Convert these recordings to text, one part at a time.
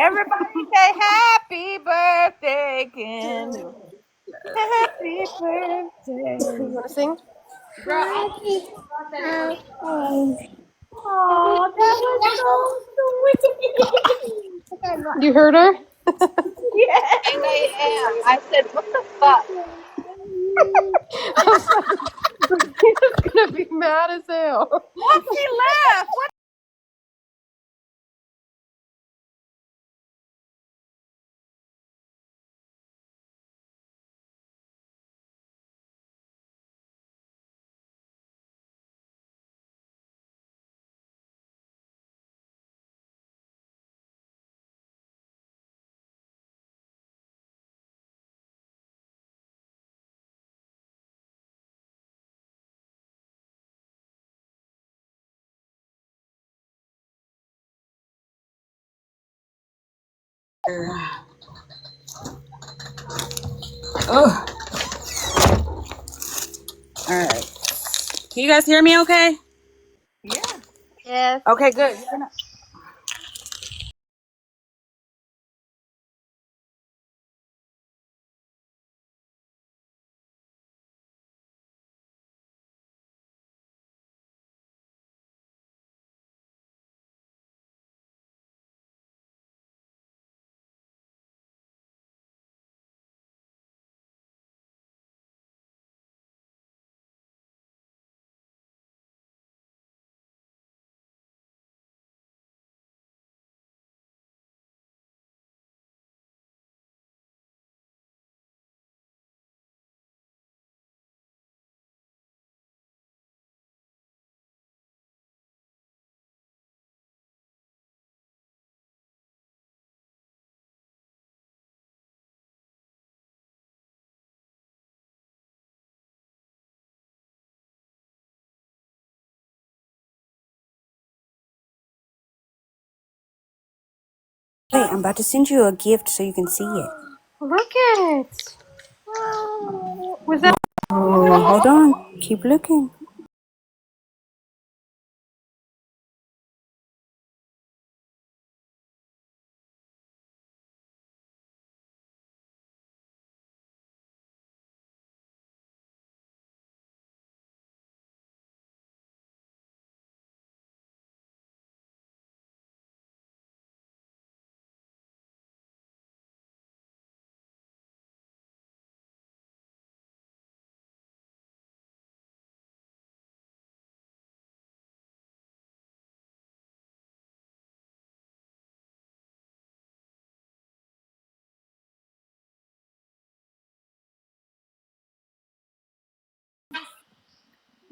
Everybody say happy birthday, Kendall. Happy birthday. You want to sing? Girl, Oh, that was so sweet. You heard her? Yes. and I am. I said, what the fuck? I was like, Regina's gonna be mad as hell. What? She left. What? Oh, all right. Can you guys hear me okay? Yeah. Yes. Okay, good. Hey, I'm about to send you a gift so you can see it. Look at it. Was that? Oh, hold on. Keep looking.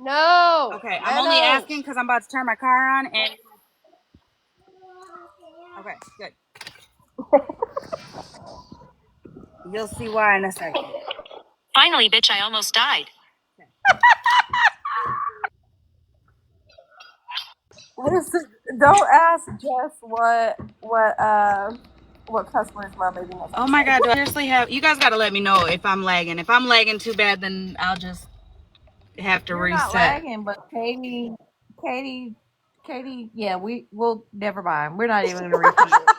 No. Okay, I'm only asking because I'm about to turn my car on and. Okay, good. You'll see why in a second. Finally, bitch, I almost died. Listen, don't ask Jess what cuss words my baby knows. Oh my God, do I seriously have? You guys got to let me know if I'm lagging. If I'm lagging too bad, then I'll just have to You're not reset. lagging, but Katie, yeah, we'll never mind. We're not even going to repeat it.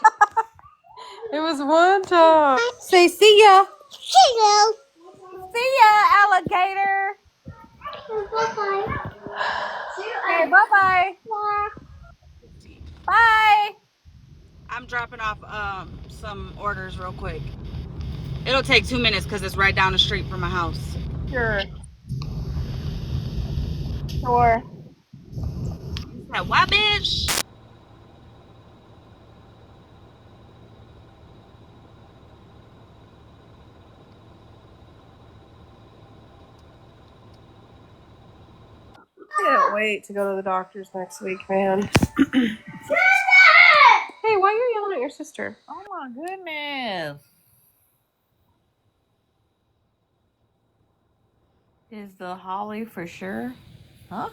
It was one time. Say see ya. See ya, alligator. Bye-bye. Okay, bye-bye. Bye. I'm dropping off some orders real quick. It'll take 2 minutes because it's right down the street from my house. Sure. Sure. That what, bitch? Can't wait to go to the doctor's next week, man. Hey, why are you yelling at your sister? Oh my goodness. Is the Holly for sure? Huh?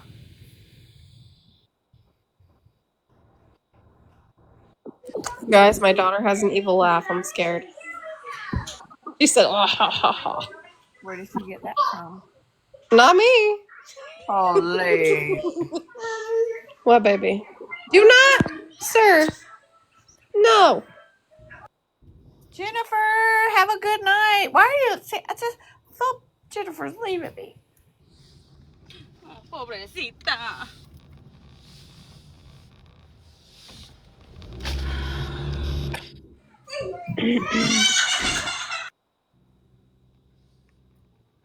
Guys, my daughter has an evil laugh. I'm scared. She said, "Ah, ha, ha, ha." Where did she get that from? Not me. Holly. What, baby? Do not, sir. No. Jennifer, have a good night. Why are you? See, I just thought Jennifer's leaving me. Oh, pobrecita.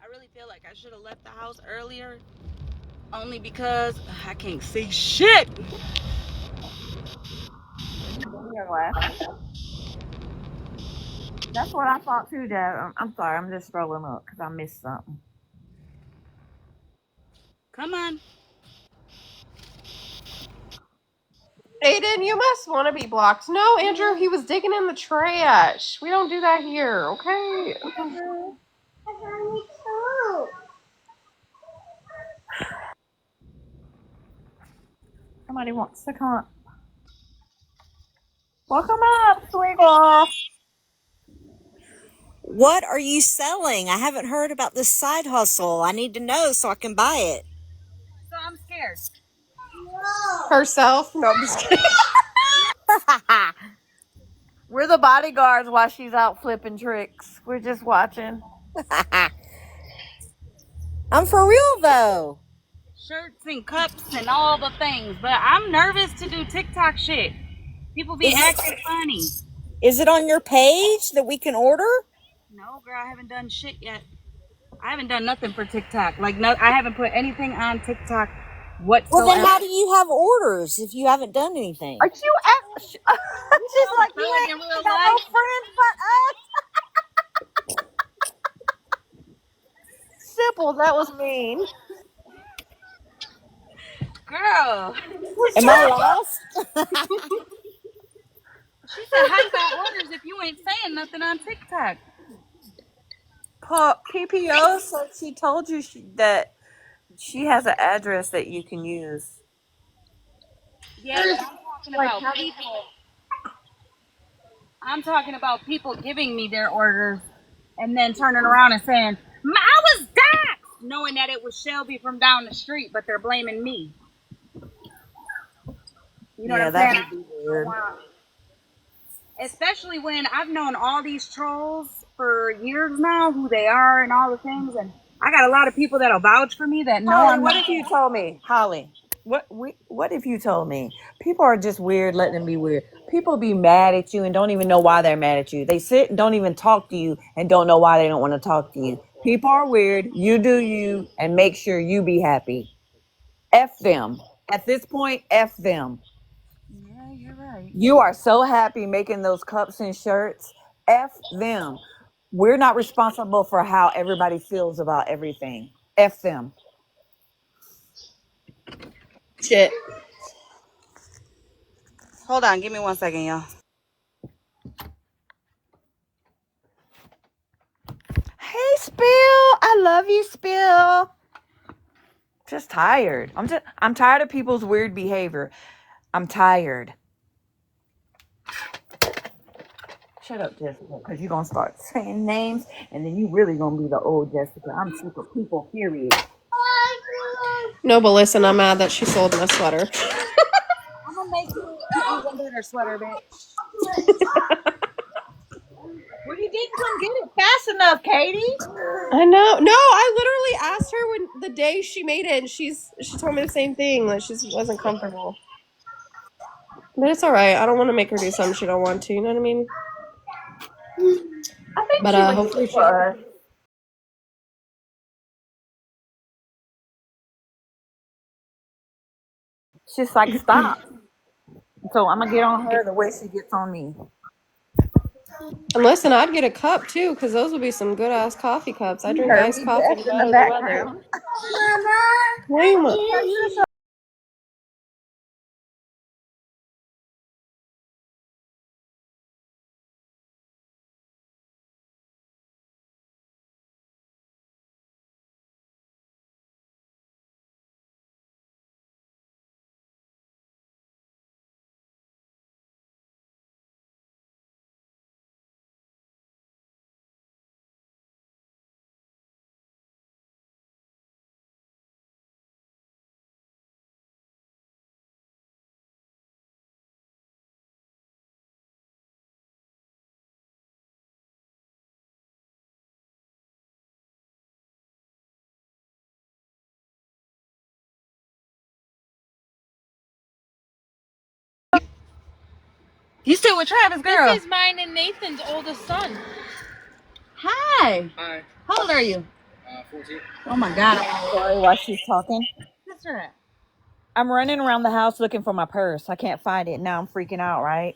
I really feel like I should have left the house earlier, only because I can't see shit. Your glasses. That's what I thought too, Dad. I'm sorry. I'm just scrolling up because I missed something. Come on. Aiden, you must want to be blocked. No, Andrew, he was digging in the trash. We don't do that here, okay? Somebody wants to come. Welcome up, sweet girl. What are you selling? I haven't heard about this side hustle. I need to know so I can buy it. So I'm scared. Herself? No, I'm just kidding. We're the bodyguards while she's out flipping tricks. We're just watching. I'm for real though. Shirts and cups and all the things, but I'm nervous to do TikTok shit. People be Is acting it funny. is it on your page that we can order? No, girl, I haven't done shit yet. I haven't done nothing for TikTok. Like, no, I haven't put anything on TikTok Well, then whatsoever. how do you have orders if you haven't done anything? Are you at? She's like, Feel you like ain't in real got no life, friends but us. Simple. That was mean. girl. Am I lost? She said, "How you got orders if you ain't saying nothing on TikTok?" PPO said she told you that she has an address that you can use. Yeah, but I'm talking Like, about people. I'm talking about people giving me their orders and then turning around and saying, "I was doxxed," knowing that it was Shelby from down the street, but they're blaming me. You know what yeah, I'm saying? that I would be don't weird. want, especially when I've known all these trolls for years now, who they are and all the things, and I got a lot of people that'll vouch for me that know Holly, I'm what not. if you told me? Holly, what if you told me? People are just weird, letting them be weird. People be mad at you and don't even know why they're mad at you. They sit and don't even talk to you and don't know why they don't want to talk to you. People are weird. You do you and make sure you be happy. F them. At this point, F them. Yeah, you're right. You are so happy making those cups and shirts. F them. We're not responsible for how everybody feels about everything. F them. Shit. Hold on, give me 1 second, y'all. Hey, Spill. I love you, Spill. Just tired. I'm tired of people's weird behavior. I'm tired. Shut up, Jessica, because you're going to start saying names, and then you really going to be the old Jessica. I'm sick of people, period. No, but listen, I'm mad that she sold my sweater. I'm gonna make you an even better sweater, bitch. Well, you didn't come get it fast enough, Katie. I know. No, I literally asked her when the day she made it, and she told me the same thing, that she wasn't comfortable. But it's all right. I don't want to make her do something she don't want to. You know what I mean? I think But she would do hopefully it she. for us. She's like, stop. So I'm going to get on her the way she gets on me. And listen, I'd get a cup too, because those would be some good ass coffee cups. I You drink heard iced me, coffee Jess, no in the matter the weather. background. Wait, You still with Travis, girl? This is mine and Nathan's oldest son. Hi. Hi. How old are you? 14. Oh my God, I'm sorry while she's talking. What's that? I'm running around the house looking for my purse. I can't find it. Now I'm freaking out, right?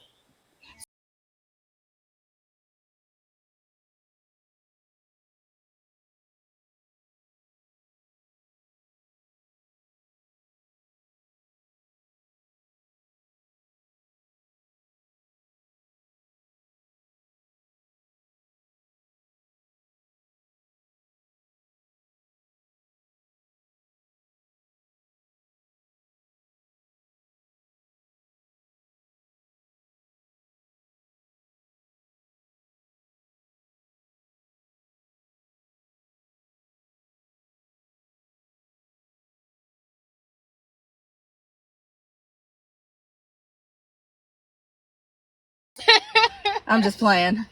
I'm just playing.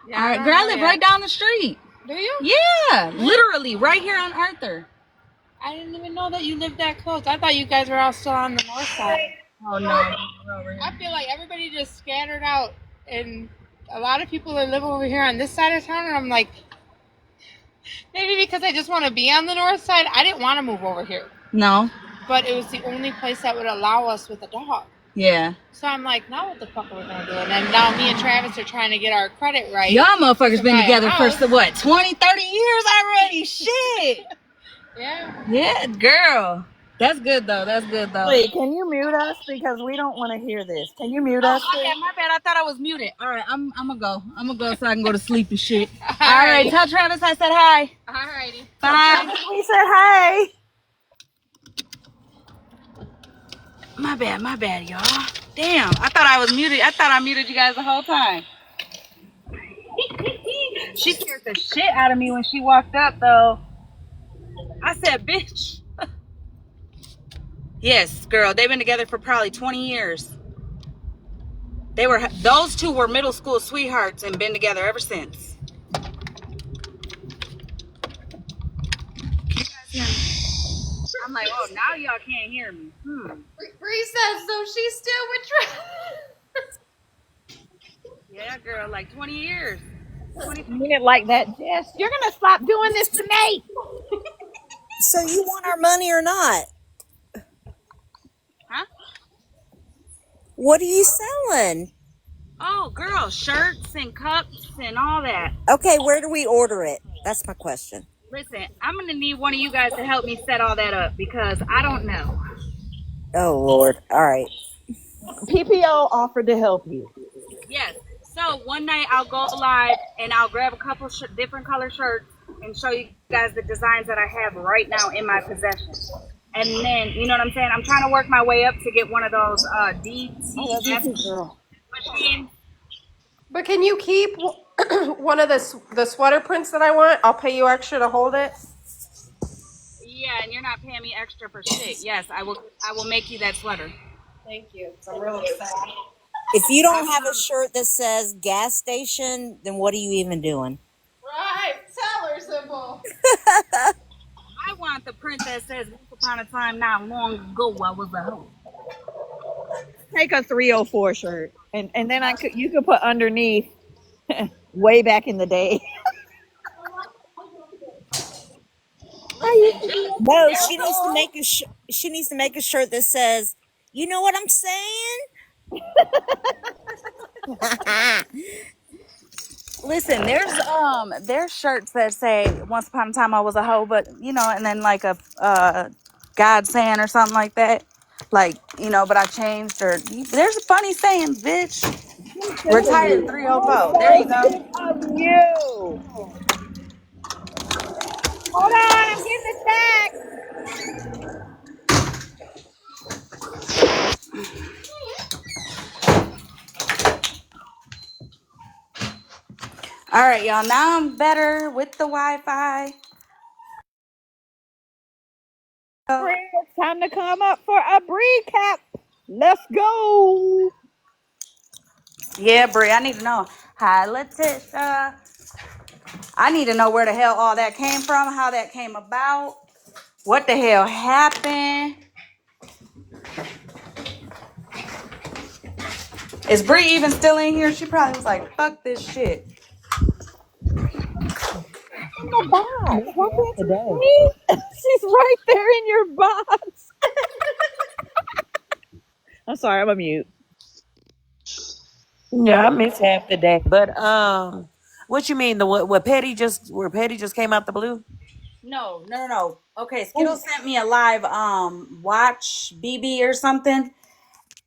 Yeah, All right, girl, I live right down the street. Do you? Yeah, literally right here on Arthur. I didn't even know that you lived that close. I thought you guys were all still on the north side. Oh no, we're over here. I feel like everybody just scattered out, and a lot of people that live over here on this side of town, and I'm like, maybe because I just want to be on the north side. I didn't want to move over here, No. but it was the only place that would allow us with a dog. Yeah. So I'm like, now what the fuck are we gonna do? And then now me and Travis are trying to get our credit right. Y'all motherfuckers to been buy a together for house. what, 20, 30 years already? Shit. Yeah. Yeah, girl. That's good though. That's good though. Wait, can you mute us because we don't want to hear this? Can you mute Oh, us? my bad. I thought I was muted. All right, I'm gonna go. I'm gonna go so I can go to sleep and shit. All right. right, tell Travis I said hi. Alrighty. Bye. We said hi. My bad, y'all. Damn, I thought I was muted. I thought I muted you guys the whole time. She scared the shit out of me when she walked up, though. I said, bitch. Yes, girl. They've been together for probably 20 years. Those two were middle school sweethearts and been together ever since. I'm like, oh, now y'all can't hear me. Bree says, so she's still with Travis. Yeah, girl, like 20 years. 20. You mean it like that, Jess? You're gonna stop doing this to me. So you want our money or not? Huh? What are you selling? Oh, girl, shirts and cups and all that. Okay, where do we order it? That's my question. Listen, I'm going to need one of you guys to help me set all that up because I don't know. Oh, Lord. All right. PPO offered to help you. Yes. So one night I'll go live and I'll grab a couple different color shirts and show you guys the designs that I have right now in my possession. And then, you know what I'm saying? I'm trying to work my way up to get one of those DTS Girl. machines. But can you keep one of the sweater prints that I want? I'll pay you extra to hold it. Yeah, and you're not paying me extra for shit. Yes, I will make you that sweater. Thank you. I'm real excited. If you don't have a shirt that says gas station, then what are you even doing? Right. Seller symbol. I want the print that says once upon a time not long ago I was a hoe. Take a 304 shirt, and then you could put underneath way back in the day. No, she needs to make she needs to make a shirt that says, "You know what I'm saying?" Listen, there's shirts that say once upon a time I was a hoe, but you know, and then like a God saying or something like that. Like, you know, but I changed or there's a funny saying, bitch. Retired 304. There you go. Of you. Hold on, I'm getting this back. All right, y'all. Now I'm better with the Wi-Fi. It's time to come up for a recap. Let's go. Yeah, Brie, I need to know. Hi, Letitia. I need to know where the hell all that came from, how that came about, what the hell happened. Is Bree even still in here? She probably was like, fuck this shit. In the box. Why can't you see? She's right there in your box. I'm sorry, I'm a mute. Yeah, I miss half the day. But what you mean the what Petty just where Petty just came out the blue? No. Okay, Skittles sent me a live watch BB or something.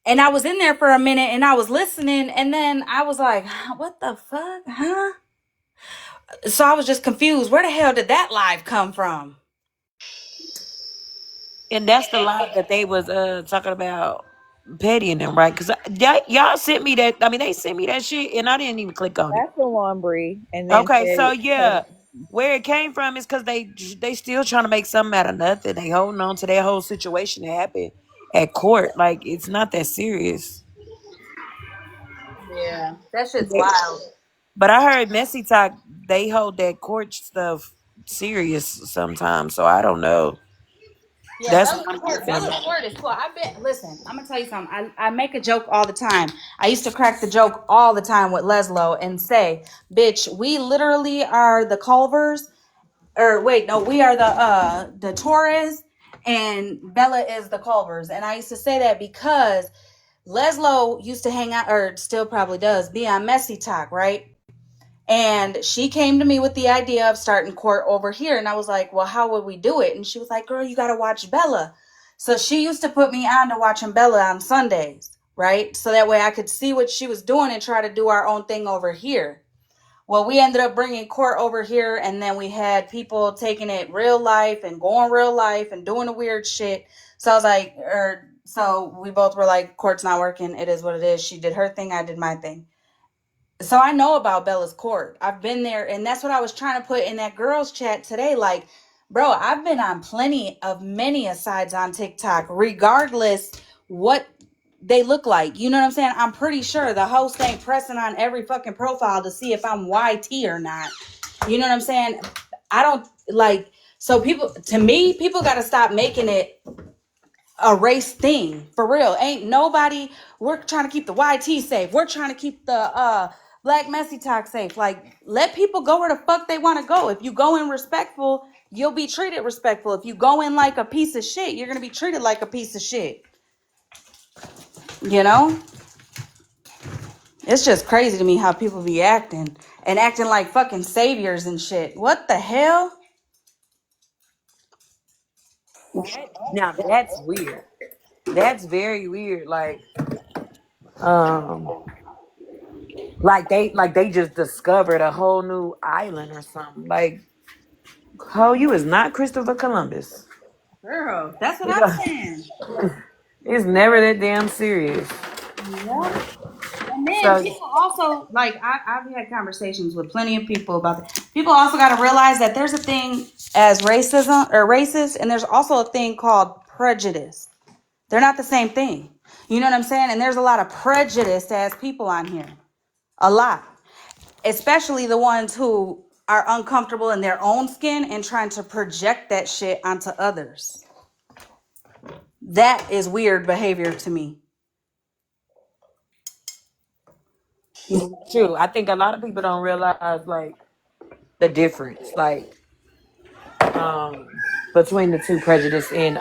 And I was in there for a minute and I was listening and then I was like, what the fuck? Huh? So I was just confused. Where the hell did that live come from? And that's the live that they was talking about Petty and them, right? Because y'all sent me that. I mean, they sent me that shit, and I didn't even click on it. That's the one, Bree. And then Okay, so Petty. yeah, where it came from is because they still trying to make something out of nothing. They holding on to that whole situation that happened at court. Like it's not that serious. Yeah, that shit's wild. But I heard Messy Talk they hold that court stuff serious sometimes. So I don't know. Yeah, That's what I'm Bella's guessing. court is cool. I bet. Listen, I'm gonna tell you something. I make a joke all the time. I used to crack the joke all the time with Leslo and say, "Bitch, we literally are the Culvers." Or wait, no, we are the Torres, and Bella is the Culvers. And I used to say that because Leslo used to hang out, or still probably does, be on Messy Talk, right? And she came to me with the idea of starting court over here. And I was like, well, how would we do it? And she was like, girl, you got to watch Bella. So she used to put me on to watching Bella on Sundays, right? So that way I could see what she was doing and try to do our own thing over here. Well, we ended up bringing court over here, and then we had people taking it real life and going real life and doing the weird shit. So I was like, so we both were like, court's not working. It is what it is. She did her thing. I did my thing. So I know about Bella's court. I've been there, and that's what I was trying to put in that girls chat today. Like, bro, I've been on many asides on TikTok, regardless what they look like. You know what I'm saying? I'm pretty sure the host ain't pressing on every fucking profile to see if I'm YT or not. You know what I'm saying? I don't like, so people, to me, people got to stop making it a race thing for real. Ain't nobody, we're trying to keep the YT safe. We're trying to keep the Black Messy Talk safe. Like, let people go where the fuck they want to go. If you go in respectful, you'll be treated respectful. If you go in like a piece of shit, you're gonna be treated like a piece of shit. You know? It's just crazy to me how people be acting and acting like fucking saviors and shit. What the hell? Now that's weird. That's very weird. Um, like they just discovered a whole new island or something. Like, oh, you is not Christopher Columbus. Girl, that's what I'm Yeah. saying. It's never that damn serious. Yeah. And then So people also, like, I've had conversations with plenty of people about that. People also got to realize that there's a thing as racism or racist, and there's also a thing called prejudice. They're not the same thing. You know what I'm saying? And there's a lot of prejudiced ass people on here. A lot. Especially the ones who are uncomfortable in their own skin and trying to project that shit onto others. That is weird behavior to me. true. I think a lot of people don't realize like the difference, like um between the two, prejudice and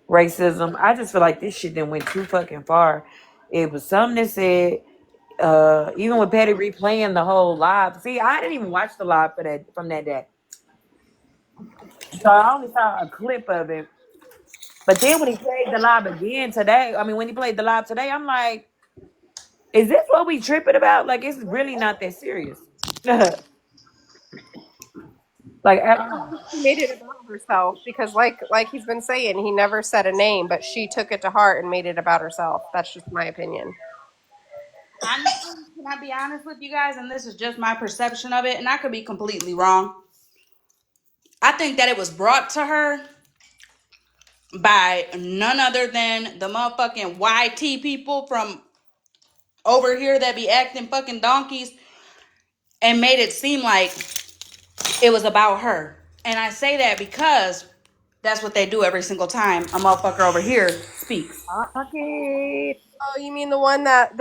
racism. I just feel like this shit then went too fucking far. It was something that said, even with Patty replaying the whole live. See, I didn't even watch the live for that from that day. So I only saw a clip of it. But then when he played the live again today, I mean when he played the live today, I'm like, is this what we tripping about? Like it's really not that serious. Like at all. She made it about herself because, like he's been saying, he never said a name, but she took it to heart and made it about herself. That's just my opinion. Honestly, can I be honest with you guys? And this is just my perception of it, and I could be completely wrong. I think that it was brought to her by none other than the motherfucking YT people from over here that be acting fucking donkeys and made it seem like it was about her. And I say that because that's what they do every single time a motherfucker over here speaks. Okay. Oh, you mean the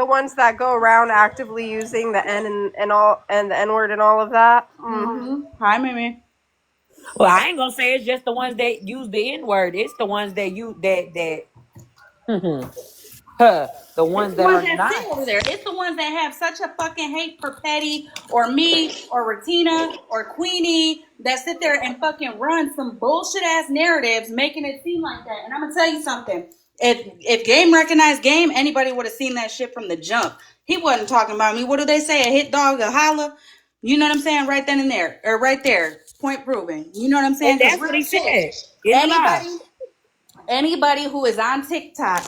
ones that go around actively using the N and all and the N word and all of that? Mm-hmm. Hi, Mimi. Well, I ain't gonna say it's just the ones that use the N word. It's the ones that use that the It's ones the that ones are that sit not. over there. It's the ones that have such a fucking hate for Petty or me or Regina or Queenie that sit there and fucking run some bullshit ass narratives, making it seem like that. And I'm gonna tell you something. If Game recognized Game, anybody would have seen that shit from the jump. He wasn't talking about me. What do they say? A hit dog, a holla. You know what I'm saying? Right then and there, or right there. Point proven. You know what I'm And saying? Because that's what real he shit. said in the live. Anybody who is on TikTok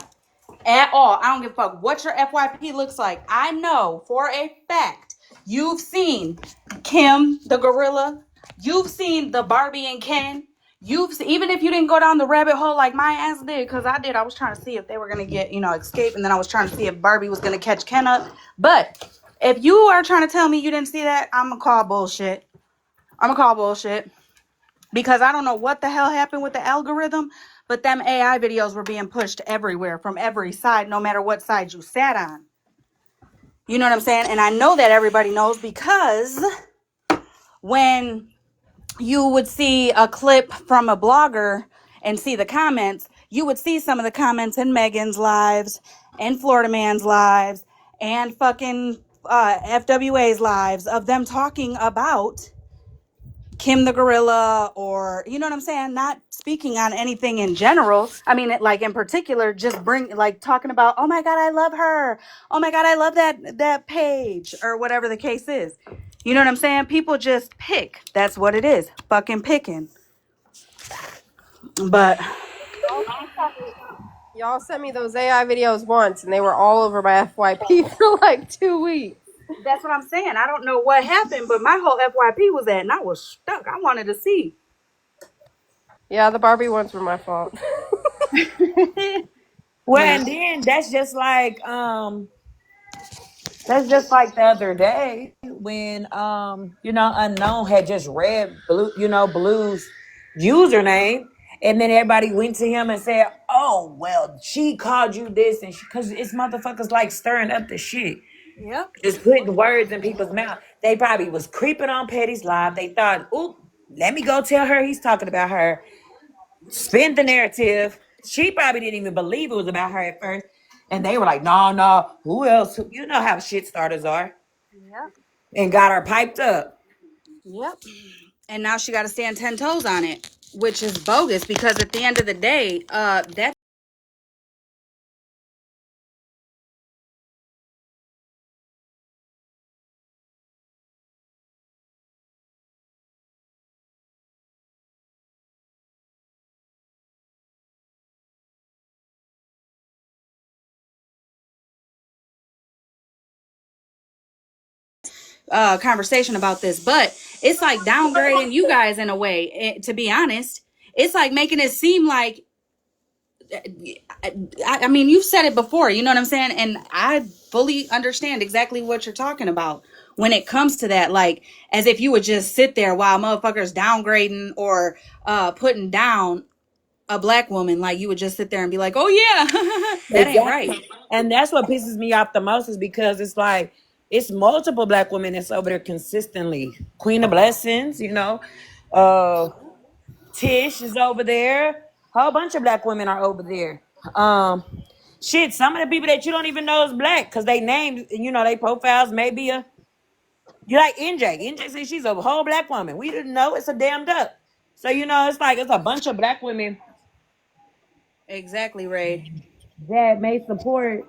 at all. I don't give a fuck what your FYP looks like. I know for a fact you've seen Kim the gorilla. You've seen the Barbie and Ken. Even if you didn't go down the rabbit hole like my ass did, because I did. I was trying to see if they were gonna get escape, and then I was trying to see if Barbie was gonna catch Ken up. But if you are trying to tell me you didn't see that, I'm gonna call bullshit. Because I don't know what the hell happened with the algorithm, but them AI videos were being pushed everywhere from every side, no matter what side you sat on. You know what I'm saying? And I know that everybody knows because when you would see a clip from a blogger and see the comments, you would see some of the comments in Megan's lives and Florida Man's lives and fucking FWA's lives of them talking about Kim the gorilla, or you know what I'm saying, not speaking on anything in general. I mean, like in particular, just talking about, oh my god, I love her, oh my god, I love that page, or whatever the case is. You know what I'm saying? People just pick. That's what it is, fucking picking. But Y'all sent me those AI videos once, and they were all over my FYP for like 2 weeks. that's what I'm saying. I don't know what happened, but my whole FYP was that, and I was stuck. I wanted to see. Yeah, the Barbie ones were my fault. Well, and then that's just like the other day when unknown had just read Blue's username, and then everybody went to him and said, "Oh well, she called you this," and because it's motherfuckers like stirring up the shit, Yep. just putting words in people's mouth. They probably was creeping on Petty's live. They thought, "Oop, let me go tell her he's talking about her." Spin the narrative. She probably didn't even believe it was about her at first. And they were like, no, no, who else? You know how shit starters are. Yep. And got her piped up. Yep. And now she got to stand 10 toes on it, which is bogus because at the end of the day, that conversation about this, but it's like downgrading you guys in a way. To be honest, it's like making it seem like I mean, you've said it before, you know what I'm saying? And I fully understand exactly what you're talking about when it comes to that. Like, as if you would just sit there while motherfuckers downgrading or putting down a black woman. Like, you would just sit there and be like, oh, yeah, that ain't right. Exactly. And that's what pisses me off the most is because it's like, it's multiple black women that's over there consistently. Queen of Blessings, Uh, Tish is over there. A whole bunch of black women are over there. Shit, some of the people that you don't even know is black because they names, they profiles may be you like NJ. NJ says she's a whole black woman. We didn't know it's a damn duck. So it's like it's a bunch of black women Exactly, Ray. that may support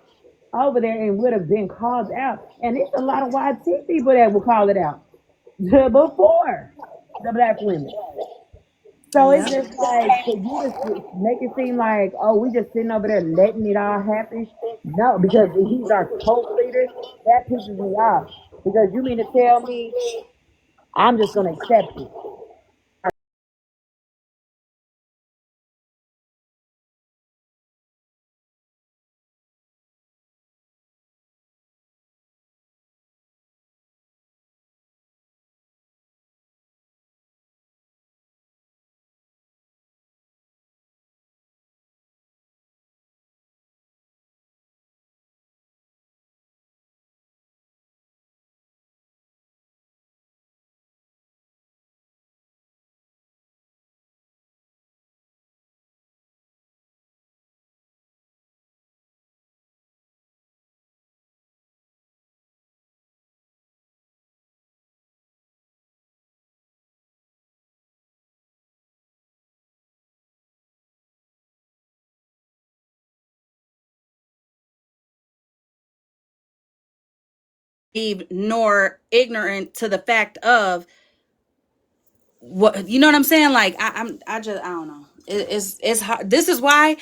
over there and would have been called out. And it's a lot of YT people that will call it out before the black women. So it's Yeah. just like for you to make it seem like, oh, we just sitting over there letting it all happen. No, because he's our cult leader. That pisses me off. Because you mean to tell me I'm just gonna accept it? nor ignorant to the fact of what, you know what I'm saying? Like I don't know. It's hard. This is why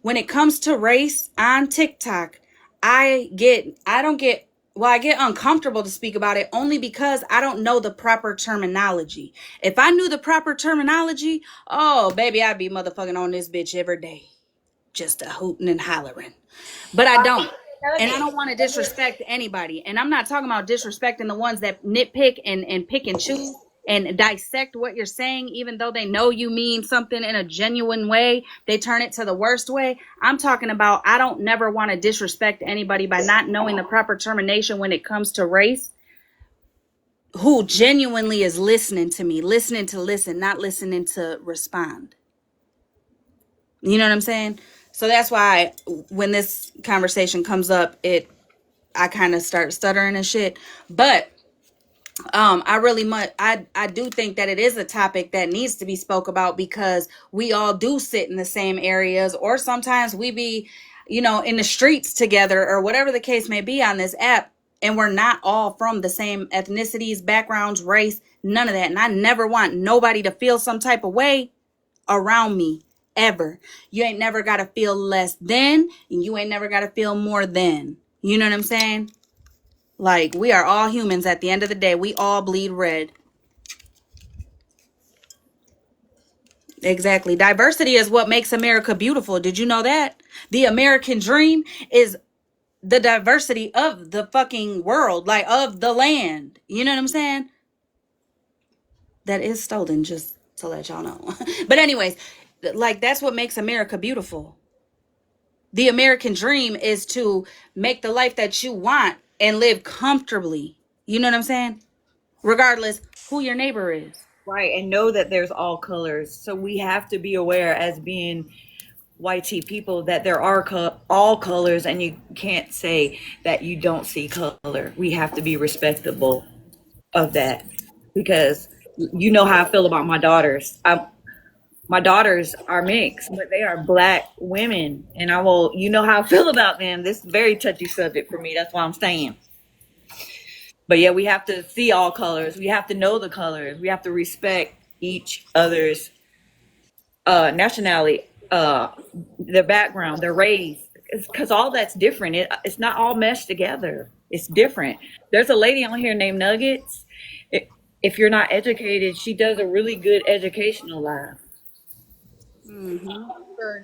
when it comes to race on TikTok, I get uncomfortable to speak about it only because I don't know the proper terminology. If I knew the proper terminology, oh baby, I'd be motherfucking on this bitch every day, just a hooting and hollering. But I don't. And I don't want to disrespect anybody. And I'm not talking about disrespecting the ones that nitpick and pick and choose and dissect what you're saying, even though they know you mean something in a genuine way. They turn it to the worst way. I'm talking about I don't never want to disrespect anybody by not knowing the proper termination when it comes to race, who genuinely is listening to me, listening to listen, not listening to respond. You know what I'm saying? So that's why when this conversation comes up, I kind of start stuttering and shit. But I do think that it is a topic that needs to be spoke about, because we all do sit in the same areas, or sometimes we be, in the streets together, or whatever the case may be on this app, and we're not all from the same ethnicities, backgrounds, race, none of that. And I never want nobody to feel some type of way around me, ever. You ain't never got to feel less than, and you ain't never got to feel more than. You know what I'm saying? Like, we are all humans at the end of the day. We all bleed red. Exactly. Diversity is what makes America beautiful. Did you know that? The American dream is the diversity of the fucking world, like of the land. You know what I'm saying? That is stolen, just to let y'all know. But anyways, like, that's what makes America beautiful. The American dream is to make the life that you want and live comfortably. You know what I'm saying? Regardless who your neighbor is. Right, and know that there's all colors. So we have to be aware, as being white people, that there are all colors, and you can't say that you don't see color. We have to be respectable of that, because you know how I feel about my daughters. My daughters are mixed, but they are black women, and you know how I feel about them. This is a very touchy subject for me. That's why I'm staying. But yeah, we have to see all colors. We have to know the colors. We have to respect each other's nationality, their background, their race, because all that's different. It's not all meshed together. It's different. There's a lady on here named Nuggets. If you're not educated, she does a really good educational live.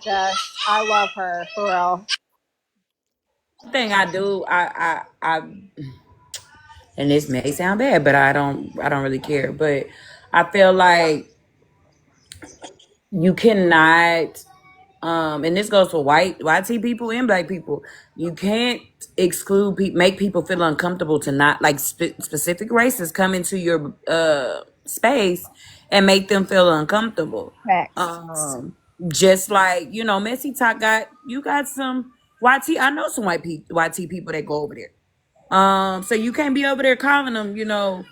Jess. I love her for real. Thing I do, I, and this may sound bad, but I don't really care. But I feel like you cannot, and this goes for white people and black people. You can't exclude make people feel uncomfortable to not like specific races come into your space and make them feel uncomfortable. Facts. Just like, Messy Talk got some YT. I know some YT people that go over there. So you can't be over there calling them,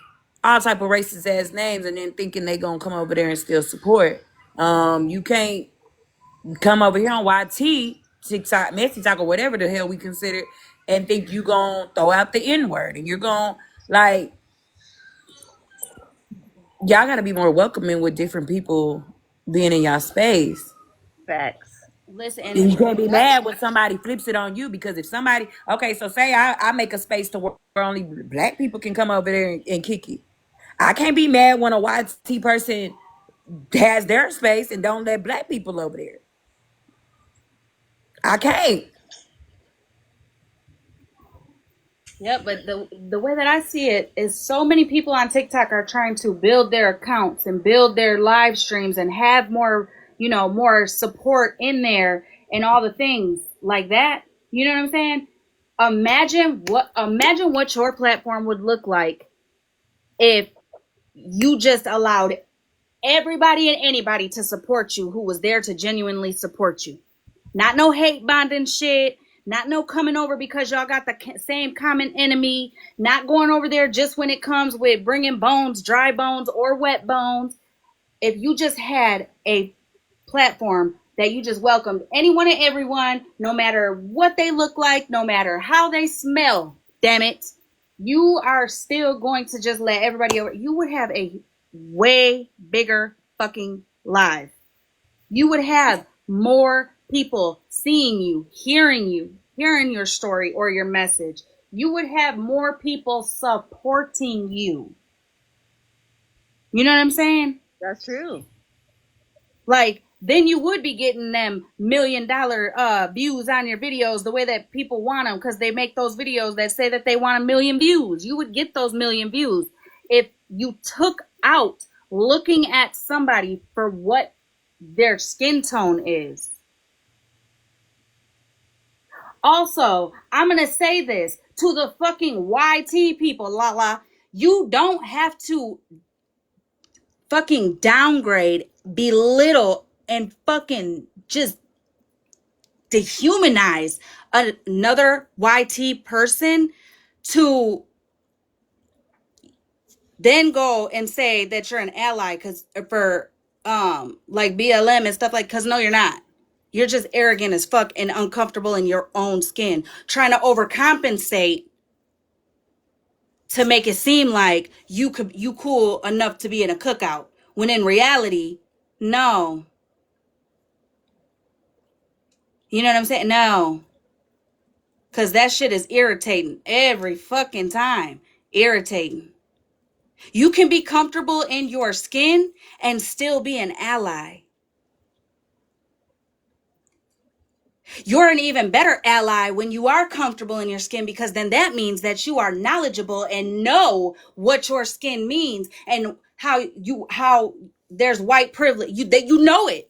all type of racist ass names, and then thinking they gonna come over there and still support. You can't come over here on YT, TikTok, Messy Talk, or whatever the hell we consider, and think you gonna throw out the N word, and you're gonna like, y'all gotta be more welcoming with different people being in y'all space. Facts. Listen, And you can't be mad when somebody flips it on you, because if somebody, okay, so say I make a space to where only black people can come over there and kick it. I can't be mad when a YT person has their space and don't let black people over there. I can't. yep, but the way that I see it is, so many people on TikTok are trying to build their accounts and build their live streams and have more, more support in there and all the things like that. You know what I'm saying? Imagine what your platform would look like if you just allowed everybody and anybody to support you who was there to genuinely support you. Not no hate bonding shit. Not no coming over because y'all got the same common enemy. Not going over there just when it comes with bringing bones, dry bones or wet bones. If you just had a platform that you just welcomed anyone and everyone, no matter what they look like, no matter how they smell, damn it. You are still going to just let everybody over. You would have a way bigger fucking live. You would have more people seeing you, hearing your story or your message. You would have more people supporting you. You know what I'm saying? That's true. Like, then you would be getting them $1 million views on your videos the way that people want them, because they make those videos that say that they want 1 million views. You would get those 1 million views if you took out looking at somebody for what their skin tone is. Also, I'm going to say this to the fucking YT people, Lala. You don't have to fucking downgrade, belittle, and fucking just dehumanize another YT person to then go and say that you're an ally because for like BLM and stuff, like, because no, you're not. You're just arrogant as fuck and uncomfortable in your own skin, trying to overcompensate to make it seem like you cool enough to be in a cookout, when in reality, no. You know what I'm saying? No. Because that shit is irritating every fucking time. Irritating. You can be comfortable in your skin and still be an ally. You're an even better ally when you are comfortable in your skin, because then that means that you are knowledgeable and know what your skin means and how there's white privilege. You know it.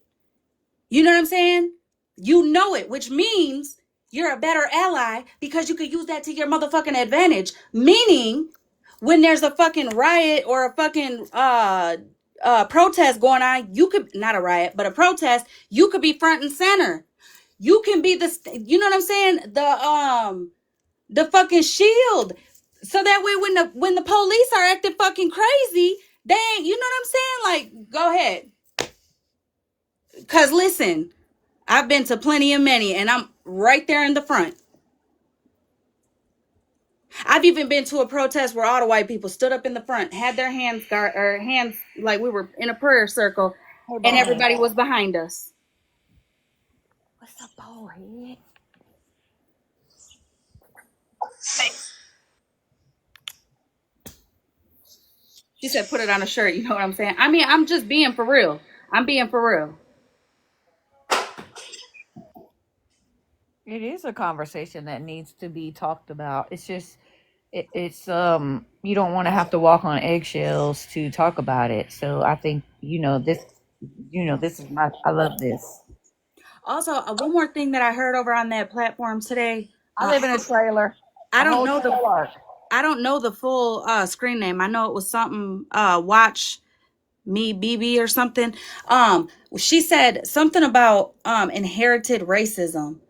You know what I'm saying? You know it, which means you're a better ally because you could use that to your motherfucking advantage. Meaning, when there's a fucking riot or a fucking protest going on, you could, not a riot, but a protest, you could be front and center. You can be you know what I'm saying? The fucking shield. So that way when the police are acting fucking crazy, they ain't, you know what I'm saying? Like, go ahead. Cause listen, I've been to plenty of many, and I'm right there in the front. I've even been to a protest where all the white people stood up in the front, had their hands like we were in a prayer circle, and everybody was behind us. What's up, boy? She said, "Put it on a shirt." You know what I'm saying? I mean, I'm just being for real. I'm being for real. It is a conversation that needs to be talked about. It's just it's you don't want to have to walk on eggshells to talk about it. So I think this is my I love this. Also, one more thing that I heard over on that platform today. I live in a trailer. I A don't whole know the trailer. I don't know the full screen name. I know it was something Watch Me BB or something. She said something about inherited racism.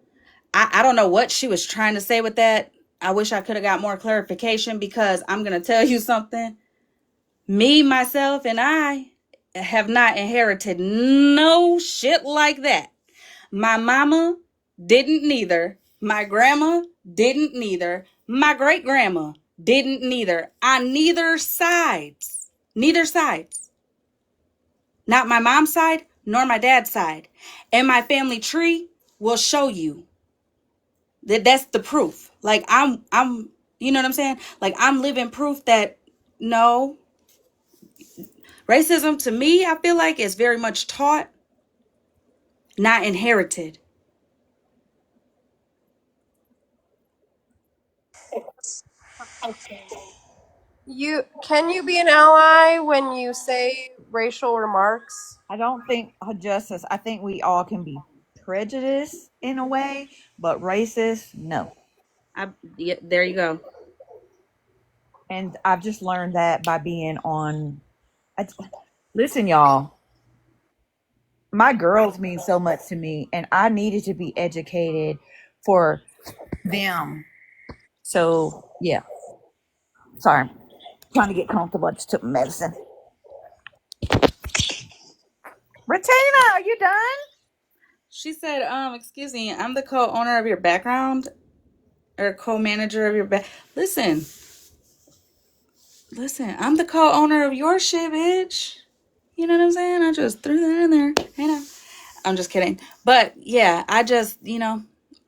I don't know what she was trying to say with that. I wish I could have got more clarification, because I'm gonna tell you something. Me, myself, and I have not inherited no shit like that. My mama didn't neither. My grandma didn't neither. My great grandma didn't neither. On neither sides. Neither sides. Not my mom's side nor my dad's side. And my family tree will show you that's the proof. Like I'm you know what I'm saying? Like, I'm living proof that no, racism to me, I feel like, is very much taught, not inherited. Can you be an ally when you say racial remarks? I don't think justice. I think we all can be prejudiced in a way, but racist, no. Yeah, there you go. And I've just learned that by being on. I, listen, y'all. My girls mean so much to me, and I needed to be educated for them. So yeah. Sorry, trying to get comfortable. I just took medicine. Retina, are you done? She said, excuse me, I'm the co-owner of your background. or co-manager of your bed. Listen, I'm the co-owner of your shit, bitch. You know what I'm saying? I just threw that in there. You know, I'm just kidding. But yeah, I just,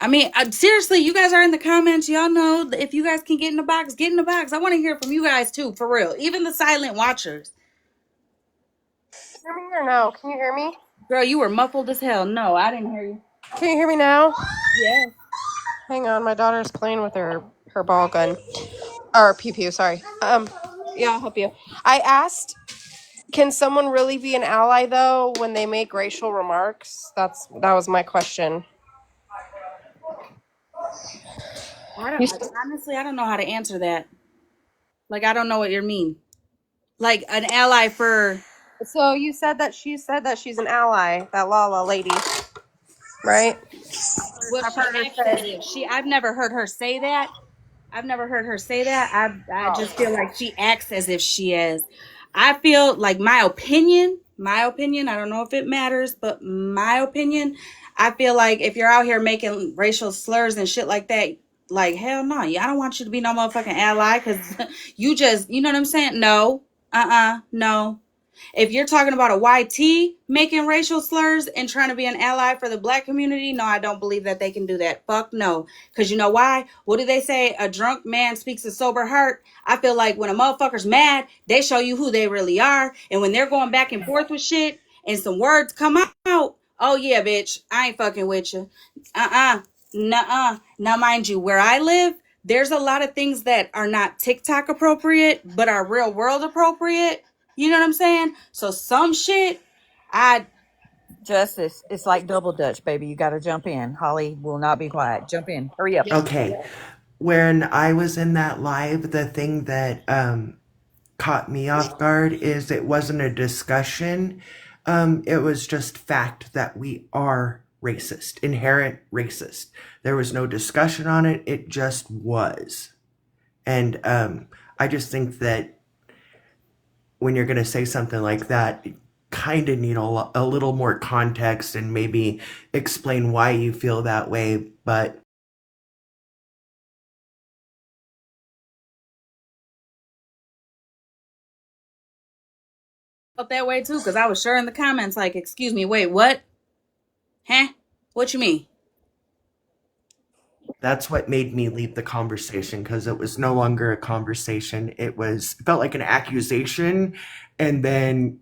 I mean, seriously, you guys are in the comments. Y'all know if you guys can get in the box, get in the box. I want to hear from you guys too, for real. Even the silent watchers. Hear me or no? Can you hear me? Girl, you were muffled as hell. No, I didn't hear you. Can you hear me now? Yeah. Hang on, my daughter's playing with her ball gun. Or pew pew, sorry. Yeah, I'll help you. I asked, can someone really be an ally though when they make racial remarks? That was my question. You Honestly, I don't know how to answer that. Like, I don't know what you mean. Like, an ally for. So you said that she said that she's an ally, that Lala lady, right? Well, I've she heard her acts as say. if I've never heard her say that. I've never heard her say that. I Oh. just feel like she acts as if she is. I feel like my opinion, I don't know if it matters, but my opinion, I feel like if you're out here making racial slurs and shit like that, like, hell no, I don't want you to be no motherfucking ally because you know what I'm saying? No, no. If you're talking about a YT making racial slurs and trying to be an ally for the black community, no, I don't believe that they can do that. Fuck no. Because you know why? What do they say? A drunk man speaks a sober heart. I feel like when a motherfucker's mad, they show you who they really are. And when they're going back and forth with shit and some words come out, oh yeah, bitch, I ain't fucking with you. Nuh-uh. Now, mind you, where I live, there's a lot of things that are not TikTok appropriate, but are real world appropriate. You know what I'm saying? So some shit, I Justice, it's like double dutch, baby. You got to jump in. Holly will not be quiet. Jump in. Hurry up. Okay. When I was in that live, the thing that caught me off guard is it wasn't a discussion. It was just fact that we are racist, inherent racist. There was no discussion on it. It just was. And I just think that when you're going to say something like that, you kind of need a little more context and maybe explain why you feel that way. But felt that way too, because I was sure in the comments, like, excuse me, wait, what? Huh? What you mean? that's what made me leave the conversation because it was no longer a conversation. It felt like an accusation, and then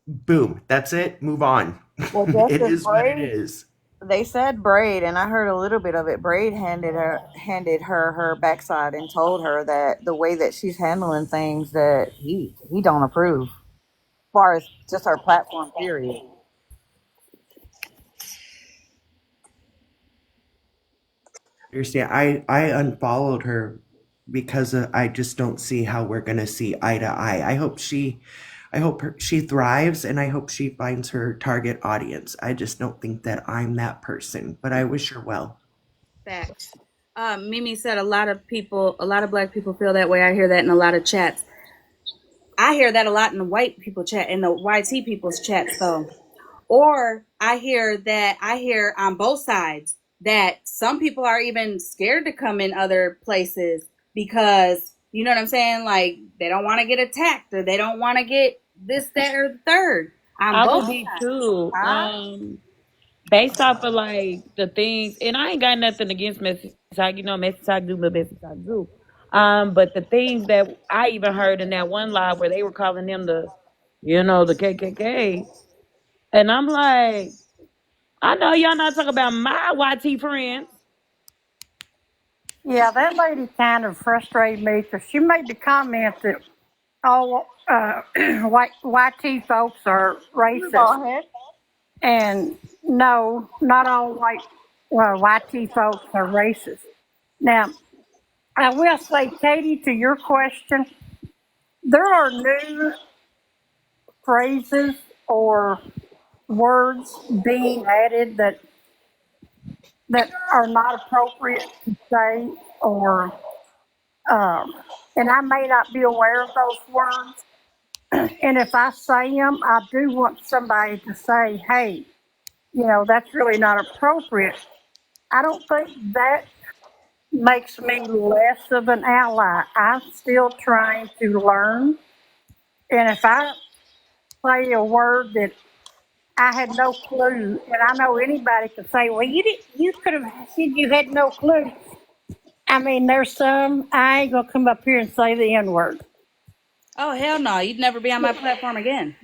boom, that's it. Move on. Well, It Justice is what it Braid, is. they said Braid, and I heard a little bit of it. Braid handed her her backside and told her that the way that she's handling things that he don't approve, as far as just her platform. Period. Understand? I unfollowed her because I just don't see how we're gonna see eye to eye. She thrives, and I hope she finds her target audience. I just don't think that I'm that person, but I wish her well. Facts. Mimi said a lot of black people feel that way. I hear that in a lot of chats. I hear that a lot in the white people chat, in the YT people's chats, though. Or I hear on both sides that some people are even scared to come in other places because, you know what I'm saying? Like, they don't want to get attacked or they don't want to get this, that, or the third. On I both would be sides. too. Huh? Based off of like the things, and I ain't got nothing against Message Talk, Message Talk do, but Message Talk do. But the things that I even heard in that one live where they were calling them the KKK, and I'm like, I know y'all not talking about my YT friends. Yeah, that lady kind of frustrated me because she made the comment that all white YT folks are racist, Go ahead. and no, not all white YT folks are racist. Now, I will say, Katie, to your question, there are new phrases or words being added that are not appropriate to say, or and I may not be aware of those words. And if I say them, I do want somebody to say, "Hey, that's really not appropriate." I don't think that makes me less of an ally. I'm still trying to learn. And if I say a word that I had no clue, and I know anybody could say, well, you could have said you had no clue. I mean, there's some, I ain't going to come up here and say the N word. Oh hell no! You'd never be on my platform again.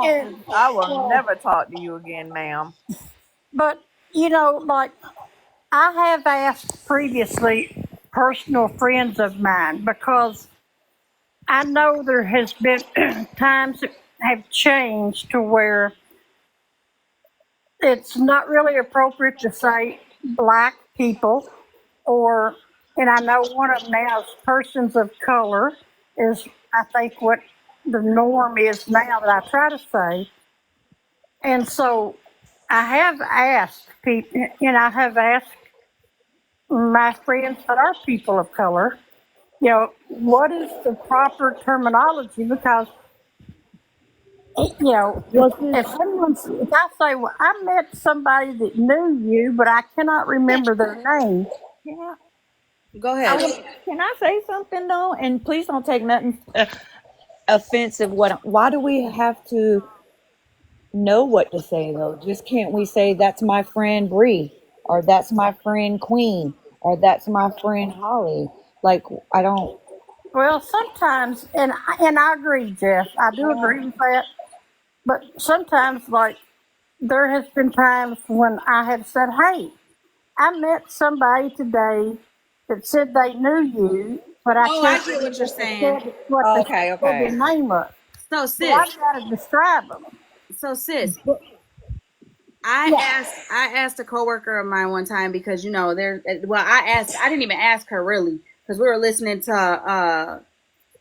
And, I will well, never talk to you again, ma'am. but, like, I have asked previously personal friends of mine because I know there has been times that have changed to where it's not really appropriate to say black people or, and I know one of them now is persons of color is, I think, what the norm is now that I try to say. And so I have asked people, I have asked my friends that are people of color, what is the proper terminology? Because, if, Well, sis, if I say, well, I met somebody that knew you, but I cannot remember their name. Yeah. Go ahead. Can I say something though? And please don't take nothing offensive. Why do we have to know what to say though? Just can't we say that's my friend Bree, or that's my friend Queen, or that's my friend Holly? Like I don't. Well, sometimes, and I agree, Jeff. I do agree with that. But sometimes, like, there has been times when I have said, "Hey, I met somebody today that said they knew you, but I Oh, I can't get what remember you're saying. what they Okay, said their okay. name was." So So sis, I've got to describe them. so sis, Yeah. I asked a coworker of mine one time because there. Well, I didn't even ask her really because we were listening to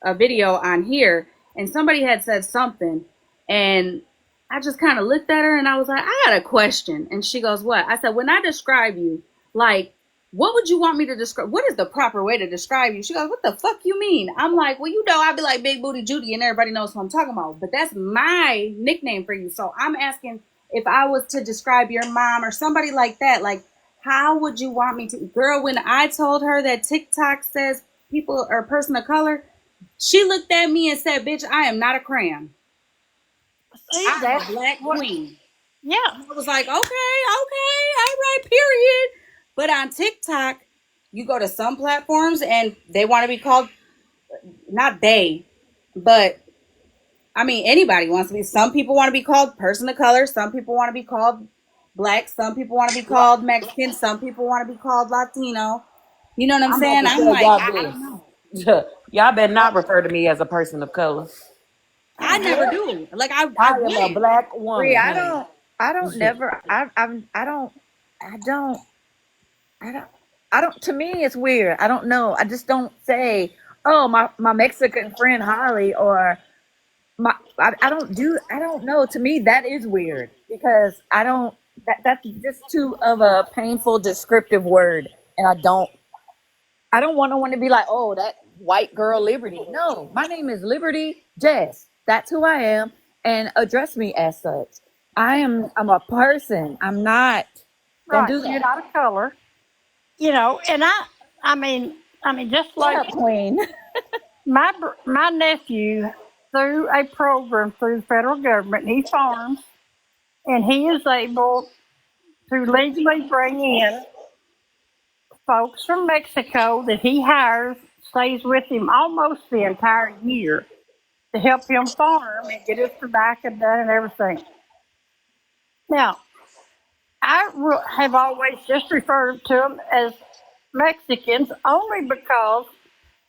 a video on here, and somebody had said something, and I just kind of looked at her and I was like, I got a question. And she goes, what? I said, when I describe you, like, what would you want me to describe? What is the proper way to describe you? She goes, what the fuck you mean? I'm like, well, I'd be like Big Booty Judy and everybody knows who I'm talking about. But that's my nickname for you. So I'm asking if I was to describe your mom or somebody like that, like, how would you want me to? Girl, when I told her that TikTok says people are person of color, she looked at me and said, bitch, I am not a crayon. See, I'm a that's black what. queen. Yeah. I was like, okay, all right, period. But on TikTok, you go to some platforms and they want to be called, not they, but I mean, anybody wants to be. Some people want to be called person of color. Some people want to be called black. Some people want to be called Mexican. Some people want to be called Latino. You know what I'm I'm about saying? to I'm tell like, y'all I don't know. this. Y'all better not refer to me as a person of color. I never do. Like, I I am a wouldn't. black Bree, woman, honey. I don't never, I don't, I don't, I don't, I don't. To me, it's weird. I don't know. I just don't say, oh, my Mexican friend Holly, or I don't do. I don't know. To me, that is weird because I don't. That's just too of a painful descriptive word, and I don't want no one to be like, oh, that white girl Liberty. No, my name is Liberty Jess. That's who I am, and address me as such. I'm a person. I'm not. Don't Right. do You're that. not a color. And I mean, just Shut like up, Queen. my nephew, through a program through the federal government, he farms, and he is able to legally bring in folks from Mexico that he hires, stays with him almost the entire year to help him farm and get his tobacco done and everything. Now, have always just referred to them as Mexicans only because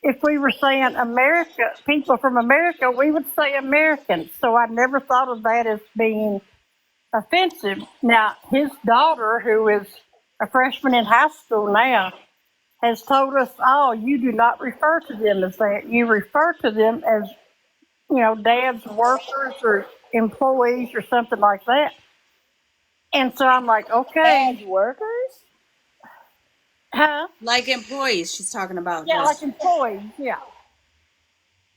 if we were saying America, people from America, we would say Americans. So I never thought of that as being offensive. Now, his daughter, who is a freshman in high school now, has told us, oh, you do not refer to them as that. You refer to them as, dad's workers or employees or something like that. And so I'm like, As okay, workers? huh? Like employees, she's talking about Yeah, like just employees, yeah.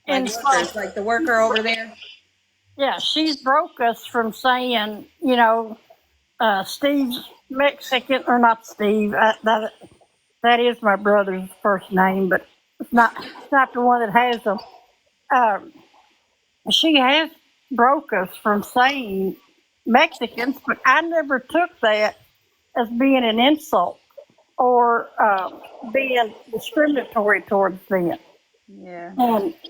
like And so, workers, like the worker over there. yeah, she's broke us from saying, Steve's Mexican, or not Steve, That is my brother's first name, but it's not the one that has them. Um, she has broke us from saying Mexicans, but I never took that as being an insult or being discriminatory towards them. Yeah.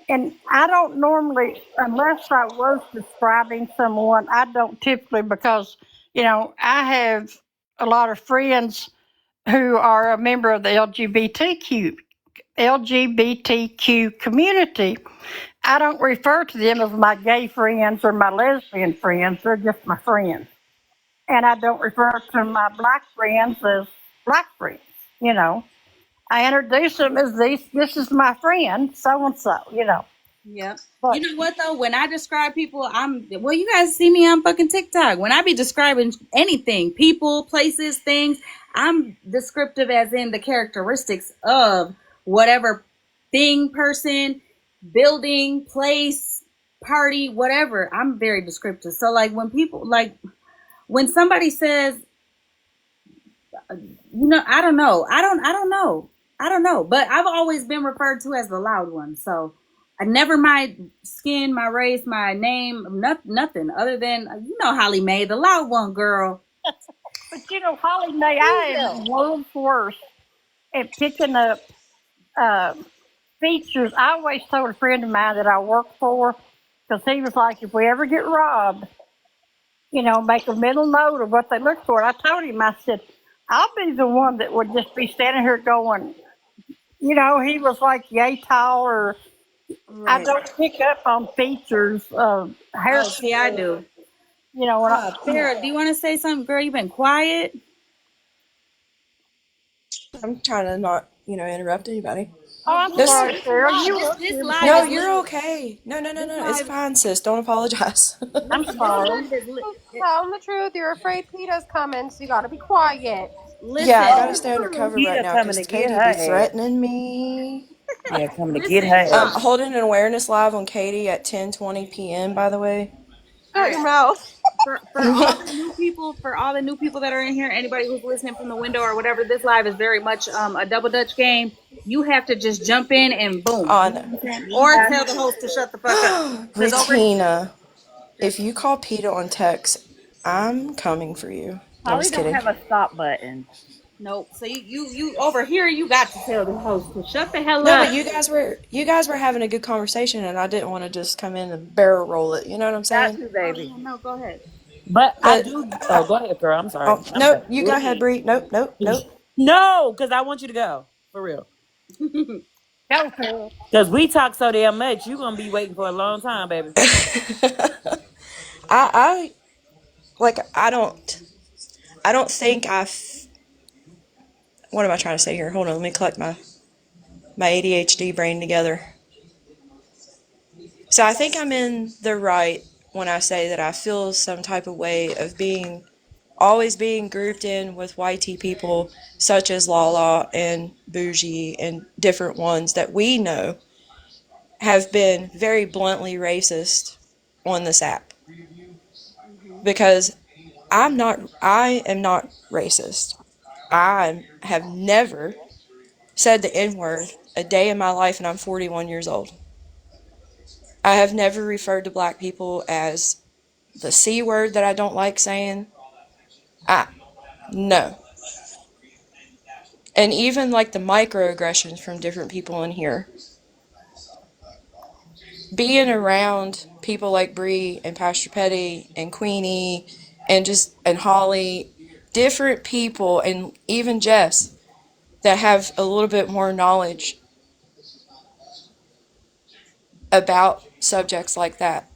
And I don't normally, unless I was describing someone, I don't typically because I have a lot of friends who are a member of the LGBTQ community. I don't refer to them as my gay friends or my lesbian friends. They're just my friends. And I don't refer to my black friends as black friends. You know, I introduce them as these. This is my friend, so and so. Yeah. You But know what though? When I describe people, you guys see me on fucking TikTok. When I be describing anything, people, places, things, I'm descriptive as in the characteristics of whatever thing, person, building, place, party, whatever. I'm very descriptive. So like when somebody says, I don't know. I don't know. But I've always been referred to as the loud one. So I never my skin, my race, my name, nothing other than Hollymae, the loud one girl. Hollymae, I am the world's worst at picking up uh, features. I always told a friend of mine that I worked for because he was like, if we ever get robbed, make a mental note of what they look for. And I told him, I said, I'll be the one that would just be standing here going, he was like yay tall, or I Right. don't pick up on features of hair. Oh, see, I do. When Sarah, do you want to say something, girl? You've been quiet. I'm trying to not, interrupt anybody. oh, I'm This, sorry, Sarah. This live no, is you're lit. okay. No, This it's live, fine, sis. Don't apologize. I'm this sorry. live is lit. Tell them the truth. You're afraid PETA's coming, so you gotta be quiet. Listen, Yeah, I gotta stay undercover right Kita now coming because to get Katie her be ass. threatening me. Yeah, coming to get her listen. ass. Holding an awareness live on Katie at 10:20 p.m. By the way. All Shut right. your mouth. For all the new people that are in here, anybody who's listening from the window or whatever, this live is very much a double dutch game. You have to just jump in and boom, you know On what I'm saying? Or tell the host to shut the fuck up. Because over Rutina, if you call PETA on text, I'm coming for you. No, I'm Holly just don't kidding. have a stop button. nope. So you over here, you got to tell the host to shut the hell No, but up. you guys were having a good conversation, and I didn't want to just come in and barrel roll it. You know what I'm Got saying? to, Oh baby. yeah, no, go ahead. But I But do. Oh, go ahead, girl. I'm sorry. oh I'm nope, sorry. you Go go ahead, ahead. Bree. Nope. No, because I want you to go for real. Go, Sarah. Because we talk so damn much, you're gonna be waiting for a long time, baby. I like I don't think what am I trying to say here? Hold on, let me collect my ADHD brain together. So I think I'm in the right when I say that I feel some type of way of always being grouped in with YT people such as Lala and Bougie and different ones that we know have been very bluntly racist on this app. Because I am not racist. I have never said the N word a day in my life, and I'm 41 years old. I have never referred to black people as the C word that I don't like saying. No. And even like the microaggressions from different people in here. Being around people like Bree and Pastor Petty and Queenie and Holly, different people, and even Jess that have a little bit more knowledge about subjects like that.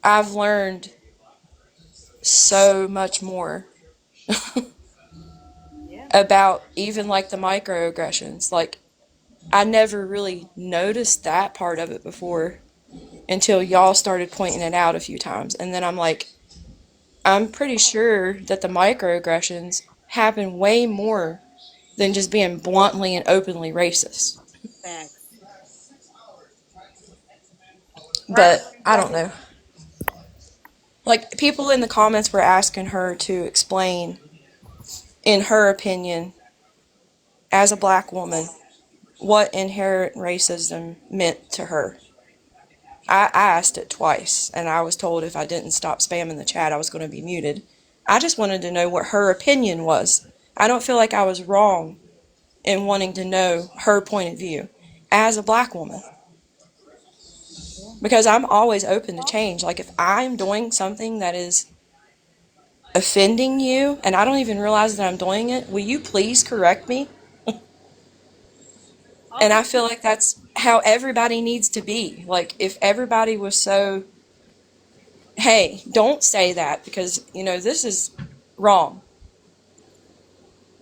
I've learned so much more about even like the microaggressions. Like, I never really noticed that part of it before until y'all started pointing it out a few times. And then I'm like, I'm pretty sure that the microaggressions happen way more than just being bluntly and openly racist. Facts. But I don't know. Like, people in the comments were asking her to explain, in her opinion, as a black woman, what inherent racism meant to her. I asked it twice, and I was told if I didn't stop spamming the chat, I was going to be muted. I just wanted to know what her opinion was. I don't feel like I was wrong in wanting to know her point of view as a black woman. Because I'm always open to change. Like, if I'm doing something that is offending you, and I don't even realize that I'm doing it, will you please correct me? And I feel like that's how everybody needs to be. Like, if everybody was so, hey, don't say that because, this is wrong.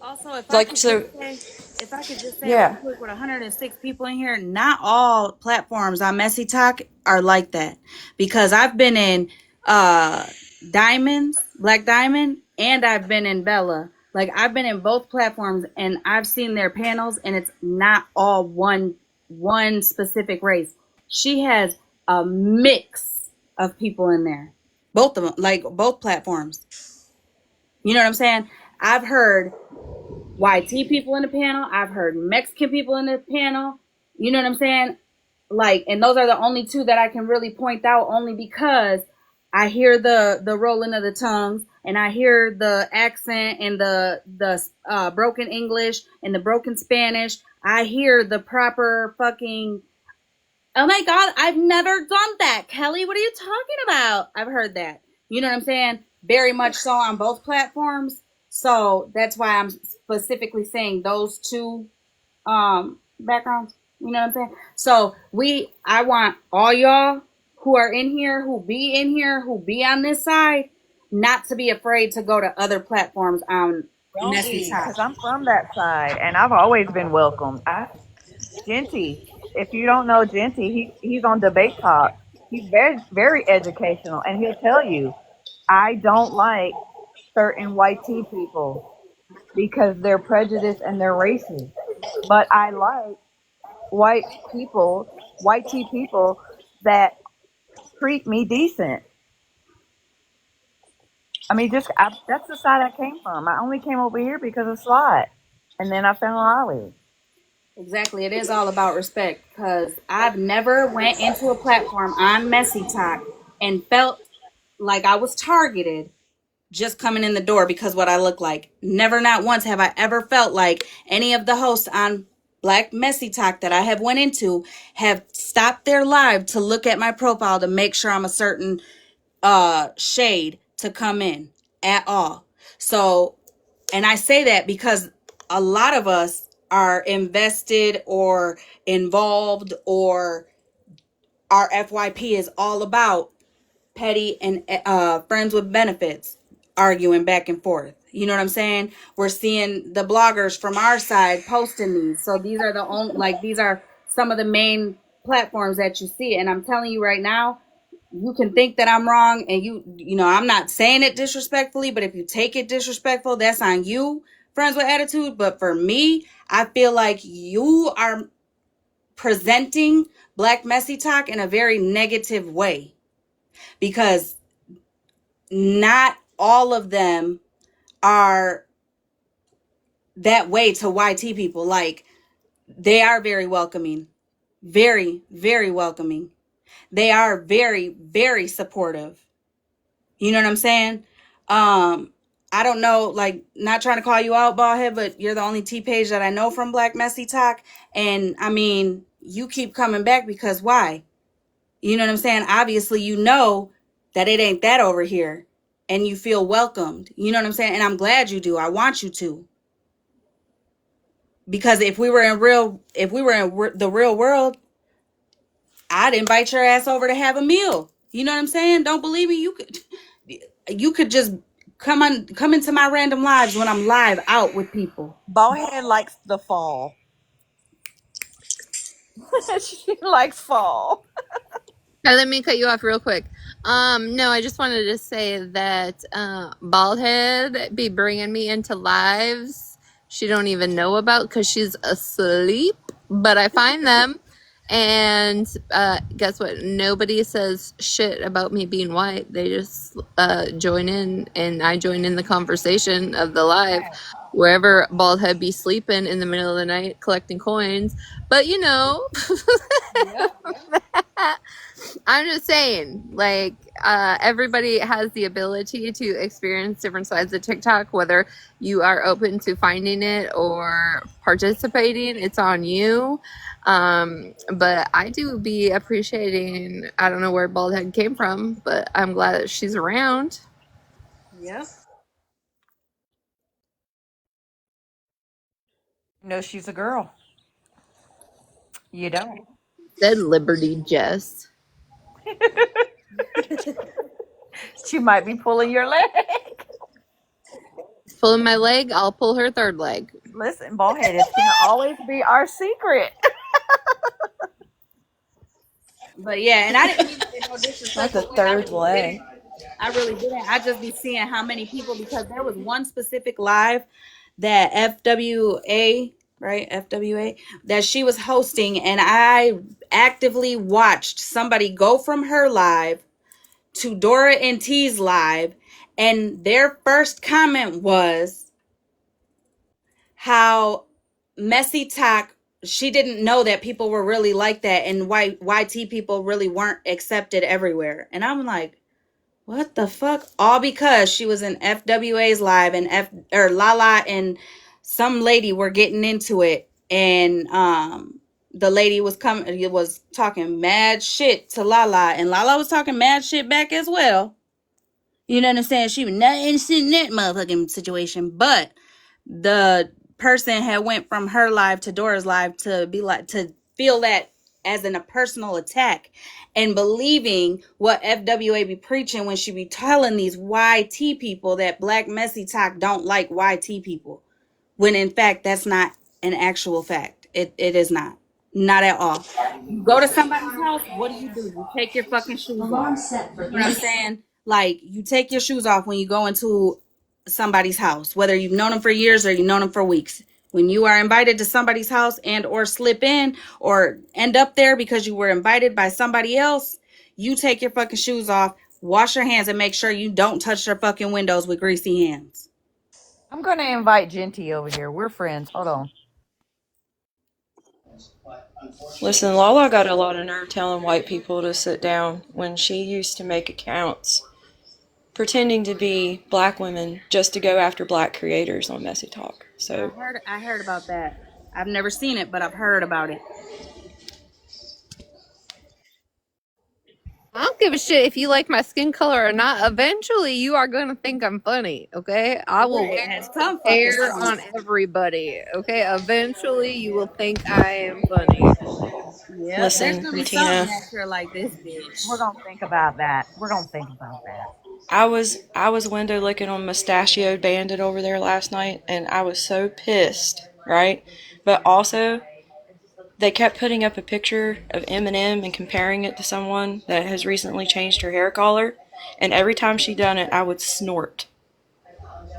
Also, if I Like, could so, just say, if I could just say real yeah. quick, with 106 people in here, not all platforms on Messy Talk are like that. Because I've been in Diamonds, Black Diamond, and I've been in Bella. Like, I've been in both platforms, and I've seen their panels, and it's not all one specific race. She has a mix of people in there. Both of them, like both platforms. You know what I'm saying? I've heard YT people in the panel. I've heard Mexican people in the panel. You know what I'm saying? Like, and those are the only two that I can really point out, only because I hear the rolling of the tongues, and I hear the accent and the broken English and the broken Spanish. I hear the proper fucking, oh my God, I've never done that. Kelly, what are you talking about? I've heard that. You know what I'm saying? Very much so on both platforms. So that's why I'm specifically saying those two backgrounds. You know what I'm saying? So I want all y'all who are in here, who be on this side, not to be afraid to go to other platforms on Don't Messy be, Talk. because I'm from that side, and I've always been welcomed. Genty, if you don't know Genty, he's on Debate Talk. He's very very educational, and he'll tell you, I don't like certain white tea people because they're prejudiced and they're racist, but I like white tea people that treat me decent. I mean, that's the side I came from. I only came over here because of Slot, and then I found Holly. Exactly. It is all about respect, because I've never went into a platform on Messy Talk and felt like I was targeted just coming in the door because what I look like. Never, not once have I ever felt like any of the hosts on Black Messy Talk that I have went into have stopped their live to look at my profile to make sure I'm a certain shade to come in at all. So, and I say that because a lot of us are invested or involved, or our FYP is all about petty and friends with benefits arguing back and forth. You know what I'm saying? We're seeing the bloggers from our side posting these. So these are these are some of the main platforms that you see. And I'm telling you right now, you can think that I'm wrong, and I'm not saying it disrespectfully, but if you take it disrespectful, that's on you, friends with attitude. But for me, I feel like you are presenting Black Messy Talk in a very negative way, because not all of them are that way to YT people. Like, they are very welcoming, very, very welcoming. They are very, very supportive. You know what I'm saying? I don't know, like, not trying to call you out, Ballhead, but you're the only T page that I know from Black Messy Talk. And I mean, you keep coming back because why? You know what I'm saying? Obviously, you know that it ain't that over here, and you feel welcomed. You know what I'm saying? And I'm glad you do. I want you to. Because if we were in the real world, I'd invite your ass over to have a meal. You know what I'm saying? Don't believe me? You could just come into my random lives when I'm live out with people. Ballhead likes the fall. She likes fall. Let me cut you off real quick. No, I just wanted to say that Baldhead be bringing me into lives she don't even know about because she's asleep, but I find them. And guess what? Nobody says shit about me being white. They just join in, and I join in the conversation of the live. wherever Baldhead be sleeping in the middle of the night collecting coins. But you know, Yep. I'm just saying, like, everybody has the ability to experience different sides of TikTok, whether you are open to finding it or participating, it's on you. But I do be appreciating, I don't know where Baldhead came from, but I'm glad that she's around. Yep. No, she's a girl. You don't. Said Liberty Jess. She might be pulling your leg. Pulling my leg, I'll pull her third leg. Listen, Ballhead, it's gonna always be our secret. But yeah, and I didn't mean to say no Not disrespectful the way. I third really didn't. leg. I really didn't. I just be seeing how many people, because there was one specific live that FWA, right? FWA, that she was hosting, and I actively watched somebody go from her live to Dora and T's live, and their first comment was how messy talk, she didn't know that people were really like that, and why YT people really weren't accepted everywhere. And I'm like, what the fuck? All because she was in FWA's live, and Lala and some lady were getting into it, and the lady was talking mad shit to Lala, and Lala was talking mad shit back as well. You know what I'm saying? She was not in that motherfucking situation, but the person had went from her live to Dora's live to be like, to feel that as a personal attack, and believing what FWA be preaching when she be telling these YT people that Black Messy Talk don't like YT people, when in fact that's not an actual fact. It is not at all. You go to somebody's house, what do? You take your fucking shoes off. You know what I'm saying? Like, you take your shoes off when you go into somebody's house, whether you've known them for years or you've known them for weeks. When you are invited to somebody's house and or slip in or end up there because you were invited by somebody else, you take your fucking shoes off, wash your hands, and make sure you don't touch their fucking windows with greasy hands. I'm gonna invite Genty over here. We're friends. Hold on. Listen, Lala got a lot of nerve telling white people to sit down when she used to make accounts pretending to be black women just to go after black creators on Messy Talk. So I heard about that. I've never seen it, but I've heard about it. I don't give a shit if you like my skin color or not. Eventually, you are going to think I'm funny, okay? I will It wear has come fucking hair soon. on everybody, okay? Eventually, you will think I am funny. Yep, there's listen, gonna be something Martina, that you're like, this bitch. We're gonna think about that. We're gonna think about that. I was window licking on Mustachioed Bandit over there last night, and I was so pissed, right? But also, they kept putting up a picture of Eminem and comparing it to someone that has recently changed her hair color, and every time she done it, I would snort.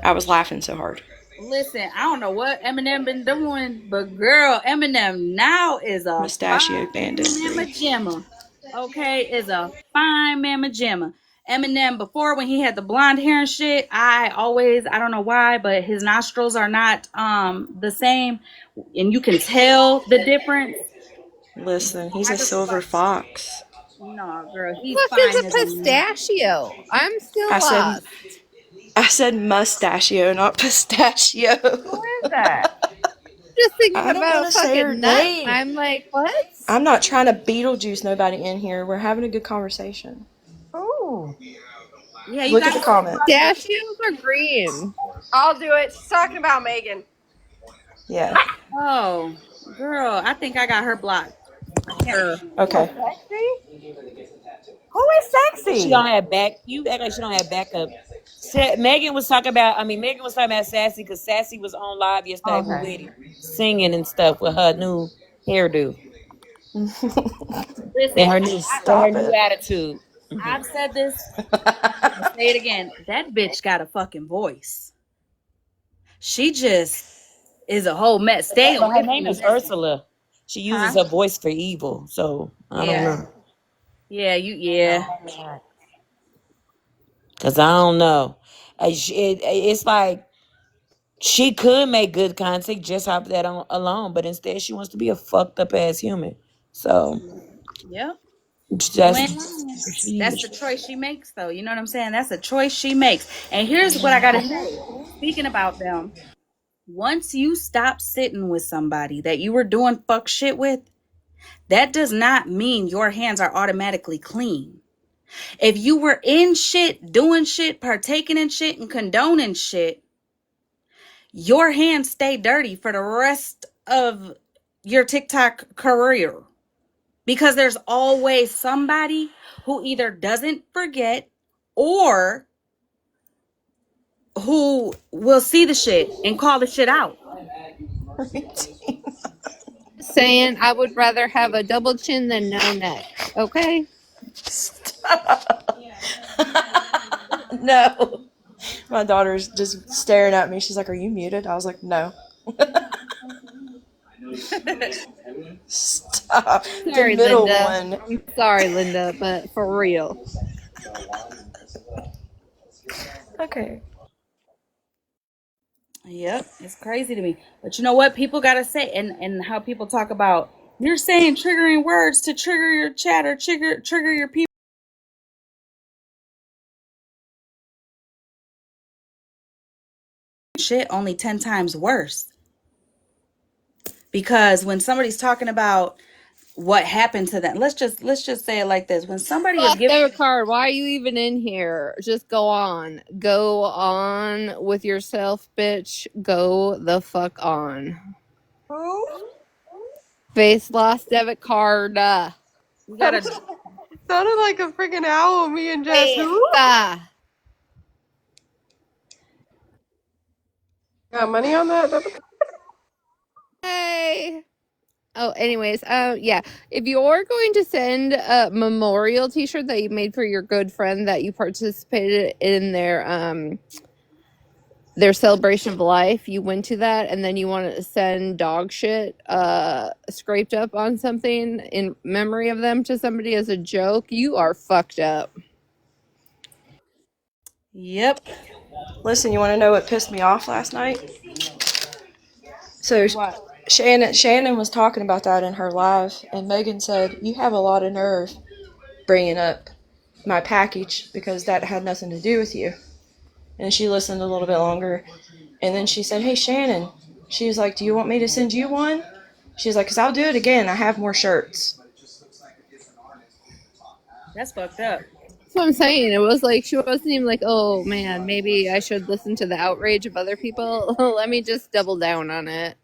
I was laughing so hard. Listen, I don't know what Eminem been doing, but girl, Eminem now is a Mustachioed Bandit fine mamma 3. jamma. Okay, is a fine mamma jamma. Eminem, before, when he had the blonde hair and shit, I don't know why, but his nostrils are not the same, and you can tell the difference. Listen, he's I a just was silver like, fox. no, girl, he's What is fine a as a man. pistachio? I'm I still said lost. I said mustachio, not pistachio. Who is that? Just thinking I don't about want a to say her fucking nut. name. I'm like, what? I'm not trying to Beetlejuice nobody in here. We're having a good conversation. Ooh. Yeah, you Look at gotta the think comments. about Pistachios are green. I'll do it. She's talking about Megan. Yeah. oh, girl, I think I got her blocked. I can't Her. remember. Oh, Okay. sexy? Who is She sexy? don't have back. You act like she don't have backup. Megan was talking about. I mean, Megan was talking about Sassy because Sassy was on live yesterday with Okay. Whitney singing and stuff with her new hairdo Listen, and her Stop new it. attitude. I've said this. I'll say it again. That bitch got a fucking voice. She just is a whole mess. Stay But her away from name me, is Messy. Ursula. She uses Huh? her voice for evil. So I don't Yeah. know. Yeah, yeah. Cause I don't know. It's like She could make good content just off that alone, but instead she wants to be a fucked up ass human. So Yep. You that's ain't lying. she. That's the choice she makes, though. You know what I'm saying? That's a choice she makes. And here's what I got to say. Speaking about them, once you stop sitting with somebody that you were doing fuck shit with, that does not mean your hands are automatically clean. If you were in shit, doing shit, partaking in shit, and condoning shit, your hands stay dirty for the rest of your TikTok career. Because there's always somebody who either doesn't forget or who will see the shit and call the shit out. Saying I would rather have a double chin than no neck. Okay. No. My daughter's just staring at me. She's like, "Are you muted?" I was like, "No." Stop. The Sorry, middle Linda. one. I'm sorry, Linda, but for real. Okay. Yep, it's crazy to me. But you know what? People gotta say, and how people talk about you're saying triggering words to trigger your chat or trigger your people. Shit, only 10 times worse. Because when somebody's talking about what happened to them, let's just say it like this: when somebody is Off giving, debit card. Why are you even in here? Just go on. Go on with yourself, bitch. Go the fuck on. Who? Face lost debit card. you gotta. Sounded like a freaking owl, me and Jess. Face. Who? Got money on that? Hey. Oh, anyways, yeah. If you're going to send a memorial T-shirt that you made for your good friend that you participated in their celebration of life, you went to that, and then you want to send dog shit scraped up on something in memory of them to somebody as a joke, you are fucked up. Yep. Listen, you want to know what pissed me off last night? So What? Shannon was talking about that in her live, and Megan said, "You have a lot of nerve bringing up my package because that had nothing to do with you." And she listened a little bit longer, and then she said, "Hey Shannon," she was like, "Do you want me to send you one?" She's like, "'Cause I'll do it again. I have more shirts." That's fucked up. That's what I'm saying. It was like she wasn't even like, oh man, maybe I should listen to the outrage of other people. Let me just double down on it.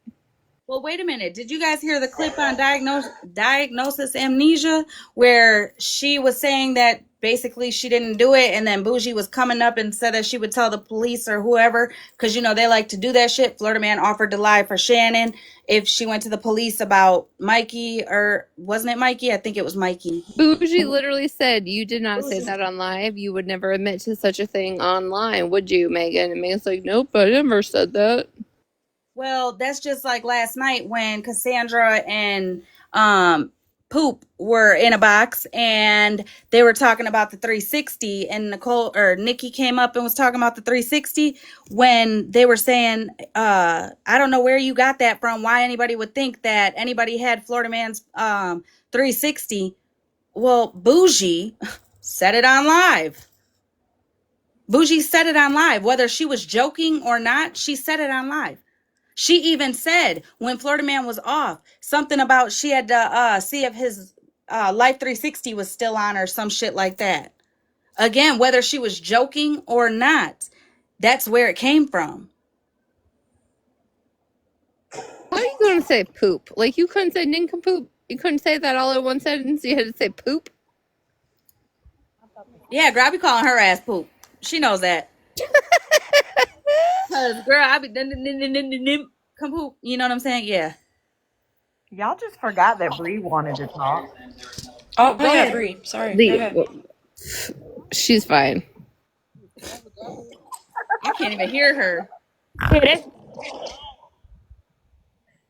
Well, wait a minute. Did you guys hear the clip on diagnosis amnesia where she was saying that basically she didn't do it, and then Bougie was coming up and said that she would tell the police or whoever, because they like to do that shit. Florida Man offered to lie for Shannon if she went to the police about Mikey, or wasn't it Mikey? I think it was Mikey. Bougie literally said, you did not say that on live. You would never admit to such a thing online, would you, Megan? And Megan's like, nope, I never said that. Well, that's just like last night when Cassandra and Poop were in a box and they were talking about the 360, and Nikki came up and was talking about the 360 when they were saying, I don't know where you got that from, why anybody would think that anybody had Florida Man's 360. Well, Bougie said it on live. Bougie said it on live. Whether she was joking or not, she said it on live. She even said when Florida Man was off, something about she had to see if his Life 360 was still on or some shit like that. Again, whether she was joking or not, that's where it came from. How are you going to say poop? Like, you couldn't say nincompoop? You couldn't say that all in one sentence? You had to say poop? Yeah, girl, I be calling her ass Poop. She knows that. Cause girl, I be come Poop. You know what I'm saying? Yeah. Y'all just forgot that Bree wanted to talk. Oh, Go yeah, ahead. Bree. Sorry. Go ahead. She's fine. I can't even hear her.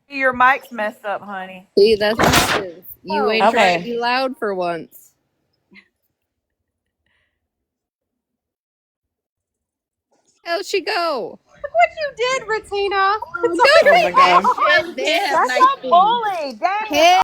Your mic's messed up, honey. See, that's what happens. You ain't trying to Okay. be loud for once. How'd she go? what you did, Ratina. It's Oh okay. my god. They have That's nice a feet. bully. Dang. Hey.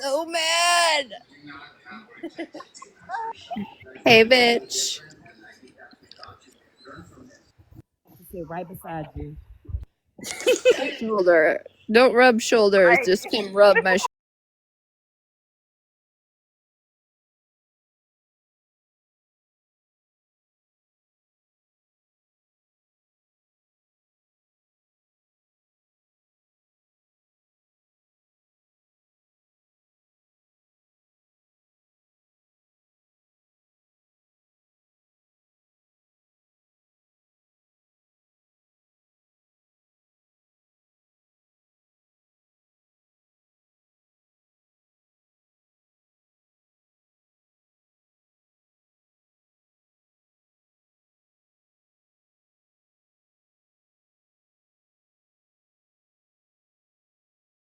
So mad. Hey, bitch. Sit right beside you. Shoulder. Don't rub shoulders. Right. Just come rub my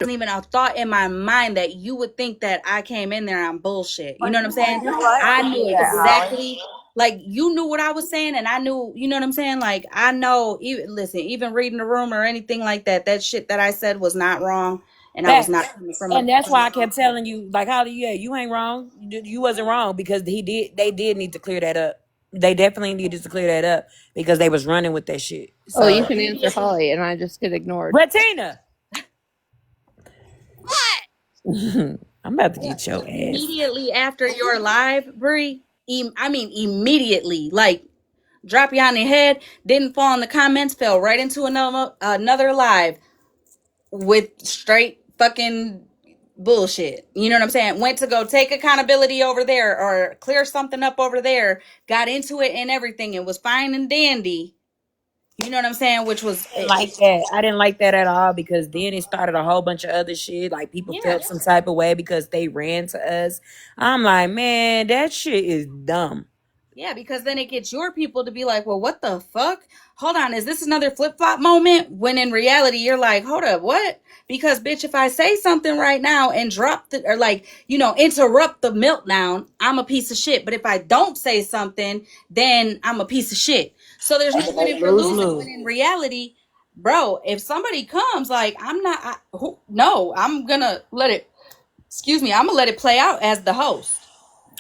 Wasn't even a thought in my mind that you would think that I came in there on bullshit. You Well, know what I'm saying? you like I to do knew that, Holly. exactly, like you knew what I was saying, and I knew, you know what I'm saying? Like I know, even listen, even reading the room or anything like that, that shit that I said was not wrong, and I was not Facts. coming from And a that's why I kept telling you, like, Holly, yeah, you ain't wrong. You wasn't wrong because they did need to clear that up. They definitely needed to clear that up because they was running with that shit. Oh, you So, can answer Holly, and I just get ignored. Retina, What? I'm about to get your ass. immediately after your live, Bree. I mean, immediately, like drop you on the head, didn't fall in the comments, fell right into another live with straight fucking bullshit. You know what I'm saying? Went to go take accountability over there or clear something up over there, got into it and everything. It was fine and dandy. You know what I'm saying? Which was Didn't like that. I didn't like that at all because then it started a whole bunch of other shit. Like people yeah. felt some type of way because they ran to us. I'm like, man, that shit is dumb. Yeah, because then it gets your people to be like, well, what the fuck? Hold on, is this another flip flop moment? When in reality, you're like, hold up, what? Because, bitch, if I say something right now and drop the, or like, you know, interrupt the meltdown, I'm a piece of shit. But if I don't say something, then I'm a piece of shit. So there's no winning for Lose losing. When lose. in reality, bro, if somebody comes, like, I'm not, no, I'm gonna let it, excuse me, I'm gonna let it play out as the host.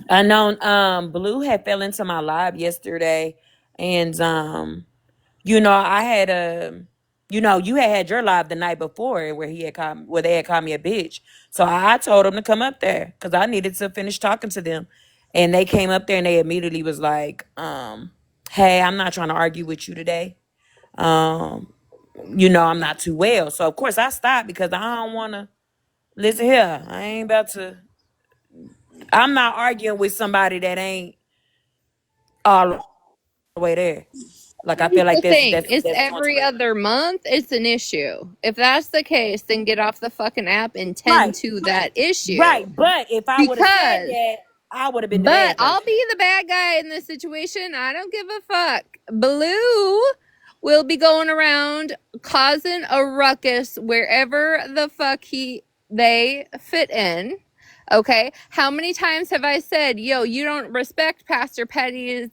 Unknown Blue had fell into my live yesterday and I had you had your live the night before where they had called me a bitch. So I told them to come up there because I needed to finish talking to them. And they came up there and they immediately was like, hey, I'm not trying to argue with you today. Um, I'm not too well. So of course I stopped because I don't wanna listen here. I ain't about to I'm not arguing with somebody that ain't all the way there. Like I Here's feel like the that's thing. that's It's that's going too every much. other month. It's an issue. If that's the case, then get off the fucking app and tend Right, to that issue. right. But if I would have said Because that, I would have been the But bad I'll person. be the bad guy in this situation. I don't give a fuck. Blue will be going around causing a ruckus wherever the fuck they fit in. Okay? How many times have I said, yo, you don't respect Pastor Petty's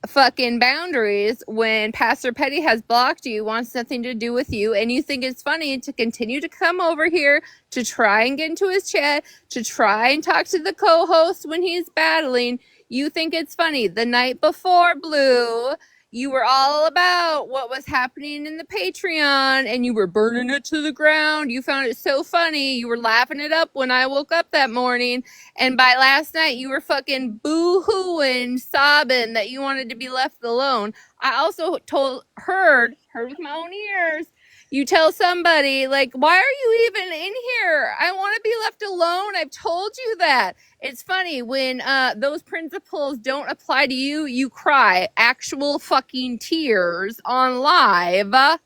fucking boundaries when Pastor Petty has blocked you, wants nothing to do with you, and you think it's funny to continue to come over here to try and get into his chat, to try and talk to the co-host when he's battling. You think it's funny. The night before, Blue, you were all about what was happening in the Patreon and you were burning it to the ground. You found it so funny. You were laughing it up when I woke up that morning. And by last night, you were fucking boo-hooing, sobbing that you wanted to be left alone. I also heard with my own ears, you tell somebody, like, why are you even in here? I want to be left alone. I've told you that. It's funny when those principles don't apply to you, you cry actual fucking tears on live,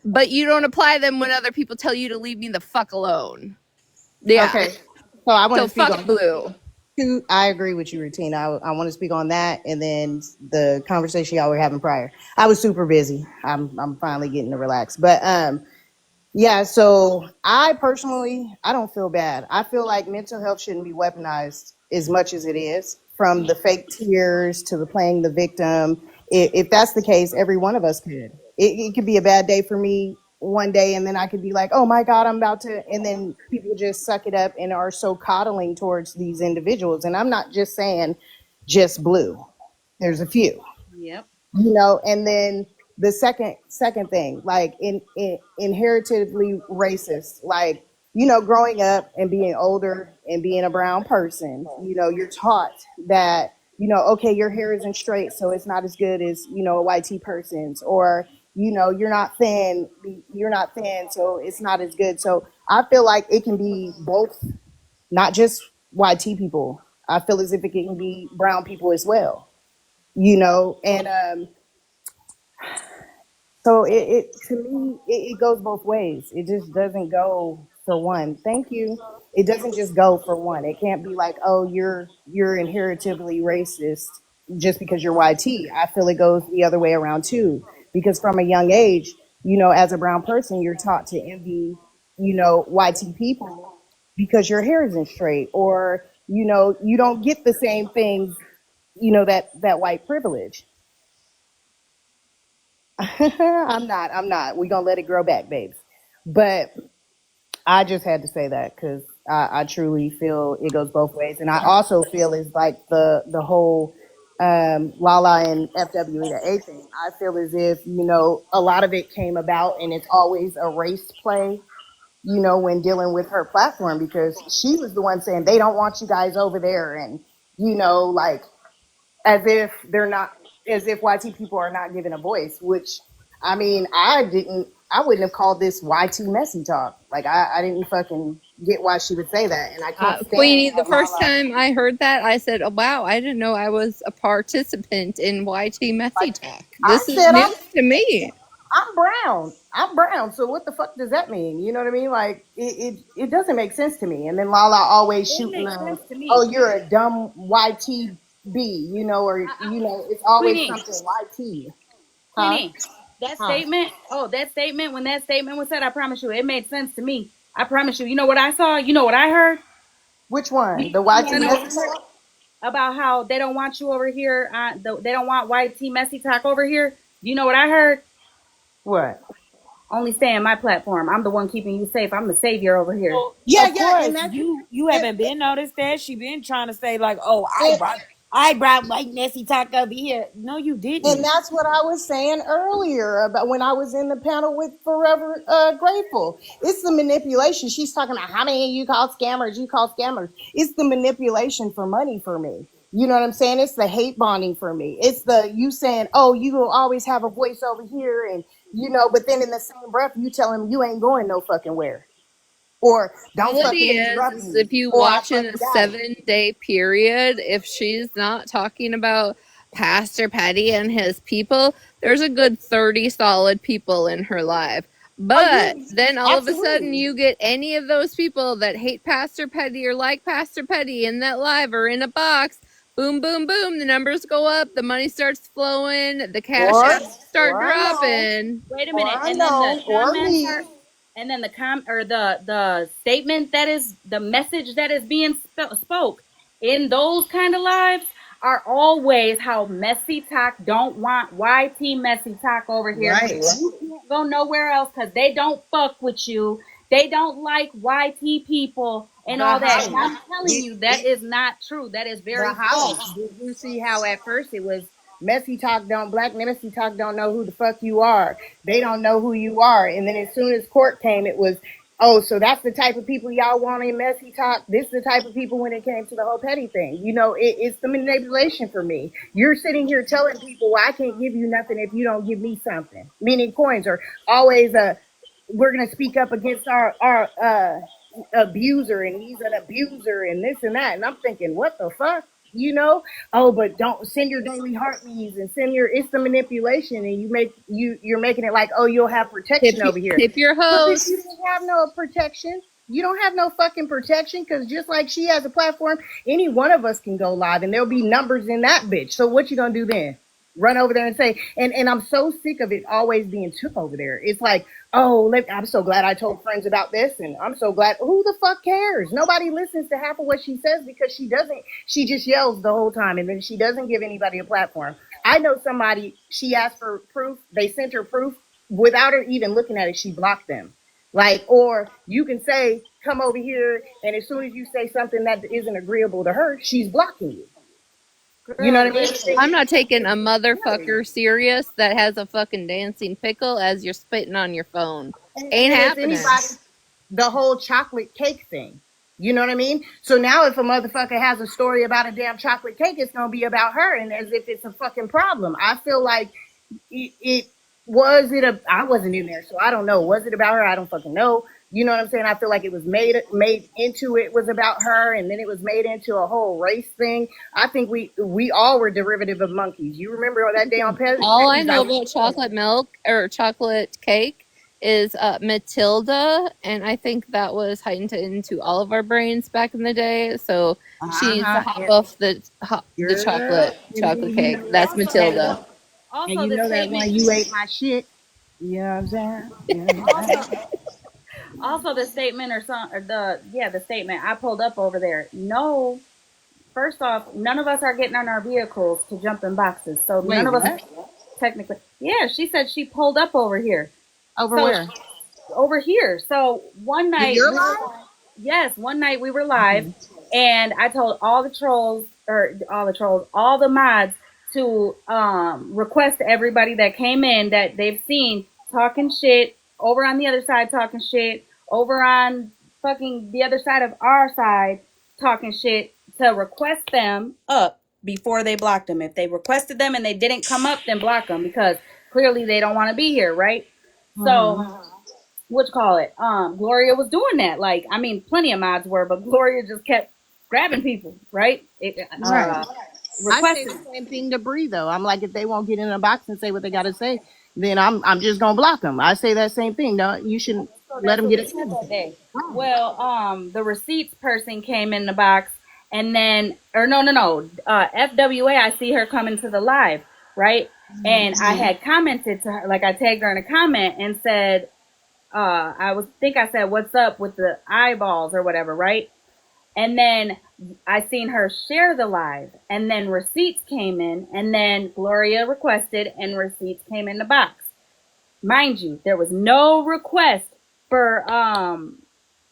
but you don't apply them when other people tell you to leave me the fuck alone. Yeah. Okay. So I want So to speak fuck on. Blue. I agree with you, Routine. I want to speak on that, and then the conversation y'all were having prior. I was super busy. I'm finally getting to relax, but yeah, so I personally, I don't feel bad. I feel like mental health shouldn't be weaponized as much as it is, from the fake tears to the playing the victim. If that's the case, every one of us could. It could be a bad day for me one day, and then I could be like, oh my God, I'm about to, and then people just suck it up and are so coddling towards these individuals. And I'm not just saying just Blue, there's a few. Yep. And then the second thing, like inheritably racist, like growing up and being older and being a brown person, you're taught that okay, your hair isn't straight, so it's not as good as a white T person's, or you're not thin, so it's not as good. So I feel like it can be both, not just white T people. I feel as if it can be brown people as well, and so it to me, it goes both ways. It just doesn't go for one. Thank you. It doesn't just go for one. It can't be like, oh, you're inheritably racist just because you're YT. I feel it goes the other way around too. Because from a young age, as a brown person, you're taught to envy, YT people because your hair isn't straight, or you don't get the same things, that white privilege. I'm not. We're gonna let it grow back, babes. But I just had to say that because I truly feel it goes both ways. And I also feel it's like the whole Lala and FWA thing. I feel as if, a lot of it came about and it's always a race play, when dealing with her platform, because she was the one saying they don't want you guys over there, and like, as if they're not, as if YT people are not given a voice, which, I mean, I wouldn't have called this YT messy talk. Like, I didn't fucking get why she would say that. And I can't stand Queenie, the that first Lala. time I heard that, I said, oh, wow, I didn't know I was a participant in YT Messy Like, Talk. I This is said, news to me. I'm brown. I'm brown. So what the fuck does that mean? You know what I mean? Like, it doesn't make sense to me. And then Lala always It shooting makes them, sense to me. oh, you're a dumb YTB, or, it's always Queenie, something YT. Huh? Queenie, that Huh? statement, when that statement was said, I promise you, it made sense to me. I promise you. You know what I saw? You know what I heard? Which one? The You want to YT know what I message? heard? About how they don't want you over here. They don't want YT Messy Talk over here. Do you know what I heard? What? Only stay on my platform. I'm the one keeping you safe. I'm the savior over here. Well, Yeah, of yeah, and course, that's you and, haven't been noticed that. She been trying to say like, oh, and, I brought white Nessie talk over here. No, you and didn't. that's what I was saying earlier about when I was in the panel with Forever Grateful. It's the manipulation. She's talking about how many of you call scammers, you call scammers. It's the manipulation for money for me. You know what I'm saying? It's the hate bonding for me. It's the you saying, oh, you will always have a voice over here, and but then in the same breath you tell him you ain't going no fucking where. Or don't Reality fucking interrupt is me. if you Or I watch in fucking a got it. 7 day period, if she's not talking about Pastor Petty and his people, there's a good 30 solid people in her life. Oh But yeah, then all of a sudden absolutely. you get any of those people that hate Pastor Petty or like Pastor Petty in that live or in a box. Boom, boom, boom. The numbers go up. The money starts flowing. The cash Or apps start unknown, dropping. Wait a or minute, and then the unknown, or comments leave. are, and then the statement that is the message that is being spoke in those kind of lives are always how Messy Talk don't want YT Messy Talk over here. Right. You can't go nowhere else because they don't fuck with you. They don't like YT people and The all that. And house. I'm telling Did, you, that is not true. That is the very house. false. Did you see how at first it was Black Messy Talk don't know who the fuck you are. They don't know who you are. And then as soon as court came, it was, oh, so that's the type of people y'all want in Messy Talk. This is the type of people when it came to the whole petty thing. It's the manipulation for me. You're sitting here telling people, well, I can't give you nothing if you don't give me something. Meaning coins are always we're gonna speak up against our abuser, and he's an abuser and this and that. And I'm thinking, what the fuck? Oh, but don't send your daily heartbeats and send your, it's the manipulation, and you're making it like, oh, you'll have protection over here. Tip your But bitch, you host. didn't have no protection. You don't have no fucking protection because just like she has a platform, any one of us can go live and there'll be numbers in that bitch. So what you gonna do then? Run over there and say, and I'm so sick of it always being took over there. It's like, oh, I'm so glad I told friends about this, and I'm so glad. Who the fuck cares? Nobody listens to half of what she says because she doesn't. She just yells the whole time, and then she doesn't give anybody a platform. I know somebody. She asked for proof. They sent her proof without her even looking at it. She blocked them. Like, or you can say, come over here, and as soon as you say something that isn't agreeable to her, she's blocking you. You know Girl, what I listen, mean? I'm not taking a motherfucker serious that has a fucking dancing pickle as you're spitting on your phone. Ain't And if happening. anybody, the whole chocolate cake thing. You know what I mean? So now if a motherfucker has a story about a damn chocolate cake, it's going to be about her and as if it's a fucking problem. I feel like it was it a, I wasn't in there, so I don't know. Was it about her? I don't fucking know. You know what I'm saying? I feel like it was made into it was about her, and then it was made into a whole race thing. I think we all were derivative of monkeys. You remember that day on All I Pezzi's? know about chocolate milk or chocolate cake is Matilda, and I think that was heightened into all of our brains back in the day. So she needs to hop off the chocolate cake. That's Matilda. And Also, you the know that statement. one, you ate my shit. You know what I'm saying? You know what I'm saying? Also, the statement or some or the statement. I pulled up over there. No, first off, none of us are getting on our vehicles to jump in boxes. So Wait, none of us what? technically. Yeah, she said she pulled up over here. Over So where? over here. So one In night your we were life? live. Yes, one night we were live, and I told all the mods to request to everybody that came in that they've seen talking shit over on the other side, talking shit over on fucking the other side of our side, talking shit, to request them up before they blocked them. If they requested them and they didn't come up, then block them because clearly they don't want to be here, right? So what you call it? Gloria was doing that. Like, I mean, plenty of mods were, but Gloria just kept grabbing people, right? Right. I say Requesting. the same thing to Bree though. I'm like, if they won't get in a box and say what they got to say, then I'm just gonna block them. I say that same thing. No, you shouldn't So let that's them what get we it. said that day. Well, the receipts person came in the box, and then, or no, FWA. I see her coming to the live, right? And I had commented to her, like I tagged her in a comment and said, I said, "What's up with the eyeballs or whatever," right? And then I seen her share the live, and then receipts came in, and then Gloria requested, and receipts came in the box. Mind you, there was no request for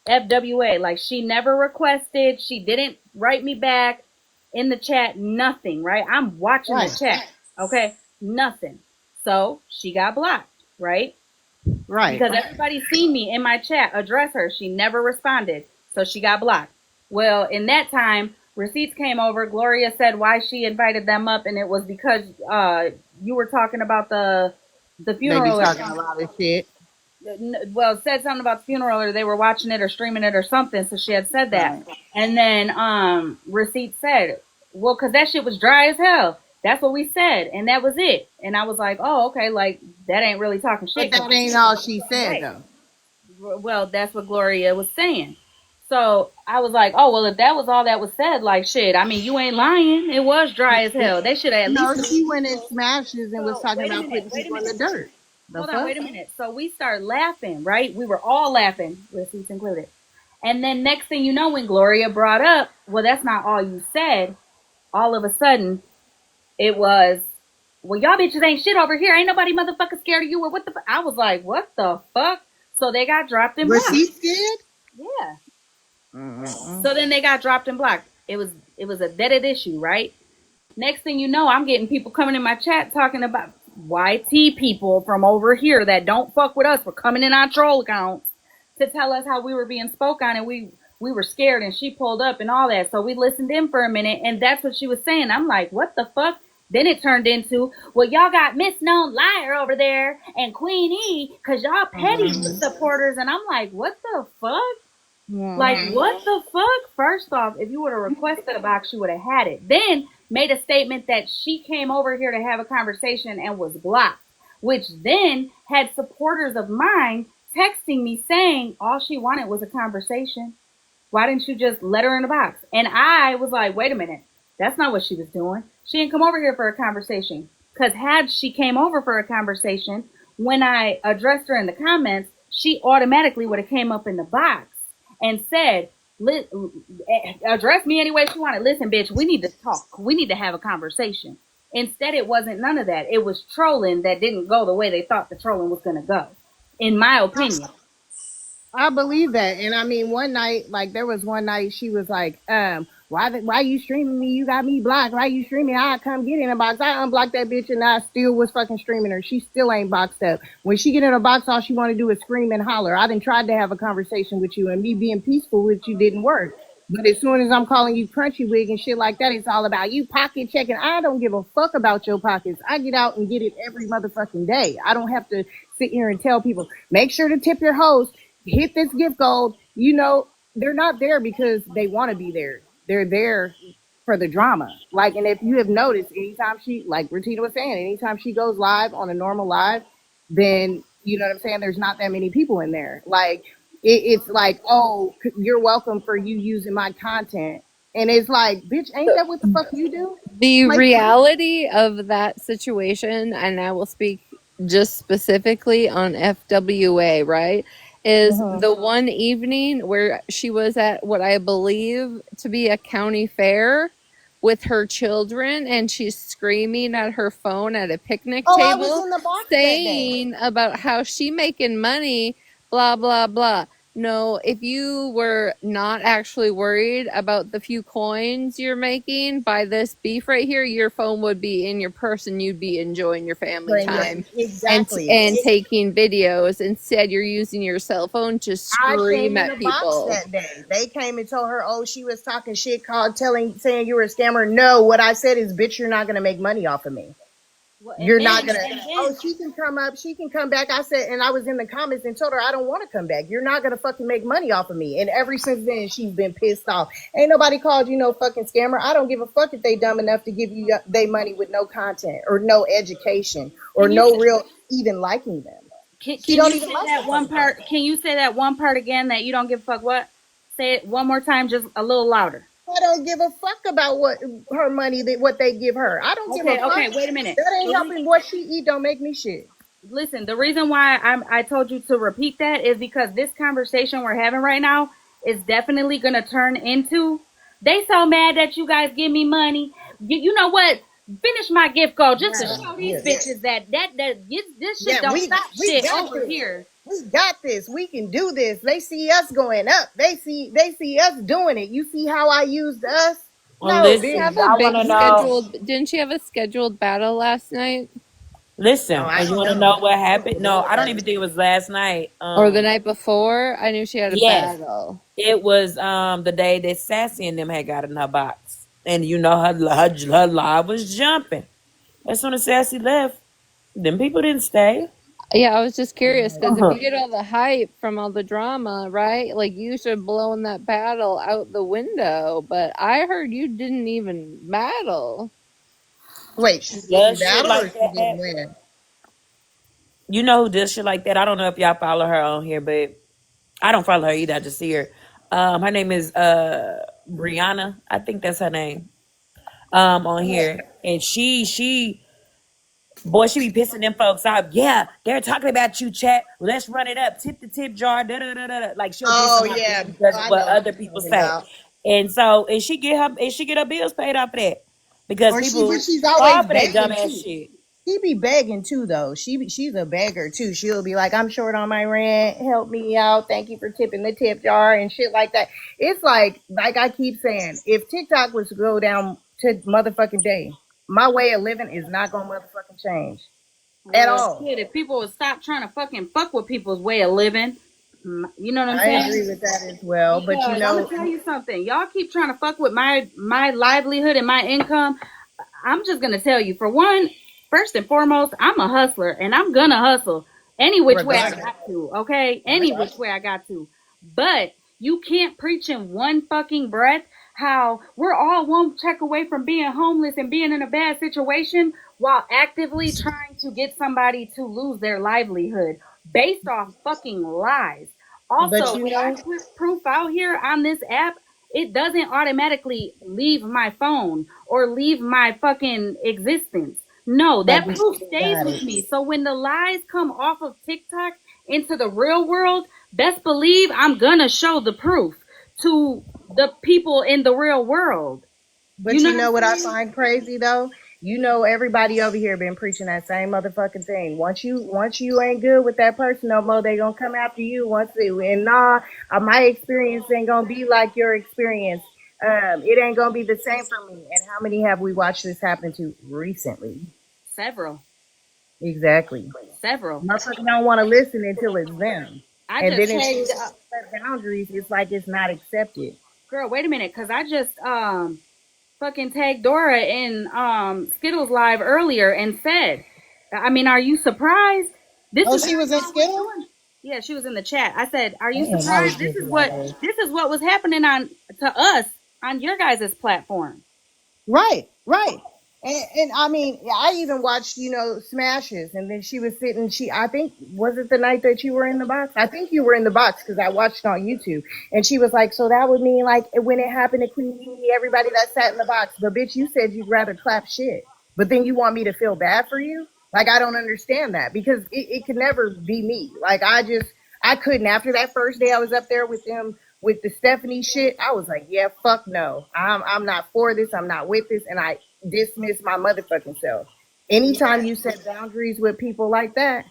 FWA. Like, she never requested. She didn't write me back in the chat. Nothing. Right? I'm watching the chat. Okay, nothing. So she got blocked. Right? Right. Because everybody seen me in my chat address her. She never responded. So she got blocked. Well, in that time, receipts came over. Gloria said why she invited them up, and it was because you were talking about the They be funeral or talking a something. lot of shit. Well, said something about the funeral, or they were watching it or streaming it or something. So she had said that. Right. And then receipts said, well, because that shit was dry as hell. That's what we said, and that was it. And I was like, oh, okay, like that ain't really talking But shit. that ain't all she said Right. though. Well, that's what Gloria was saying. So I was like, oh, well, if that was all that was said, like, shit, I mean, you ain't lying. It was dry as hell. They should have at No, least. she went in smashes and was So talking wait a about minute. putting Wait a people in the minute. dirt. The Hold on. fuck? Wait a minute. So we start laughing, right? We were all laughing, receipts included. And then next thing you know, when Gloria brought up, well, that's not all you said. All of a sudden, it was, well, y'all bitches ain't shit over here. Ain't nobody motherfucking scared of you, or what the fuck? I was like, what the fuck? So they got dropped and Was blocked. she scared? Yeah. Mm-mm. So then they got dropped and blocked. It was a deaded issue, right? Next thing you know, I'm getting people coming in my chat talking about YT people from over here that don't fuck with us for coming in on troll accounts to tell us how we were being spoke on, and we were scared, and she pulled up and all that. So we listened in for a minute, and that's what she was saying. I'm like, what the fuck? Then it turned into, well, y'all got Miss Known Liar over there and Queen E because y'all petty supporters. And I'm like, what the fuck? Like, what the fuck? First off, if you would have requested a box, you would have had it. Then made a statement that she came over here to have a conversation and was blocked, which then had supporters of mine texting me saying all she wanted was a conversation. Why didn't you just let her in the box? And I was like, wait a minute. That's not what she was doing. She didn't come over here for a conversation. Because had she came over for a conversation, when I addressed her in the comments, she automatically would have came up in the box and said, address me any way she wanted. Listen, bitch, we need to talk. We need to have a conversation. Instead, it wasn't none of that. It was trolling that didn't go the way they thought the trolling was going to go, in my opinion. I believe that. And I mean, one night, like there was one night she was like, why you streaming me? You got me blocked. Why you streaming? I come get in a box. I unblocked that bitch and I still was fucking streaming her. She still ain't boxed up. When she get in a box, all she want to do is scream and holler. I done tried to have a conversation with you and me being peaceful with you didn't work. But as soon as I'm calling you crunchy wig and shit like that, it's all about you pocket checking. I don't give a fuck about your pockets. I get out and get it every motherfucking day. I don't have to sit here and tell people, make sure to tip your host, hit this gift gold. You know, they're not there because they want to be there. They're there for the drama. Like, and if you have noticed, anytime she, like Ratina was saying, anytime she goes live on a normal live, then, you know what I'm saying, there's not that many people in there. Like, it's like, oh, you're welcome for you using my content. And it's like, bitch, ain't that what the fuck you do? The Like, reality of that situation, and I will speak just specifically on FWA, right, is the one evening where she was at what I believe to be a county fair with her children, and she's screaming at her phone at a picnic oh, I was table in the box that day. saying about how she making money, blah, blah, blah. No, if you were not actually worried about the few coins you're making by this beef right here, your phone would be in your purse and you'd be enjoying your family But yeah, time exactly. and taking videos. Instead, you're using your cell phone to I came scream in the at box people. that day. They came and told her, oh, she was talking shit, saying you were a scammer. No, what I said is, bitch, you're not going to make money off of me. Well, You're not going to. Oh, she can come up. She can come back. I said, and I was in the comments and told her, I don't want to come back. You're not going to fucking make money off of me. And ever since then, she's been pissed off. Ain't nobody called you no fucking scammer. I don't give a fuck if they dumb enough to give you they money with no content or no education or no real even liking them. Can She you don't say even like that one part? Can you say that one part again that you don't give a fuck? What? Say it one more time, just a little louder. I don't give a fuck about what her money what they give her. I don't give a fuck. Okay, wait a minute. That ain't helping what she eat. Don't make me shit. Listen, the reason why I told you to repeat that is because this conversation we're having right now is definitely gonna turn into. They so mad that you guys give me money. You know what? Finish my gift card just to show these bitches that this shit don't stop shit over here. We got this. We can do this. They see us going up. They see us doing it. You see how I used us? Well, No, Didn't she bitch. have listen, a I want big to know. didn't she have a scheduled battle last night? Oh, Listen, I you don't want to know. know what happened? No, I don't even think it was last night. Or the night before? I knew she had a Yes, battle. it was the day that Sassy and them had got in her box, and you know her live was jumping. As soon as Sassy left, them people didn't stay. Yeah, I was just curious because if you Uh-huh. get all the hype from all the drama, right? Like you should have blown that battle out the window. But I heard you didn't even battle. Wait, she didn't Does shit battle or like she didn't that. win? You know who does shit like that? I don't know if y'all follow her on here, but I don't follow her either. I just see her. Her name is Brianna. I think that's her name. On here, and she boy, she be pissing them folks off. Yeah, they're talking about you, chat. Let's run it up. Tip the tip jar. Da, da, da, da, da. Like she'll piss Oh them off just yeah, because of I what know what other you're people talking say. about. And she get her bills paid off of that because Or people she's fall always for that begging dumbass too. shit. She be begging too, though. She's a beggar too. She'll be like, "I'm short on my rent. Help me out. Thank you for tipping the tip jar and shit like that." It's like I keep saying, if TikTok was to go down to motherfucking day, my way of living is not gonna motherfucking change at Well, all. shit, if people would stop trying to fucking fuck with people's way of living, you know what I'm I saying? agree with that as well, but you Because I'm gonna know, tell you something. Y'all keep trying to fuck with my livelihood and my income. I'm just gonna tell you, for one, first and foremost, I'm a hustler and I'm gonna hustle any which way I regardless, got to, okay? Any which way I got to. But you can't preach in one fucking breath how we're all one check away from being homeless and being in a bad situation while actively trying to get somebody to lose their livelihood. based off fucking lies. But Also, you when I know, put proof out here on this app, it doesn't automatically leave my phone or leave my fucking existence. No, but that we proof still stays got with it. me. So when the lies come off of TikTok into the real world, best believe I'm gonna show the proof to the people in the real world. You But know you what I'm know what I saying? find crazy though? You know everybody over here been preaching that same motherfucking thing. Once you ain't good with that person no more, they gonna come after you. And nah, my experience ain't gonna be like your experience. It ain't gonna be the same for me. And how many have we watched this happen to recently? Several. Exactly. Several. Motherfuckers don't want to listen until it's them. I And then just as soon tagged as you set boundaries, it's like it's not accepted. girl, wait a minute, cause I just fucking tagged Dora in Skittles live earlier and said, I mean, are you surprised? This Oh, is she what was in y'all was Skittles? doing. Yeah, she was in the chat. I said, "Are you Damn, I was surprised? This busy is that what day. was happening on to us on your guys' platform." Right, right. And I mean, I even watched, Smashes, and then she was sitting. I think, was it the night that you were in the box? I think you were in the box because I watched on YouTube. And she was like, so that would mean like when it happened to Queen Mimi, everybody that sat in the box. But bitch, you said you'd rather clap shit. But then you want me to feel bad for you? Like, I don't understand that because it could never be me. Like, I couldn't. After that first day I was up there with them with the Stephanie shit, I was like, yeah, fuck no. I'm not for this. I'm not with this. And I dismissed my motherfucking self. Anytime you set boundaries with people like that,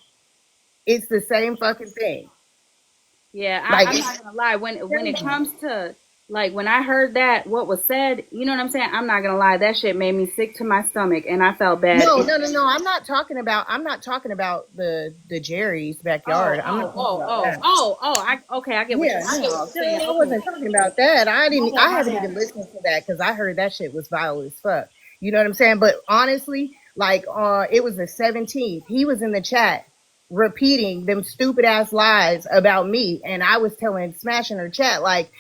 it's the same fucking thing. Yeah, Like I'm it's not gonna lie. When it comes to like when I heard that what was said, you know what I'm saying? I'm not gonna lie. That shit made me sick to my stomach, and I felt bad. no. I'm not talking about the Jerry's backyard. I'm not talking about that. Okay, I get what Yeah, I get what no, you're saying. I Okay, wasn't talking about that. my I bad, my haven't bad. even listened to that because I heard that shit was vile as fuck. You know what I'm saying? But honestly, like, it was the 17th. He was in the chat repeating them stupid ass lies about me, and I was telling, smashing her chat like,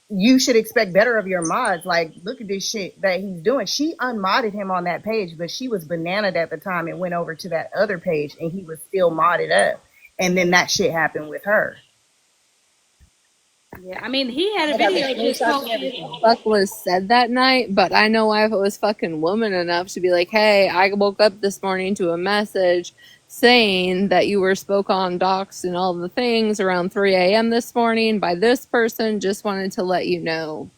you should expect better of your mods. Like, look at this shit that he's doing. She unmodded him on that page, but she was bananaed at the time and went over to that other page, and he was still modded up. And then that shit happened with her. Yeah, I mean, he had a I got the video just screenshots and What everything. the fuck was said that night, but I know I was fucking woman enough to be like, hey, I woke up this morning to a message saying that you were spoke on, doxed, and all the things around 3 a.m. this morning by this person. Just wanted to let you know.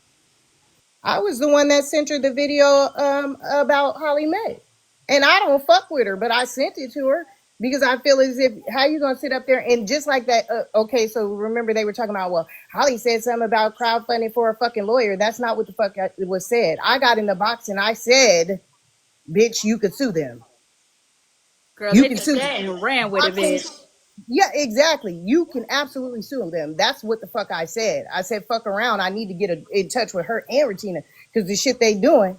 I was the one that sent her the video about Hollymae. And I don't fuck with her, but I sent it to her because I feel as if, how you gonna sit up there and just like that? Okay, so remember they were talking about, well, Holly said something about crowdfunding for a fucking lawyer. That's not what the fuck it was said. I got in the box and I said, bitch, you could sue them. girl. You They can took sue them. that and ran with I it, mean, bitch. yeah, exactly. You can absolutely sue them. That's what the fuck I said. I said, fuck around. I need to get in touch with her and Regina because the shit they doing,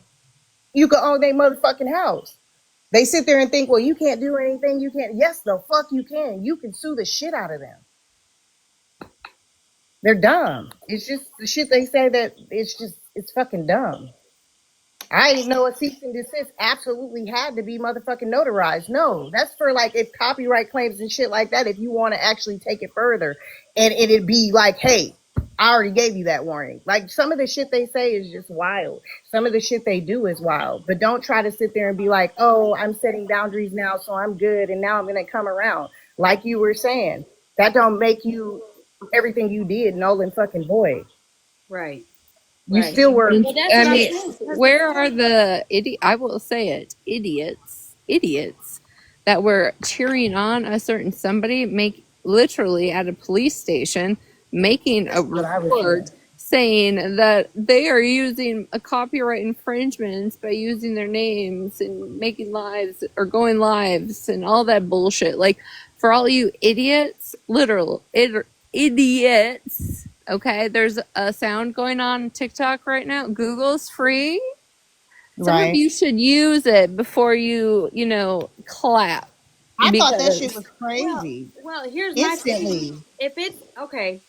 you can own their motherfucking house. They sit there and think, well, you can't do anything. You can't. Yes, the fuck you can. You can sue the shit out of them. They're dumb. It's just the shit they say that it's fucking dumb. I didn't know a cease and desist absolutely had to be motherfucking notarized. No, that's for like if copyright claims and shit like that, if you want to actually take it further and it'd be like, hey, I already gave you that warning. Like some of the shit they say is just wild. Some of the shit they do is wild. But don't try to sit there and be like, oh, I'm setting boundaries now, so I'm good, and now I'm gonna come around. Like you were saying, that don't make you everything you did null and fucking void. Right, You right. still were Well, that's I what I'm mean, saying. Because the where thing are is, the I will say it, idiots that were cheering on a certain somebody make literally at a police station making a that's what I was report saying. saying that they are using a copyright infringements by using their names and making lives or going lives and all that bullshit. Like for all you idiots, idiots. Okay, there's a sound going on TikTok right now. Google's free. Some of Right. you should use it before clap I thought that shit because was crazy. here's my thing. Instantly. If it's okay,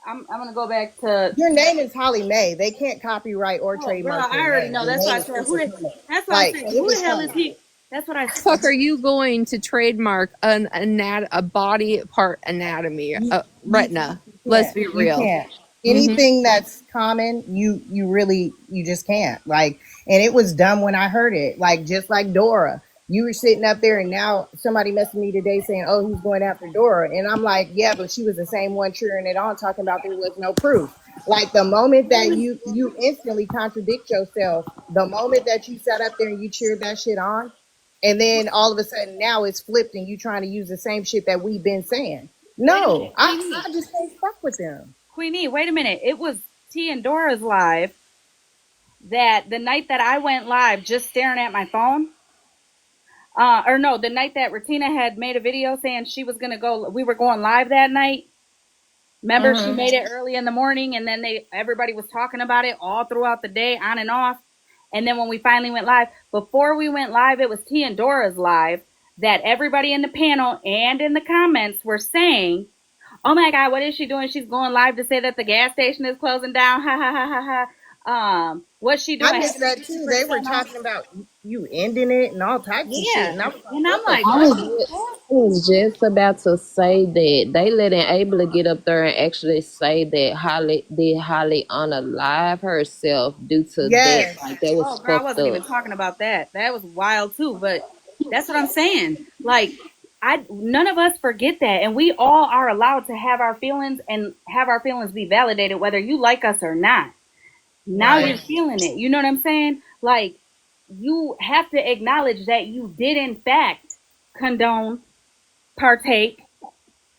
I'm gonna go back to. Your name is Holly Mae. They can't copyright or Oh, girl, trademark I your already name. know. Your That's why name I is said Crystal who. Clement. That's why I Like, said what who the the hell is fuck? he? That's what I Fuck, are you going to trademark a body part anatomy? Retina. Let's can't. be You real. can't. Mm-hmm. Anything that's common, you really you just can't. Like, and it was dumb when I heard it. Like, just like Dora. You were sitting up there and now somebody messaged me today saying, oh, he's going after Dora. And I'm like, yeah, but she was the same one cheering it on, talking about there was no proof. Like the moment that you instantly contradict yourself, the moment that you sat up there and you cheered that shit on, and then all of a sudden now it's flipped and you trying to use the same shit that we've been saying. Wait a No, minute, I just can't fuck with them. Queenie, wait a minute. It was T and Dora's live that the night that I went live just staring at my phone. Or no, the night that Retina had made a video saying she was gonna go, we were going live that night. Remember, she made it early in the morning, and then everybody was talking about it all throughout the day, on and off. And then when we finally went live, before we went live, it was T and Dora's live that everybody in the panel and in the comments were saying, "Oh my God, what is she doing? She's going live to say that the gas station is closing down. Ha ha ha ha ha. What's she doing?" I missed that too. They were talking about you ending it and all types of shit. Yeah, And I was like, and I'm what the like, I what was fuck? the just, fuck? I was just about to say that they letting Abel get up there and actually say that Holly unalive herself due to that. Yes. Like that was Oh, girl, I fucked wasn't up. even talking about that. That was wild too. But that's what I'm saying. Like, none of us forget that, and we all are allowed to have our feelings and have our feelings be validated, whether you like us or not. Now you're Right. feeling it. You know what I'm saying? Like, you have to acknowledge that you did in fact condone, partake,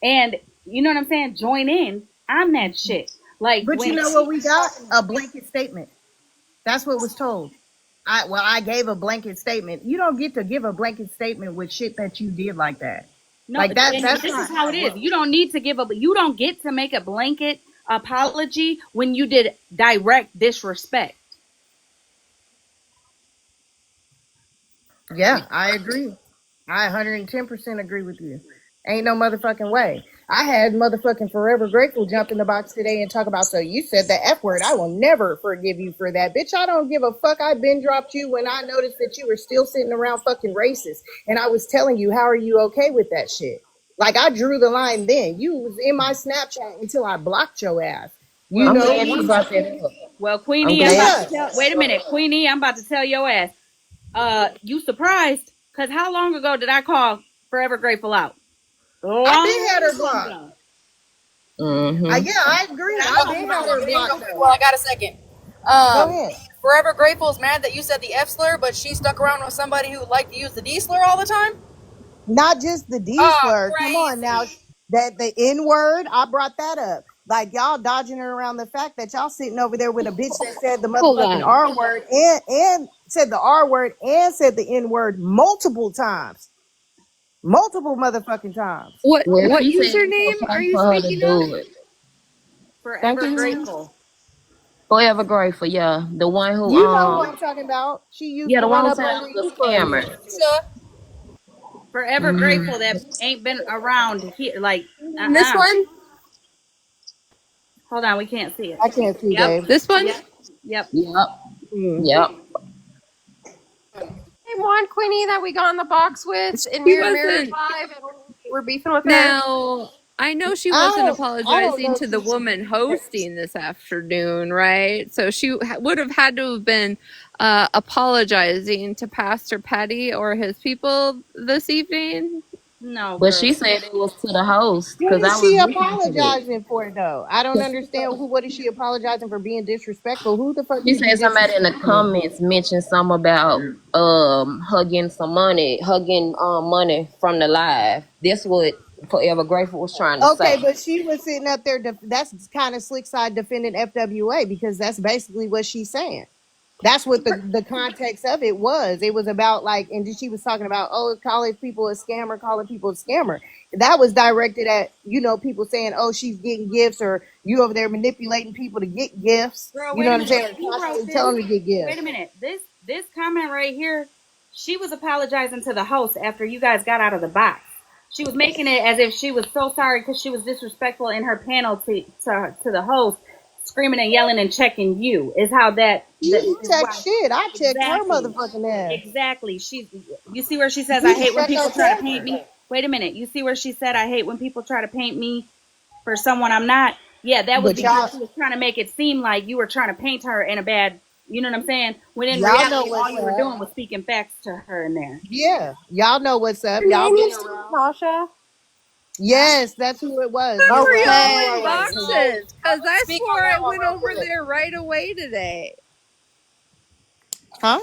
and you know what I'm saying, join in on that shit. Like But you when know what we got? A blanket statement. That's what was told. I gave a blanket statement. You don't get to give a blanket statement with shit that you did like that. no, Like that and that's this is not how how it it is. works. You don't need to you don't get to make a blanket apology when you did direct disrespect. Yeah, I agree. I 110% agree with you. Ain't no motherfucking way. I had motherfucking Forever Grateful jump in the box today and talk about, so you said the F word. I will never forgive you for that. Bitch, I don't give a fuck. I been dropped you when I noticed that you were still sitting around fucking racist. And I was telling you, how are you okay with that shit? Like, I drew the line then. You was in my Snapchat until I blocked your ass. You Well, I'm know, glad you Queenie, brought that up. well, I'm Queenie, I'm glad. about to yeah. tell. Wait a minute, Queenie, I'm about to tell your ass. You surprised? Cause how long ago did I call Forever Grateful out? I been had Long her time blocked. ago. Mm-hmm. Yeah, I agree. I been had her blocked though. Well, I got a second. Go ahead. Forever Grateful is mad that you said the F slur, but she stuck around with somebody who liked to use the D slur all the time. Not just the D Oh, slur. Come on now. crazy. That the N word, I brought that up. Like y'all dodging her around the fact that y'all sitting over there with a bitch that said the Hold motherfucking on. R word and said the R word and said the N word multiple times. Multiple motherfucking times. Well, What she said it's username are okay you for her to speaking of? do it. Thank Forever you. Grateful. Forever grateful, yeah. The one who You know who I'm talking about. She used yeah, to the one run who up said I under was you a for a scammer. minute. Sure. Forever Mm-hmm. Grateful that ain't been around here. Like, This one? hold on, we can't see it. I can't see, Yep, babe. This one? yep. Yep. Hmm. Yep. Same one, Queenie, that we got in the box with in She your marriage wasn't. live, and we're beefing with her. Now, I know she wasn't I don't apologizing know to if the she woman hosting this afternoon, right? So she would have had to have been apologizing to Pastor Petty or his people this evening. No, But girl. she said it was to the host What because I is was she listening to that. apologizing for though? I don't understand what is she apologizing for being disrespectful? Who the fuck She is you said somebody in the disrespecting? comments mentioned something about hugging some money, hugging money from the live. That's what Forever Grateful was trying to Okay, say. but she was sitting up there. That's kind of slick side defending FWA because that's basically what she's saying. That's what the context of it was. It was about like, and she was talking about, oh, calling people a scammer, calling people a scammer. That was directed at, people saying, oh, she's getting gifts or you over there manipulating people to get gifts. Girl, You know wait a what I'm minute. saying? Who wrote Constantly this? telling them to get Wait a gifts. minute. This comment right here, she was apologizing to the host after you guys got out of the box. She was making it as if she was so sorry because she was disrespectful in her panel to the host, screaming and yelling and checking you. Is how that You This didn't is check why. shit. I checked her Exactly. motherfucking ass. Exactly. You see where she says, You I didn't hate when check her people try to paint character. me? Wait a minute. You see where she said, I hate when people try to paint me for someone I'm not? Yeah, that was But because y'all, she was trying to make it seem like you were trying to paint her in a bad, you know what I'm saying? When in y'all know reality, all what's you were up. doing was speaking facts to her in there. Yeah, y'all know what's up. Her Y'all name been used to be around. Tasha. Yes, that's who it was. How are Miranda y'all knew in I Okay. wasn't playing. So boxes? Cause I speak swore on I that one went real over quick. there right away today. Huh?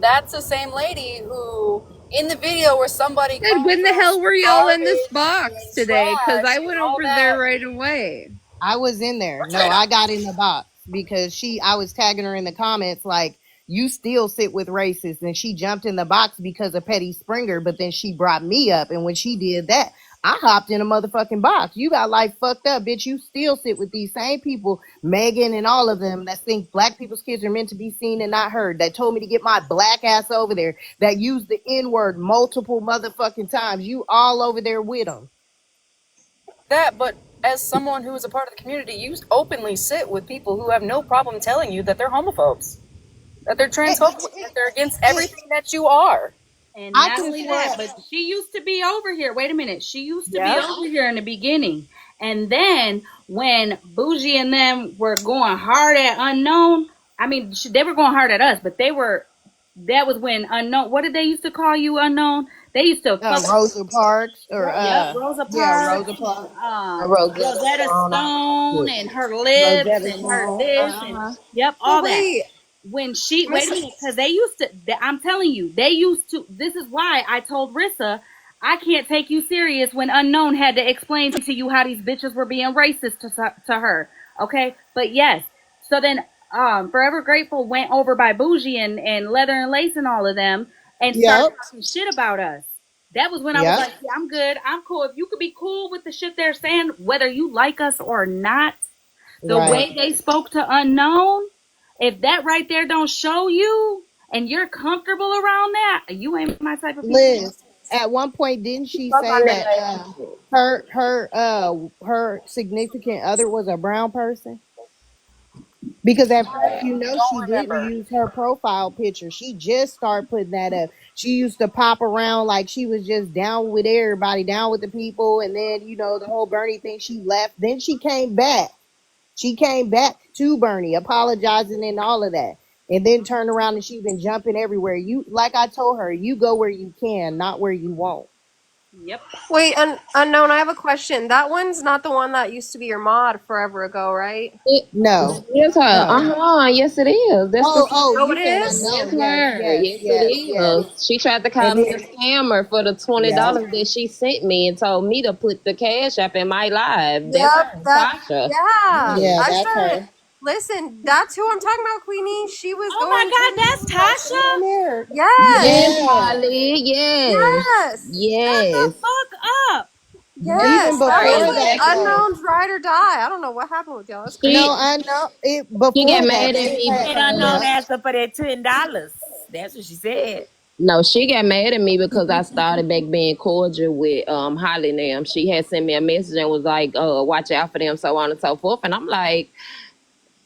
That's the same lady who, in the video where somebody And calls when the us hell were y'all in this garbage box and today? Cause I trash and went all over there that, right away. I was in there. we're No, traitor. I got in the box because I was tagging her in the comments like, you still sit with racists. And she jumped in the box because of Petty Springer, but then she brought me up. And when she did that, I hopped in a motherfucking box. You got like fucked up, bitch. You still sit with these same people, Megan and all of them that think black people's kids are meant to be seen and not heard, that told me to get my black ass over there, that used the N word multiple motherfucking times. You all over there with them. That, but as someone who is a part of the community, you openly sit with people who have no problem telling you that they're homophobes, that they're transphobic, that they're against everything that you are. And I not can only swear. that, but she used to be over here. Wait a minute. She used to be Yep. over here in the beginning. And then when Bougie and them were going hard at Unknown, I mean, they were going hard at us, but that was when Unknown, what did they used to call you, Unknown? They used to fuck, Rosa Parks or yep, Rosa yeah, Parks, Rosa Parks. Rosetta Rosetta Stone, all that Stone, shit. and her lips, Rosetta and her Stone. this, and Uh-huh. yep, So all that. wait, When she, wait a Miss minute, because they used to, I'm telling you, they used to, this is why I told Rissa, I can't take you serious when Unknown had to explain to you how these bitches were being racist to her. Okay? But yes. So then Forever Grateful went over by Bougie and Leather and Lace and all of them and started Yep. talking shit about us. That was when I was Yep. like, yeah, I'm good. I'm cool. If you could be cool with the shit they're saying, whether you like us or not, the Right. way they spoke to Unknown, if that right there don't show you and you're comfortable around that, you ain't my type of people. Liz, at one point didn't she Fuck say all that that lady shit. her significant other was a brown person? Because at first, she Don't didn't remember. use her profile picture. She just started putting that up. She used to pop around like she was just down with everybody, down with the people, and then the whole Bernie thing. She left. Then she came back. She came back to Bernie, apologizing and all of that. And then turned around and she's been jumping everywhere. You, like I told her, you go where you can, not where you won't. Yep. wait, unknown. I have a question. That one's not the one that used to be your mod forever ago, right? No, That is her. no. Yes it is. That's the Oh, Oh, you it saying is. unknown. That's Yes, her. yes, Yes it yes, yes. is. She tried to call And me a then, scammer for the yeah, $20 that she sent me and told me to put the cash app in my live. That's Yep. her, That. Tasha. Yeah. Yes. yeah, I that's started. her. Listen, that's who I'm talking about, Queenie. She was Oh going my God, crazy with that that's shit Tasha? on there. Yes, Yes. Yeah. Holly. Yes. Yes. Shut the Yes. fuck up. That's Even Yes. That her was before like that, exactly. though. unknown's ride or die. I don't know what happened with y'all. That's No, crazy. She I know it. she Before got that, mad at they me had, Said because unknown yep. asked her for that $10. That's what she said. no, she got mad at me because I started back being cordial with Holly and them. She had sent me a message and was like, watch out for them, so on and so forth. And I'm like,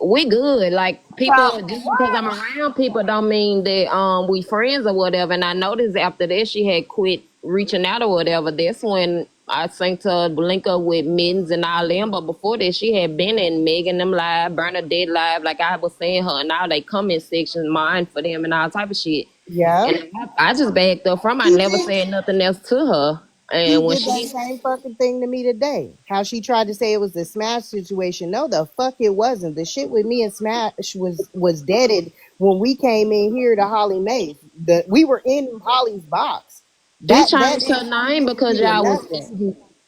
we good. Like people, So just because what? I'm around people don't mean that we friends or whatever. And I noticed after that she had quit reaching out or whatever. That's when I synced her link up with Mittens and all them. But before that, she had been in Megan them live, Bernadette live, like I was saying her and all they comment section mine for them and all type of shit. Yep. And I just backed up from. I She never did. said nothing else to her. She And when did that she same fucking thing to me today. How she tried to say it was the Smash situation. No, the fuck it wasn't. The shit with me and Smash was deaded when we came in here to Holly Mae. We were in Holly's box. she That changed her didn't have name shit to because do with y'all was nothing.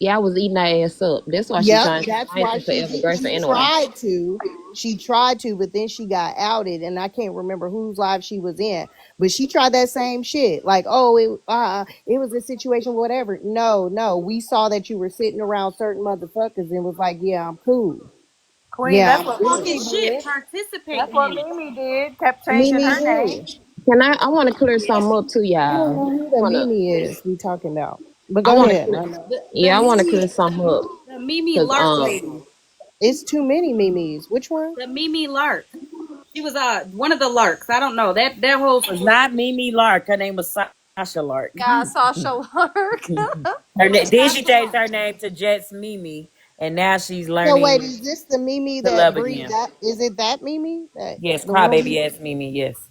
y'all was eating her ass up. That's why she Yep, changed that's her name why from she Forever did. Grateful She anyway. tried to. She tried to, but then she got outed, and I can't remember whose live she was in. But she tried that same shit, like, oh, it was a situation, whatever. No, no, we saw that you were sitting around certain motherfuckers, and was like, yeah, I'm cool. Queen, Yeah, that's I'm what cool. Talking Mimi shit, did. That's participating what in it. Mimi did. Kept changing Mimi her name. who? Can I want to clear something up too, I don't y'all. know who the Mimi is we talking about. But I go want to ahead. clear, Rhonda. The I want to Mimi, clear something up the Mimi because Lark lady. It's too many Mimis. Which one? The Mimi Lark. She was one of the Larks. I don't know that whole It was not Mimi Lark. Her name was Sasha Lark. Yeah, Sasha Lark. Then she changed her name to Jets Mimi, and now she's So wait, learning is this the Mimi to that love Bree? again. That is it? That Mimi? That Yes, the one? crybaby ass Mimi. Yes.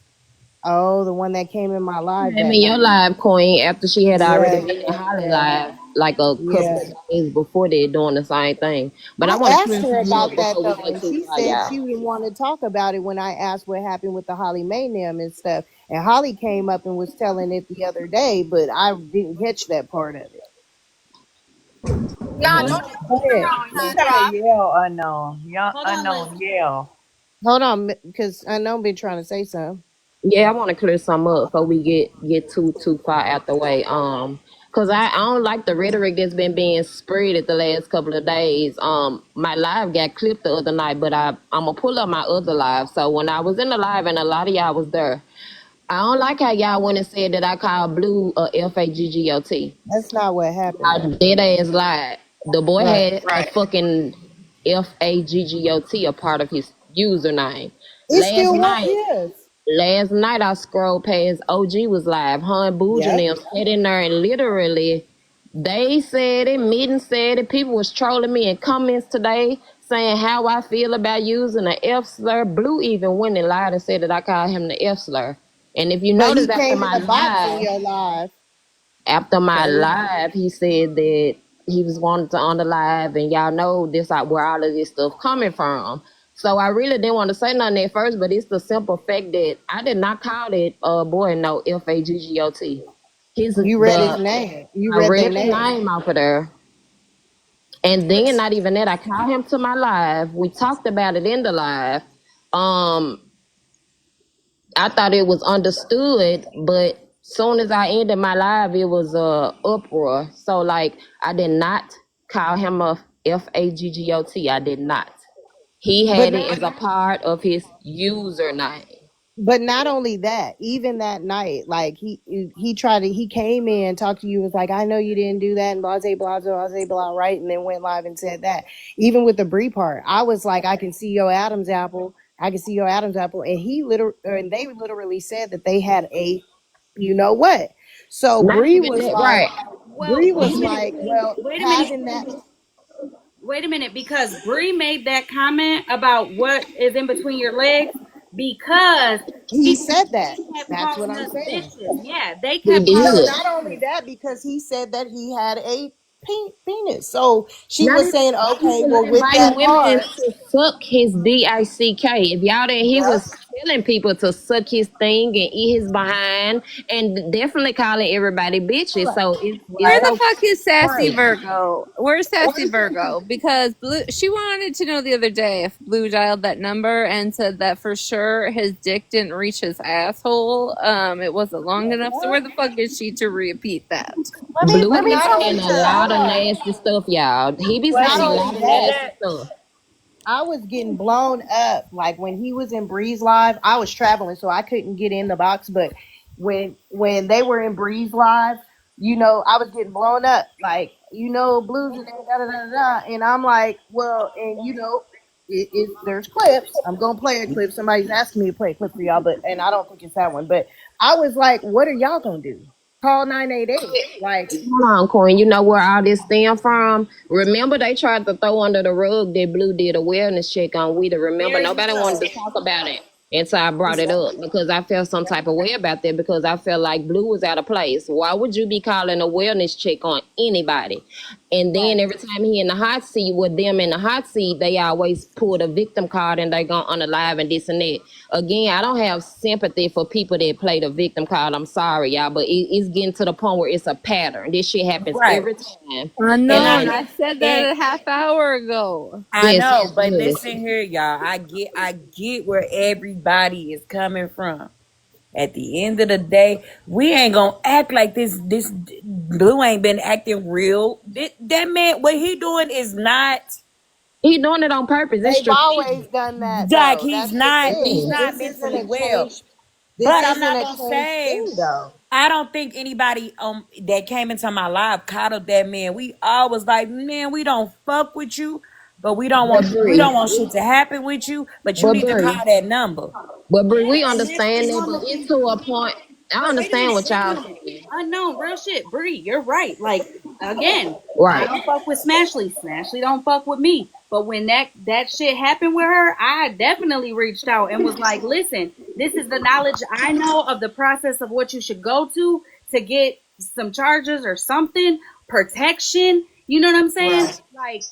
Oh, the one that came in my live Came that in your night. live, Queen, after she had already Yeah, been in yeah, Holly yeah, live like a couple yeah. of days before they doing the same thing. But I I want to asked clear her something up about that before we though, go and too she far, said she y'all. didn't want to talk about it when I asked what happened with the Hollymae them and stuff. And Holly came up and was telling it the other day, but I didn't catch that part of it. Nah, Yeah. don't Go you ahead. around, You huh, gotta Rob? yell unknown. Young Hold on, Liz. unknown yell. Hold on, because I know I've been trying to say something. Yeah, I want to clear some up before we get too far out the way. Cause I don't like the rhetoric that's been being spread at the last couple of days. My live got clipped the other night, but I'm gonna pull up my other live. So when I was in the live and a lot of y'all was there, I don't like how y'all went and said that I called Blue a FAGGOT. That's not what happened I though. dead ass lied. The boy Right. had a fucking FAGGOT a part of his username. It Last still what night. is. Last night I scrolled past OG was live. Hun Booge and Yep. them sat in there and literally they said it, Mitten said it. People was trolling me in comments today saying how I feel about using the F slur. Blue even went and lied and said that I called him the F slur. And if you But notice he came in the box in your live. after my So live, he said that he was wanted to on the live, and y'all know this where all of this stuff coming from. So I really didn't want to say nothing at first, but it's the simple fact that I did not call that boy no FAGGOT. His you read his name. You I read their read the name. name off of there. And then not even that, I called him to my live. We talked about it in the live. Um, I thought it was understood, but soon as I ended my live, it was a uproar. So like I did not call him a FAGGOT. I did not. He But had it not as a part of his username. but not only that, even that night, like he tried to he came in, talked to you, was like, I know you didn't do that, and blase blah, right? And then went live and said that. Even with the Brie part, I was like, I can see your Adam's apple. I can see your Adam's apple. And and they literally said that they had a you know what? So Not even that, right? Well, Bree wait was a minute, like, Queen. well, Wait a minute. having that Wait a minute, because Bree made that comment about what is in between your legs because he he said that. kept That's what calling I'm us saying. bitches. Yeah, they He kept calling No, did. us not only bitches. that, because he said that he had a penis. So she Not was even saying, that, he okay, was well, with inviting that women part, to suck his dick. If y'all didn't, he yep. was telling people to suck his thing and eat his behind, and definitely calling everybody bitches. Right. So it's Where Right. the so fuck is Sassy crazy. Virgo? Where's Sassy Virgo? Because Blue, she wanted to know the other day if Blue dialed that number and said that for sure his dick didn't reach his asshole. It wasn't long enough. So where the fuck is she to repeat that? Blue But be not saying only a hold lot of on, nasty stuff, y'all. He be Wait a not saying a minute. lot only She of said that, nasty that. stuff. I was getting blown up. Like when he was in Breeze Live, I was traveling, so I couldn't get in the box. But when they were in Breeze Live, I was getting blown up. Like, blues and da da da da. And I'm like, well, and there's clips. I'm gonna play a clip. Somebody's asking me to play a clip for y'all, and I don't think it's that one. But I was like, what are y'all gonna do? Call 988. Like, Hold on, Queen. You know where all this stem from? Remember they tried to throw under the rug that Blue did a wellness check on Weeder. Remember, there you nobody wanted go. to talk about it. And so I brought it Yep, up because I felt some yep, type of way about that because I felt like Blue was out of place. Why would you be calling a wellness check on anybody? And then right. every time he in the hot seat with them in the hot seat, they always pull the victim card and they go on the live and this and that. Again, I don't have sympathy for people that play the victim card. I'm sorry, y'all, but it's getting to the point where it's a pattern. This shit happens Right. every time. And And Unknown. I I said that and a half hour ago. I yes, know, but yes. listen here, y'all. I get where everybody is coming from. At the end of the day, we ain't gonna act like this Blue ain't been acting real. That man, what he doing is not He doing it on purpose. It's They've always strategic. dad that like though. he's That's the not he's thing. Yes. not This isn't mentally a well. change. This But I'm isn't not a gonna changed say thing though. I don't think anybody that came into my live caught up that man. We all was like, man, we don't fuck with you. but we But don't Bree, want shit to happen with you. But you but need to call Bree, that number. but Bree, we And that's understand the that, but normal it's thing. to a point. I But understand what y'all saying. unknown, real shit. Bree, you're right. Like again, I Right. don't fuck with Smashley. Smashley don't fuck with me. But when that shit happened with her, I definitely reached out and was like, listen, this is the knowledge I know of the process of what you should go to get some charges or something, protection. You know what I'm saying? Right. Like,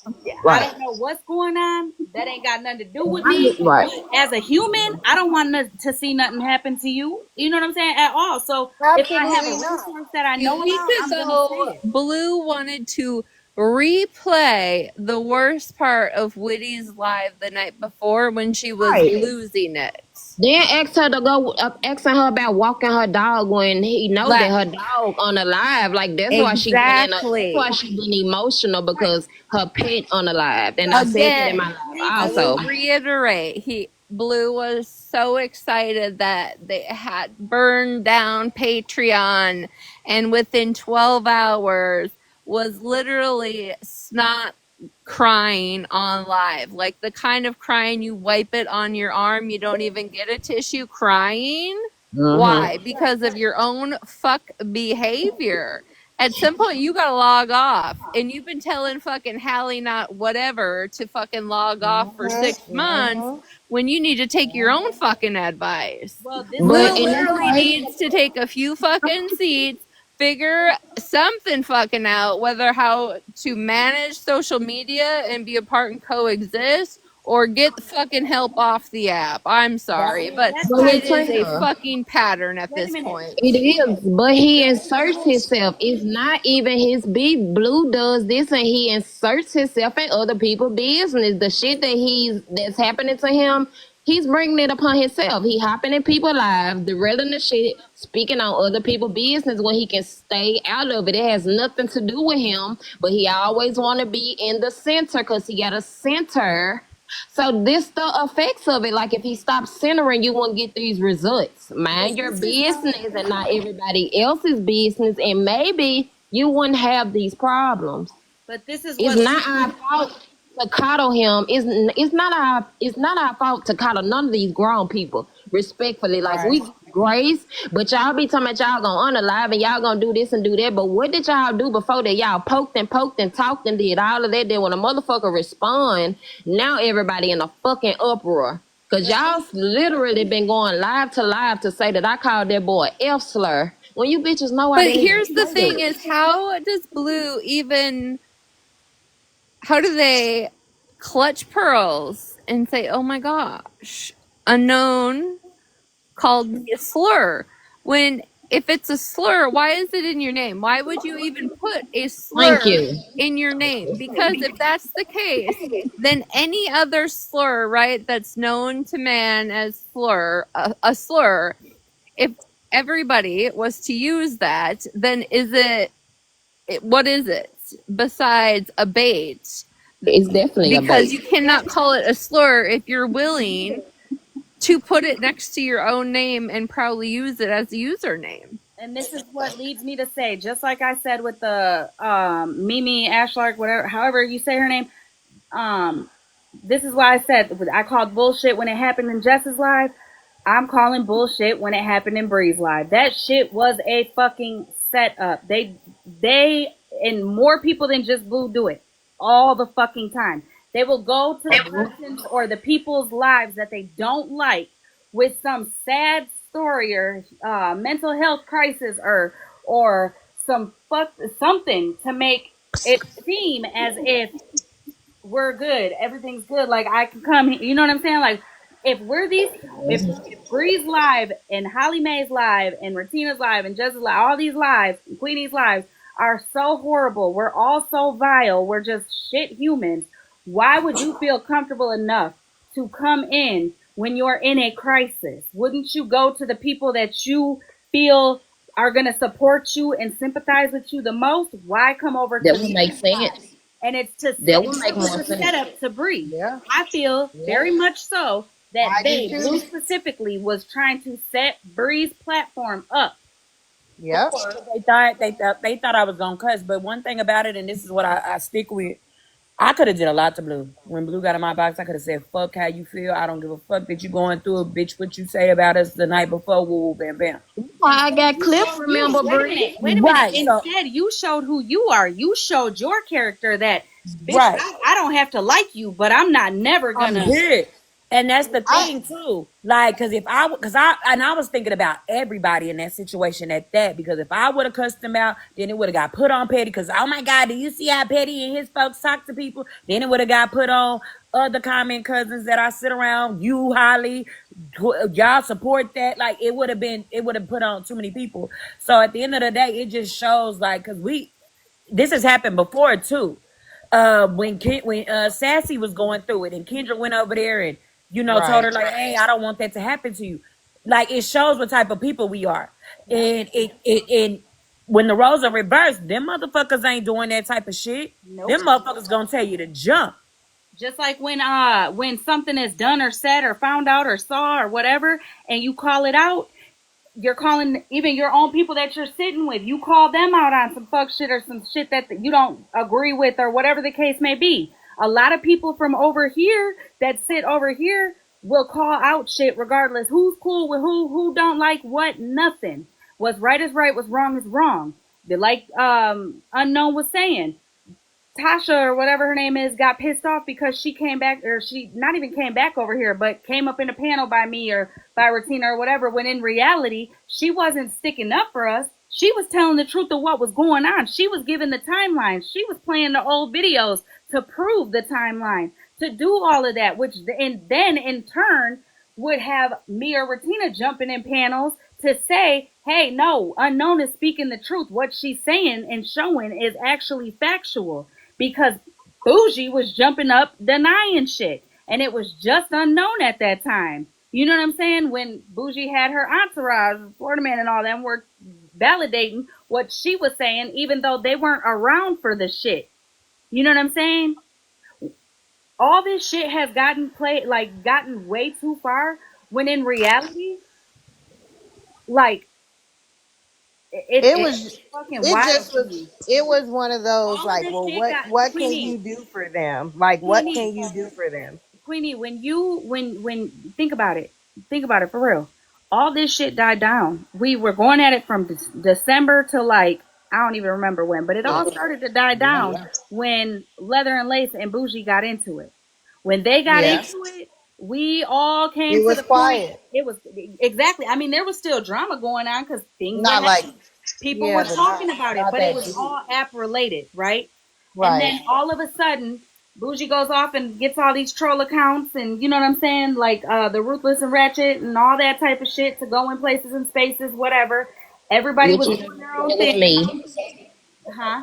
I Right. don't know what's going on. That ain't got nothing to do with me. Right. But as a human, I don't want to see nothing happen to you. You know what I'm saying? At all. So if I have a Absolutely not. resource that I A know week about, I'm gonna say ago, it. Blue wanted to replay the worst part of Whitty's live the night before when she was Right. losing it. Then asked her to go asking her about walking her dog when he know that Like, her dog on the live. Like that's why she went in. That's why exactly. she been emotional because her pet on the live. And I said that in my Again, live I will also. reiterate, Blue was so excited that they had burned down Patreon, and within 12 hours was literally snot crying on live, like the kind of crying you wipe it on your arm, you don't even get a tissue crying. Why? Mm-hmm. Because of your own fuck behavior. At some point, you gotta log off, and you've been telling fucking Hallie not whatever to fucking log off for 6 months when you need to take your own fucking advice. Well, this is But Blue what and that's literally crazy. needs to take a few fucking seats, figure something fucking out, whether how to manage social media and be a part and coexist, or get the fucking help off the app. I'm sorry, but that's But why it is a Latrina, fucking pattern at wait a this minute. point. it is, but he inserts himself. It's not even his beef. Blue does this, and he inserts himself in other people's business. The shit that's happening to him, he's bringing it upon himself. He hopping in people's lives, derailing the shit, speaking on other people's business when he can stay out of it. It has nothing to do with him, but he always want to be in the center because he got a center. So this the effects of it. Like if he stops centering, you won't get these results. But Mind your this is why. business and not everybody else's business, and maybe you wouldn't have these problems. But this is It's what not leads our me. fault to coddle him. It's not our fault to coddle none of these grown people. Respectfully, like we grace, but y'all be talking about y'all gonna unalive and y'all gonna do this and do that. But what did y'all do before that? Y'all poked and talked and did all of that. Then when a motherfucker respond, now everybody in a fucking uproar. Cause y'all literally been going live to say that I called that boy F slur. When you bitches know I But didn't even here's the say thing: that. is how does Blue even? How do they clutch pearls and say, "Oh my gosh, unknown called me a slur"? When if it's a slur, why is it in your name? Why would you even put a Thank slur you. in your name? Because if that's the case, then any other slur, right, that's known to man as a slur, if everybody was to use that, then what is it besides a bait? It's definitely a Because bait. you cannot call it a slur if you're willing to put it next to your own name and proudly use it as a username. And this is what leads me to say, just like I said with the Mimi Ashlark, whatever, however you say her name. Um, this is why I said I called bullshit when it happened in Jess's live. I'm calling bullshit when it happened in Bree's live. That shit was a fucking setup. They and more people than just Blue do it all the fucking time. They will go to the person's or the people's lives that they don't like with some sad story or mental health crisis or something to make it seem as if we're good. Everything's good. Like I can come. You know what I'm saying? Like if Bree's live and Hollymae's live and Retina's live and Jess's live, all these lives, and Queenie's lives are so horrible. We're all so vile. We're just shit humans. Why would you feel comfortable enough to come in when you're in a crisis? Wouldn't you go to the people that you feel are going to support you and sympathize with you the most? Why come over That to would me? make sense. And it's to That set, would make it's more a sense. setup to Bree. Yeah. I feel Yeah. very much so that I do they, Blue too. specifically, was trying to set Bree's platform up. Yep. They thought I was gonna cuss, but one thing about it, and this is what I stick with. I could have did a lot to Blue. When Blue got in my box, I could have said, "Fuck how you feel. I don't give a fuck that you going through it, bitch. What you say about us the night before? Woo, woo, bam, bam." I Instead, got you clips, showed you. remember, Wait a Bree? minute. Wait a minute. Right. So Instead, you showed who you are. You showed your character that, bitch, right. I don't have to like you, but I'm not never I'm gonna. here. And that's the I thing too. Like, cause if I, cause I was thinking about everybody in that situation at that, because if I would have cussed him out, then it would have got put on Petty. Cause oh my God, do you see how Petty and his folks talk to people? Then it would have got put on other comment cousins that I sit around. You, Holly, y'all support that. Like it would have put on too many people. So at the end of the day, it just shows like, cause this has happened before too. When Sassy was going through it and Kendra went over there and told right. her like, hey, I don't want that to happen to you. Like it shows what type of people we are. And and when the roles are reversed, them motherfuckers ain't doing that type of shit. Nope. Them motherfuckers gonna tell you to jump. Just like when something is done or said or found out or saw or whatever, and you call it out, you're calling even your own people that you're sitting with. You call them out on some fuck shit or some shit that you don't agree with or whatever the case may be. A lot of people from over here that sit over here will call out shit regardless who's cool with who don't like what, nothing. What's right is right, what's wrong is wrong. Like Unknown was saying, Tasha or whatever her name is got pissed off because she came back, or she not even came back over here, but came up in a panel by me or by Ratina or whatever, when in reality, she wasn't sticking up for us. She was telling the truth of what was going on. She was giving the timeline. She was playing the old videos to prove the timeline, to do all of that, which and then in turn would have me or Ratina jumping in panels to say, hey, no, Unknown is speaking the truth. What she's saying and showing is actually factual, because Bougie was jumping up denying shit, and it was just Unknown at that time. You know what I'm saying? When Bougie had her entourage, Florida Man and all them were validating what she was saying, even though they weren't around for the shit. You know what I'm saying? All this shit has gotten way too far, when in reality, like It it's was fucking it wild just to was me. it was one of those All of like, this well, shit got what can Queenie. you do for them? Like, what Queenie, can you do for them? Queenie, when think about it, for real. All this shit died down. We were going at it from December to like I don't even remember when, but it all started to die down Yeah. when Leather and Lace and Bougie got into it. When they got Yeah. into it, we all came It to was the point. quiet. It was exactly. I mean, there was still drama going on because things were Not like, happening. People yeah, were but talking about it, not but it that was deep. all app related, right? And Right. then all of a sudden, Bougie goes off and gets all these troll accounts, and you know what I'm saying, like the Ruthless and Ratchet and all that type of shit to go in places and spaces, whatever. Everybody Which was you doing know their that own was thing, me. huh?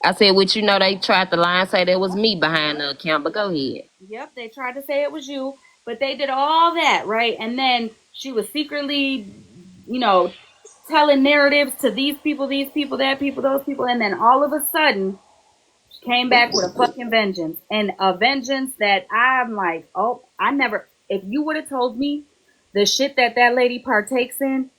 I said, which you know they tried to lie and say that was me behind the account, but go ahead. Yep, they tried to say it was you, but they did all that, right? And then she was secretly, you know, telling narratives to these people, that people, those people, and then all of a sudden, she came back with a fucking vengeance, and a vengeance that I'm like, oh, I never. If you would have told me the shit that that lady partakes in,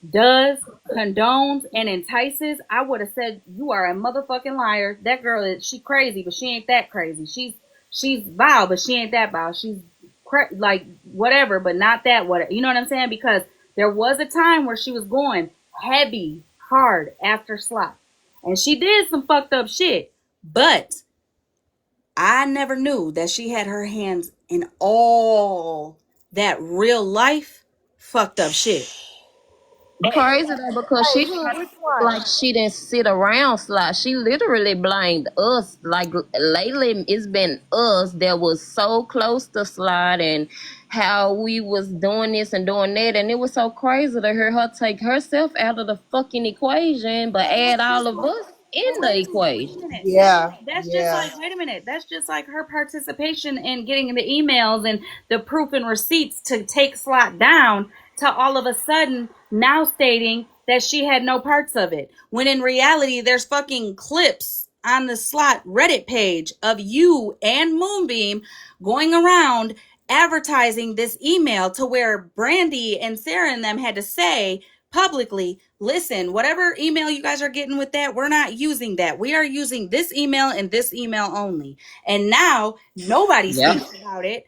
does, condones, and entices, I would have said you are a motherfucking liar. That girl is she crazy, but she ain't that crazy. She's vile, but she ain't that vile. She's like whatever, but not that whatever. You know what I'm saying? Because there was a time where she was going heavy, hard after Slot, and she did some fucked up shit. But I never knew that she had her hands in all that real life fucked up shit. Crazy though, because Hey, she who? tried to Which act one? like she didn't sit around Sly. She literally blamed us. Like lately, it's been us that was so close to Slide and how we was doing this and doing that, and it was so crazy to hear her take herself out of the fucking equation, but But add what's all this? of us in But the wait a equation. minute. Yeah. That's just Yeah. like wait a minute. That's just like her participation in getting the emails and the proof and receipts to take Slot down, to all of a sudden now stating that she had no parts of it. When in reality, there's fucking clips on the Slot Reddit page of you and Moonbeam going around advertising this email, to where Brandy and Sarah and them had to say, publicly, listen, whatever email you guys are getting with that, we're not using that. We are using this email and this email only. And now nobody Yep. speaks about it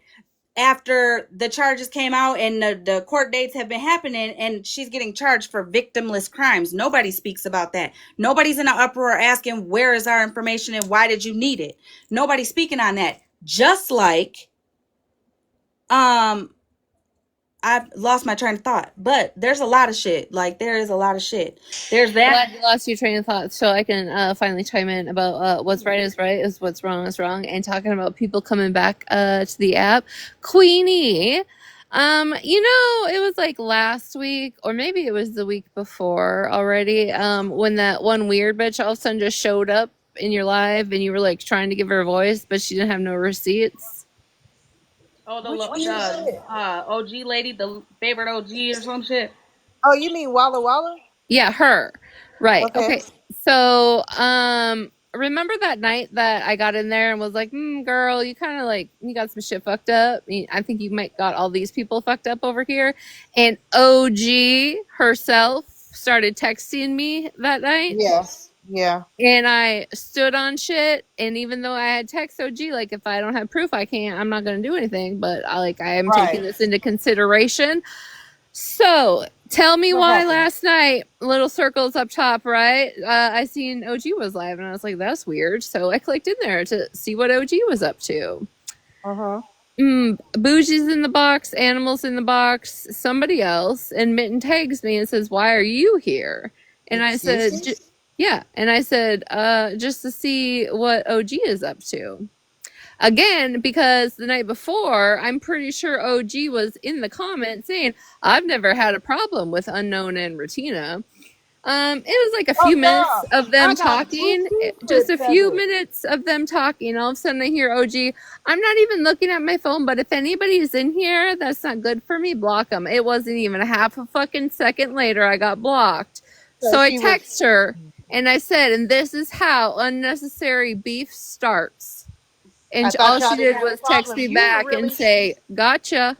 after the charges came out and the court dates have been happening, and she's getting charged for victimless crimes. Nobody speaks about that. Nobody's in an uproar asking, where is our information and why did you need it? Nobody's speaking on that. Just like, I've lost my train of thought, but there's a lot of shit. Like, there is a lot of shit. There's I'm that. glad you lost your train of thought, so I can finally chime in about what's right is what's wrong is wrong, and talking about people coming back to the app. Queenie, it was like last week, or maybe it was the week before already, when that one weird bitch all of a sudden just showed up in your live, and you were like trying to give her a voice, but she didn't have no receipts. Oh, the OG lady, the favorite OG or some shit. Oh, you mean Walla Walla? Yeah, her. Right. Okay. Okay. So, remember that night that I got in there and was like, girl, you kind of like, you got some shit fucked up. I think you might got all these people fucked up over here. And OG herself started texting me that night. Yes. Yeah. And I stood on shit. And even though I had text OG, like, if I don't have proof, I'm not going to do anything. But I am taking this into consideration. So tell me why last night, little circles up top, right? I seen OG was live and I was like, that's weird. So I clicked in there to see what OG was up to. Bougie's in the box, Animals in the box, somebody else, and Mitten tags me and says, why are you here? And I said, yeah. And I said, just to see what OG is up to. Again, because the night before, I'm pretty sure OG was in the comments saying, I've never had a problem with Unknown and Retina. It was like a few minutes of them talking. Just a few minutes of them talking. All of a sudden I hear OG, I'm not even looking at my phone, but if anybody's in here that's not good for me, block them. It wasn't even a half a fucking second later I got blocked. So I text her and I said, and this is how unnecessary beef starts. And all she did was text me back and say, gotcha.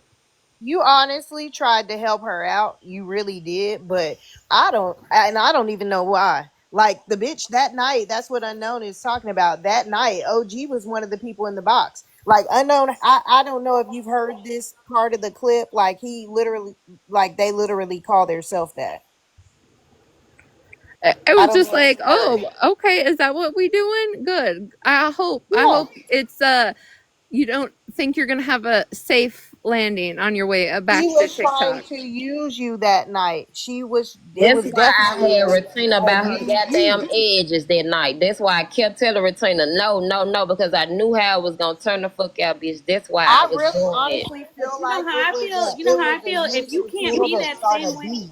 You honestly tried to help her out. You really did. But I don't even know why. Like, the bitch that night, that's what Unknown is talking about. That night, OG was one of the people in the box. Like, Unknown, I don't know if you've heard this part of the clip. Like, they literally call themselves that. It was just like, oh, okay, is that what we doing? Good. I hope it's you don't think you're gonna have a safe landing on your way back to TikTok. She was trying to use you that night. That's why I had Retina about her goddamn edges that night. That's why I kept telling Retina, no, because I knew how it was gonna turn the fuck out, bitch. That's why I was really doing honestly it. feel You know how I feel. If you can't be that same way.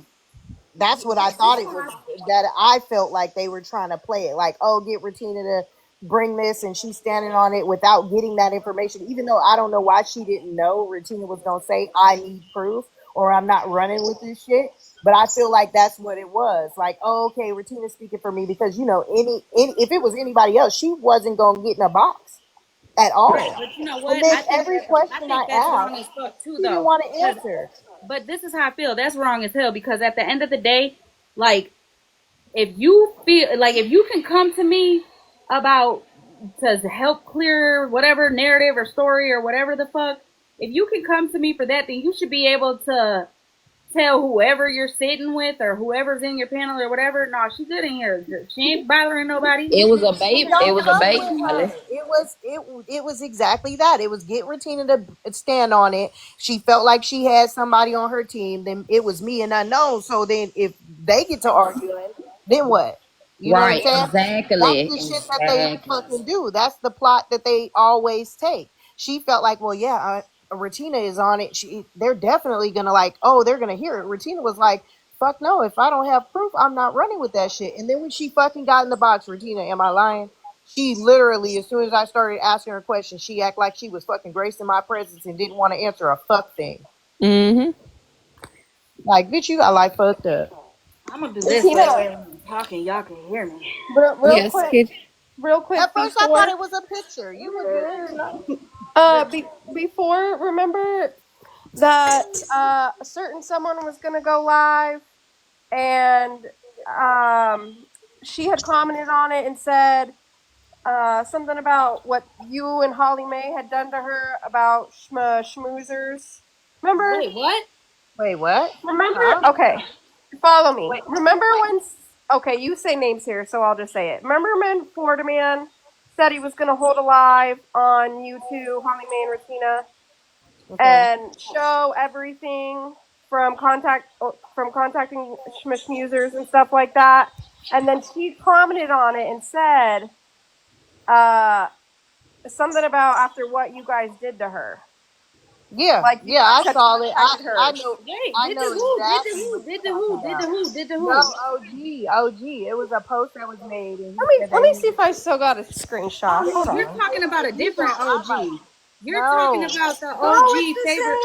That's what I thought it was. That I felt like they were trying to play it. Like, oh, get Retina to bring this, and she's standing on it without getting that information. Even though I don't know why she didn't know Retina was going to say, I need proof, or I'm not running with this shit. But I feel like that's what it was. Like, oh, okay, Retina's speaking for me because, if it was anybody else, she wasn't going to get in a box at all. Right, but you know what? And then every question I that's asked, wrong as fuck too, she didn't though. want to answer. But this is how I feel. That's wrong as hell because at the end of the day, like, if you can come to me to help clear whatever narrative or story or whatever the fuck, if you can come to me for that, then you should be able to tell whoever you're sitting with or whoever's in your panel or whatever, no, she's good in here. She ain't bothering nobody. It was a bait. It was a bait. It was exactly that. It was get Retina to stand on it. She felt like she had somebody on her team. Then it was me and Unknown. So then if they get to arguing, then what? You know what I'm saying? Exactly. That's the shit that they fucking do. That's the plot that they always take. She felt like, well, yeah, Retina is on it. They're definitely gonna they're gonna hear it. Retina was like, fuck no, if I don't have proof, I'm not running with that shit. And then when she fucking got in the box, Retina, am I lying? She literally, as soon as I started asking her questions, she acted like she was fucking gracing my presence and didn't want to answer a fuck thing. Like, bitch, you got like fucked up. I'm gonna do this way when I'm talking. Y'all can hear me. Real quick. At first, I thought it was a picture. You were good. Before, remember that a certain someone was gonna go live and she had commented on it and said something about what you and Hollymae had done to her about schmoozers. Remember? Wait, what? Wait, what? Remember? Huh? Okay, follow me. Wait, Remember when? Okay, you say names here, so I'll just say it. Remember when Florida Man said he was going to hold a live on you two, Hollymae and Regina, okay. and show everything from contacting schmoozers and stuff like that. And then she commented on it and said uh, something about after what you guys did to her, Yeah, like you yeah, I guys had saw it. contacted I her. know, Wait, I did the know who? Did the exactly who? what Did the you're talking who? Did the about. who? Did the No, who? OG. It was a post that was made, and he said Let that me he see was. if I still got a Oh screenshot. no, Hold you're on. talking about a You different don't. I'm like, OG. You're talking no, about the No, it's OG the favorite.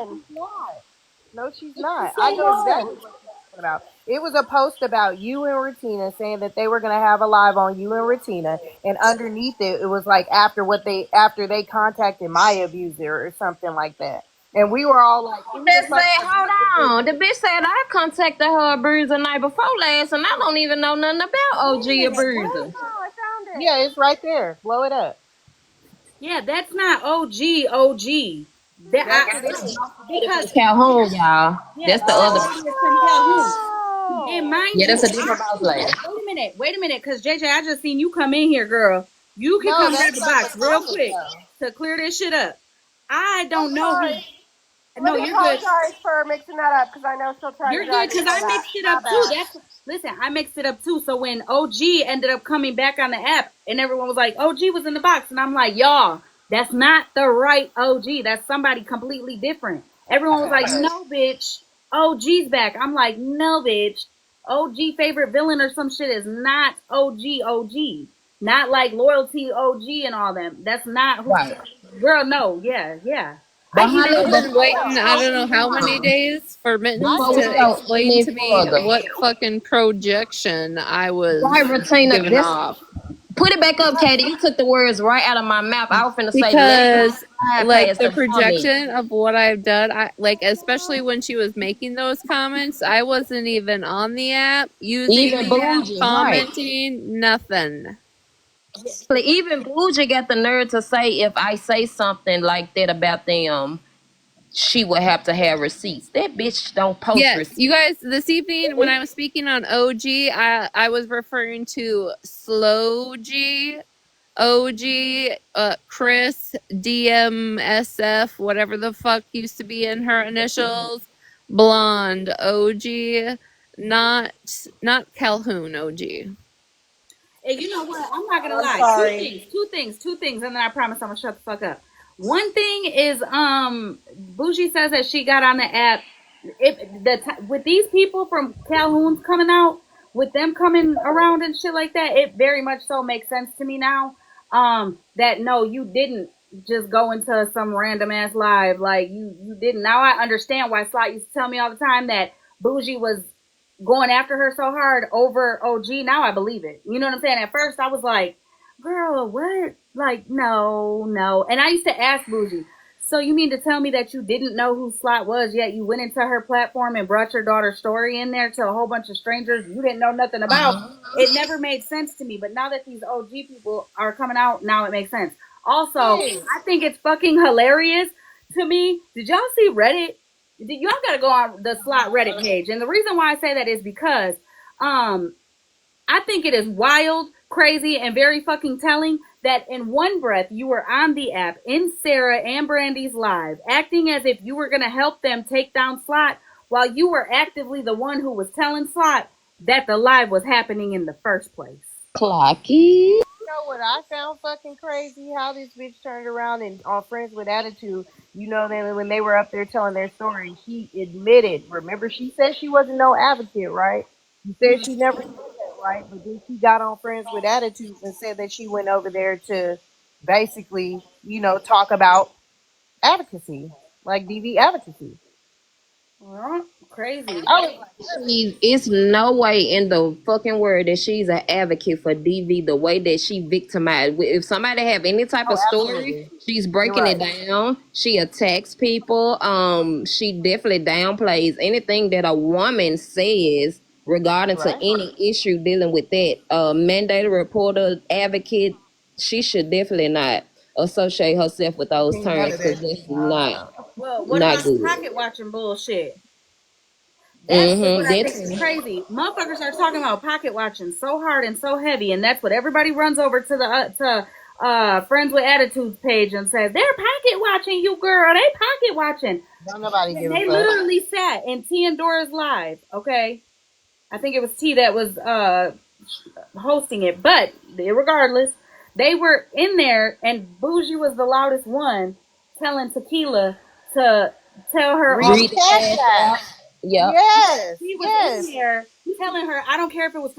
same one. she's not. No, she's It's the not. I same know exactly one. what she's talking about. It was a post about you and Retina saying that they were gonna have a live on you and Retina, and underneath it, it was like after they contacted my abuser or something like that. And we were all like, who the That fuck said, hold is on. The bitch said I contacted her bruiser the night before last, and I don't even know nothing about Wait OG a or minute, what? bruiser. Oh, I found it. Yeah, it's right there. Blow it up. Yeah, that's not OG. OG. That That's I, it. because From Calhoun, y'all. yeah, That's the that other. lady is from Calhoun. And Oh. mind Yeah, you, that's a different boss lady. wait a minute, because JJ, I just seen you come in here, girl. You can No, come grab that's the not the box real comment quick though. to clear this shit up. I I'm don't know who. sorry. Let No, me you're good. apologize for mixing that up because I know she'll try to You're good drag me because for I that. mixed it My up too. bad. That's listen, I mixed it up too. So when OG ended up coming back on the app and everyone was like, OG was in the box, and I'm like, y'all, that's not the right OG. That's somebody completely different. Everyone was like, no, bitch, OG's back. I'm like, no, bitch, OG favorite villain or some shit is not OG. OG, not like loyalty OG and all them. That's not who. Right. Girl, no, yeah, yeah. I But even Holly, I've but been posted waiting, I before don't we know go how many on, days for I Mittens before we do. to go explain any to me further, what fucking projection I why was Retina? giving This off. put it back up, Katie. You took the words right out of my mouth. I was finna say, let it Because slide like past the the comment. projection of what I've done, I like especially when she was making those comments, I wasn't even on the app, using Even the app, bougie, right? commenting, nothing. Like, even bougie got the nerve to say if I say something like that about them, she would have to have receipts. That bitch don't post Yes, receipts. you guys, this evening when I was speaking on OG, I was referring to Slow G, OG, Chris, DMSF, whatever the fuck used to be in her initials, Blonde, OG, not Calhoun, OG. And you know what? I'm not gonna I'm lie. sorry. Two things, and then I promise I'm gonna shut the fuck up. One thing is, Bougie says that she got on the app. With these people from Calhoun's coming out, with them coming around and shit like that, it very much so makes sense to me now. That no, you didn't just go into some random ass live. Like you didn't. Now I understand why Slot used to tell me all the time that Bougie was going after her so hard over OG. Now I believe it. You know what I'm saying? At first I was like, girl, what? Like, no, no. And I used to ask Bougie, so you mean to tell me that you didn't know who Slot was, yet you went into her platform and brought your daughter's story in there to a whole bunch of strangers you didn't know nothing about? It never made sense to me. But now that these OG people are coming out, now it makes sense. Also, I think it's fucking hilarious to me. Did y'all see Reddit? Y'all gotta go on the Slot Reddit page. And the reason why I say that is because um I think it is wild, crazy, and very fucking telling that in one breath you were on the app in Sarah and Brandy's live, acting as if you were gonna help them take down Slot while you were actively the one who was telling Slot that the live was happening in the first place. Clocky. You know what I found fucking crazy? How this bitch turned around and on Friends with Attitude, you know, then when they were up there telling their story, she admitted. Remember, she said she wasn't no advocate, right? She said she never said that, right? But then she got on Friends with Attitude and said that she went over there to basically, you know, talk about advocacy, like DV advocacy. Well, crazy. It's no way in the fucking world that she's an advocate for DV the way that she victimized. If somebody have any type Oh, of story, absolutely. she's You're breaking it right. down. She attacks people. She definitely downplays anything that a woman says regarding You're to right. any issue dealing with that. Mandated reporter, advocate, she should definitely not associate herself with those Ain't none terms of because that that's shit. Well, what not about the good. pocket watching bullshit? That's what Mm-hmm. I think is That's crazy. Motherfuckers are talking about pocket watching so hard and so heavy, and that's what everybody runs over to the Friends with Attitudes page and says they're pocket watching you, girl. They pocket watching. Don't nobody And give a they fuck. literally sat in T and Dora's live. Okay, I think it was T that was hosting it, but regardless, they were in there, and Bougie was the loudest one, telling Tequila to tell her all Read the the read the shit. cash cash app. out. Yep. Yes, He was in yes. there telling her, I don't care if it was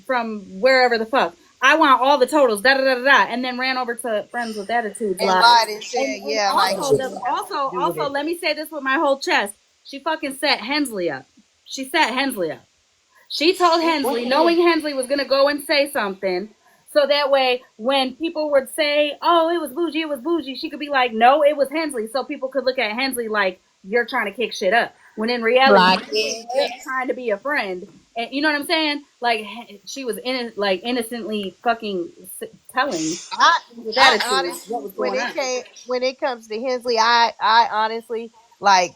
from wherever the fuck. I want all the totals, da da da da da, and then ran over to Friends with Attitudes And live. lied and said, And yeah, like also he the didn't have also shit to do with also it. let me say this with my whole chest. She fucking set Hensley up. She set Hensley up. She told What Hensley, she do? knowing Hensley was gonna go and say something, so that way when people would say, "Oh, it was bougie," she could be like, "No, it was Hensley," so people could look at Hensley like you're trying to kick shit up. When in reality, Like she was it. just trying to be a friend, and you know what I'm saying? Like she was innocently fucking telling I with I attitude what honestly, was going on. when it comes to Hensley, I honestly like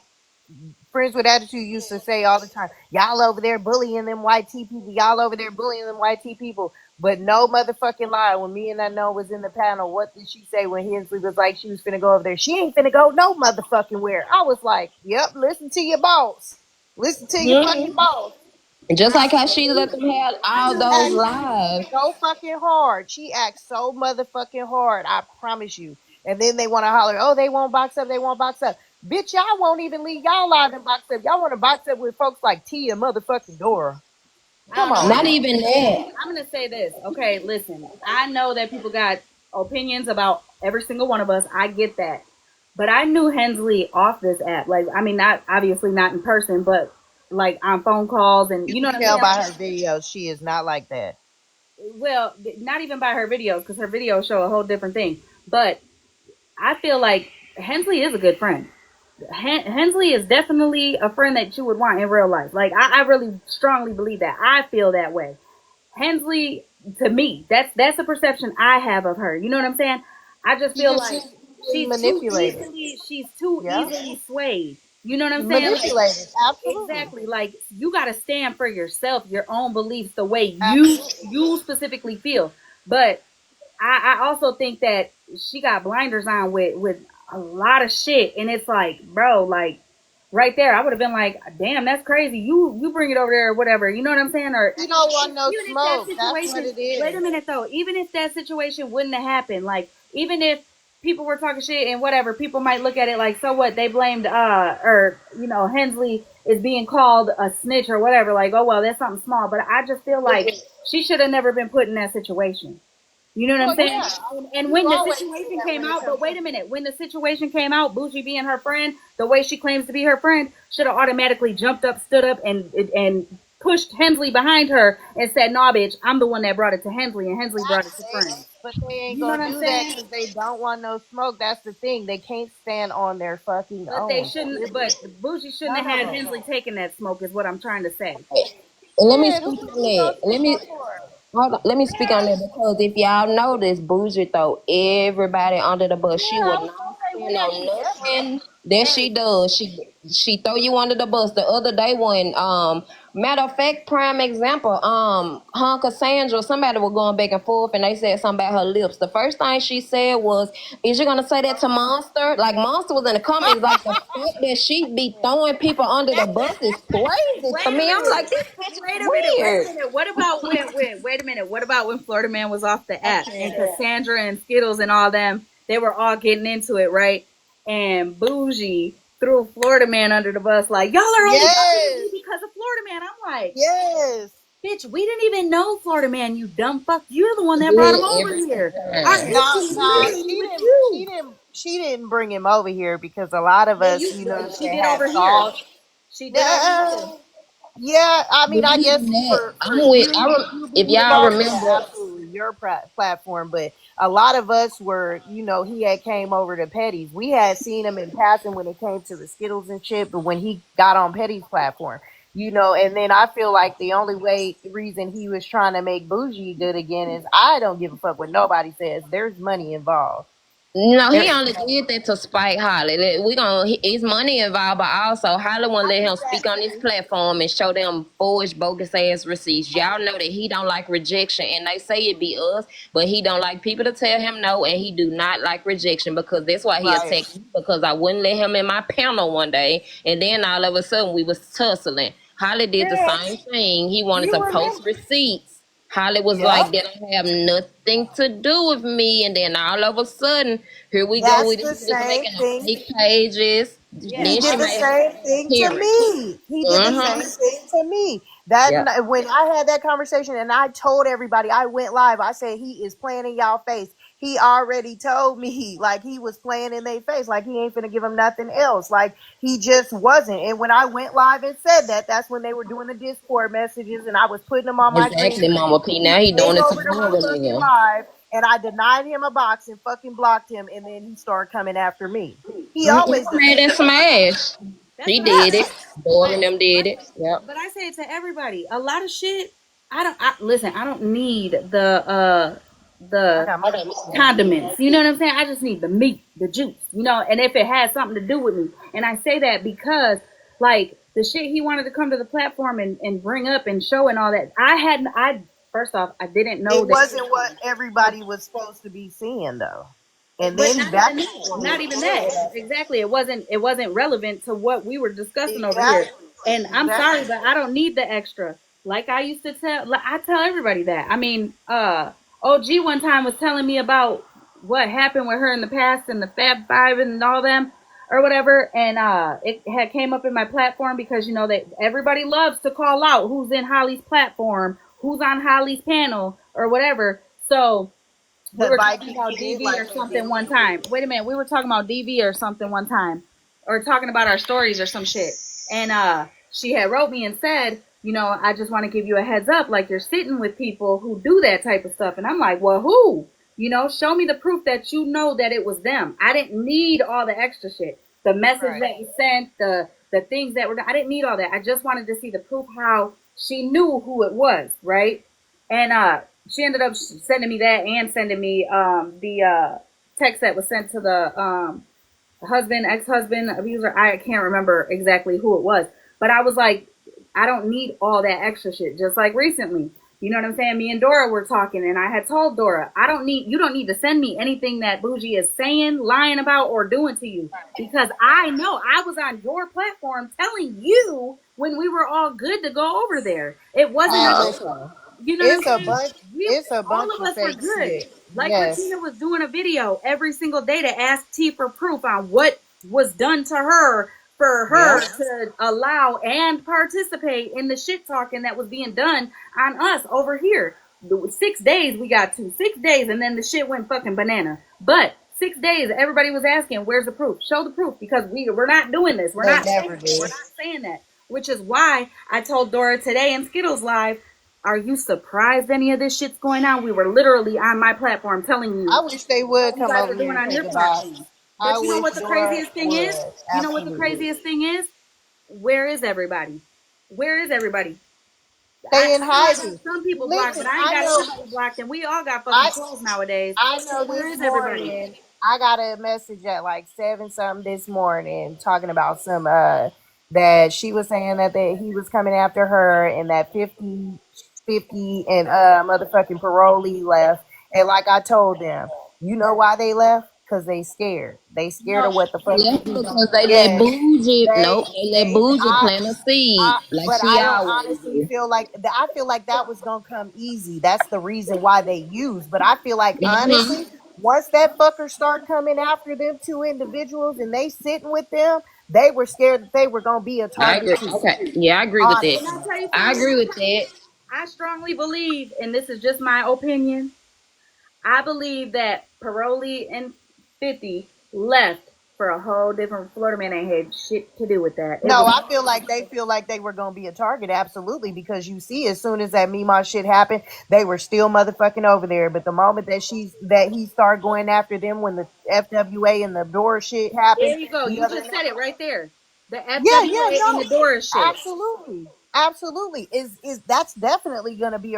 Friends with Attitude used to say all the time, y'all over there bullying them white T people, y'all over there bullying them white T people. But no motherfucking lie, when me and I know was in the panel, what did she say when Hensley was like she was finna go over there? She ain't finna go no motherfucking where. I was like, yep, listen to your boss. Listen to your fucking Mhm. boss. Just like how she let She them have all those acts lives. so fucking hard. She acts so motherfucking hard. I promise you. And then they want to holler, oh, they won't box up. They won't box up. Bitch, y'all won't even leave y'all live and box up. Y'all want to box up with folks like T and motherfucking Dora. I Come don't know. on Not now. even that. I'm gonna say this. Okay, listen. I know that people got opinions about every single one of us. I get that. But I knew Hensley off this app. Like, I mean, not obviously not in person, but like on phone calls, and You you know can what I'm tell saying. by her videos she is not like that. Well, not even by her videos, because her videos show a whole different thing. But I feel like Hensley is a good friend. Hensley is definitely a friend that you would want in real life. Like, I really strongly believe that. I feel that way. Hensley, to me, that's the perception I have of her. You know what I'm saying? I just She feel just like easily manipulated. she's too Yeah. easily swayed. You know what I'm saying? Like, Manipulated. Absolutely. exactly. Like, you got to stand for yourself, your own beliefs, the way Absolutely. you specifically feel. But I also think that she got blinders on with a lot of shit, and it's like, bro, like right there, I would have been like, damn, that's crazy. You bring it over there or whatever. You know what I'm saying? Or She don't want no even if that smoke. That's what situation, it wait a is. minute though, even if that situation wouldn't have happened, like even if people were talking shit and whatever, people might look at it like, so what? They blamed or Hensley is being called a snitch or whatever. Like, oh well, that's something small. But I just feel like she should have never been put in that situation. You know what I'm Well, saying? yeah. And You when the always do situation that came when it out, comes but to wait a minute, when the situation came out, Bougie being her friend, the way she claims to be her friend, should have automatically jumped up, stood up, and pushed Hensley behind her and said, "Nah, bitch, I'm the one that brought it to Hensley, and Hensley brought it to friends." but they ain't You know what gonna I'm do that saying? because they don't want no smoke. That's the thing. They can't stand on their fucking But they own. shouldn't. But Bougie shouldn't have None of had them. Hensley taking that smoke. Is what I'm trying to say. And let me Yeah, speak on who gonna that. stick up for her? Hold on, let me speak on that because if y'all notice, Bougie throw everybody under the bus. She Yeah, I will was not gonna say stand we on ain't never. nothing that she does. She throw you under the bus. The other day when matter of fact, prime example, her Cassandra, somebody was going back and forth and they said something about her lips. The first thing she said was, is you gonna say that to Monster? Like Monster was in the comments, like the fact that she be throwing people under the bus is crazy to Wait a me. I'm like, minute. this bitch Wait is a minute. Wait a weird. minute. What about when wait a minute. What about when Florida Man was off the I app and can't. Cassandra and Skittles and all them, they were all getting into it, right? And Bougie threw Florida Man under the bus like, y'all are only fucking with Yes, me because of Florida Man. I'm like, yes. bitch, we didn't even know Florida Man, you dumb fuck. You're the one that brought him Good over every here. Our time. No, issue no, literally she with didn't. She you. didn't. She didn't bring him over here because a lot of Yeah, us, you know, what I'm she saying, did had over here. thoughts. She did already too. Nah, yeah, I mean, But I not guess even that. for I'm with. you If being y'all involved, yeah, remember, absolutely, your platform. But a lot of us were, he had came over to Petty's. We had seen him in passing when it came to the Skittles and shit, but when he got on Petty's platform, and then I feel like the only reason he was trying to make Bougie good again is I don't give a fuck what nobody says. There's money involved. no, he There's only did that to spite Holly. It's money involved, but also Holly won't I let get him that speak on this too. platform and show them foolish, bogus ass receipts. Y'all know that he don't like rejection, and they say it be us, but he don't like people to tell him no, and he do not like rejection because that's why he Right. attacked me because I wouldn't let him in my panel one day, and then all of a sudden we was tussling. Holly did the same Yes. thing. He wanted You to post remember? receipts. Holly was Yep. like, that don't have nothing to do with me. And then all of a sudden, here we go That's with the it. He was same making up thing. fake pages. Yeah, He Then she did the Holly. made same thing to appearance. me. He did the same Mm-hmm. thing to me. Yep. When I had that conversation and I told everybody, I went live. I said he is playing in y'all face. He already told me like he was playing in their face, like he ain't finna give him nothing else. Like he just wasn't. And when I went live and said that, that's when they were doing the Discord messages and I was putting them on my green Exactly, screen. Mama P. He Now he came doing it to over to my Marvin fucking again. live and I denied him a box and fucking blocked him. And then he started coming after me. He Mm-hmm. always does Made that that. smash. That's She what I'm did it. saying. Yes. Dora But and them did it. Yep. I say it to everybody. A lot of shit. Listen. I don't need I the got my juice in. condiments. You know what I'm saying? I just need the meat, the juice. And if it has something to do with me, and I say that because like the shit he wanted to come to the platform and bring up and show and all that. I first off, I didn't know It that. wasn't what everybody was supposed to be seeing, though. And But then not that's even that. when Not it even that. spread. Exactly. It wasn't relevant to what we were discussing over here. Exactly. And I'm sorry, Exactly. but I don't need the extra. Like I used to tell, like, I tell everybody that. I mean, OG one time was telling me about what happened with her in the past and the Fab Five and all them or whatever. And it had came up in my platform because that everybody loves to call out who's in Holly's platform, who's on Holly's panel or whatever. So we To were bite talking people about did DV like or they did something one me. time. Wait a minute, we were talking about DV or something one time, or talking about our stories or some shit. And she had wrote me and said, I just want to give you a heads up, like you're sitting with people who do that type of stuff. And I'm like, well, who? Show me the proof that you know that it was them. I didn't need all the extra shit. The message Right. that you sent, the things that were. I didn't need all that. I just wanted to see the proof how she knew who it was, right? And she ended up sending me that and sending me the text that was sent to the husband, ex-husband, abuser. I can't remember exactly who it was, but I was like, I don't need all that extra shit. Just like recently, you know what I'm saying? Me and Dora were talking, and I had told Dora, you don't need to send me anything that Bougie is saying, lying about, or doing to you, because I know I was on your platform telling you when we were all good to go over there. It wasn't a Listen, you know what I'm it's a saying? bunch. We It's a all bunch of of us were fake good. shit. Like Yes. Katina was doing a video every single day to ask T for proof on what was done to her for her Yep. to allow and participate in the shit talking that was being done on us over here. 6 days we got to 6 days, and then the shit went fucking banana. But 6 days, everybody was asking, "Where's the proof? Show the proof," because we're not doing this. We're They not saying never that. We're did. not saying that. Which is why I told Dora today in Skittles Live, are you surprised any of this shit's going on? We were literally on my platform telling you I wish they what would you come guys over were here doing and on take your a box. platform. I But you know wish what the Dora craziest thing would. is? You know what the Absolutely. craziest thing is? Where is everybody? Where is everybody? I They in know I got hiding. some people blocked, Listen, but I ain't got everybody blocked, and we all got fucking I trolls nowadays. I So know where this is everybody? morning I got a message at like 7 something this morning talking about some that she was saying that he was coming after her and that 50 and motherfucking parolee left. And like I told them, you know why they left? Because they scared. They scared No, of what the fuck Yeah, he gonna because they let Yes. bougie. They Nope, they let they bougie plant a seed like but she I don't always honestly do. feel like I feel like that was gonna come easy. That's the reason why they used. But I feel like Mm-hmm. honestly, once that fucker start coming after them two individuals and they sitting with them, they were scared that they were gonna be a I target agree. too. Okay, yeah, I agree with can I that. Honestly. tell you I something? agree with that. I strongly believe, and this is just my opinion, I believe that Paroli and 50 left for a whole different Florida man ain't had shit to do with that. It No, was I feel like they were gonna be a target, absolutely, because you see, as soon as that Mima shit happened, they were still motherfucking over there. But the moment that he started going after them when the FWA and the door shit happened, there you go. the You other just said it right there. The yeah, yeah, FWA and no, the Doris shit. absolutely, absolutely, is that's definitely gonna be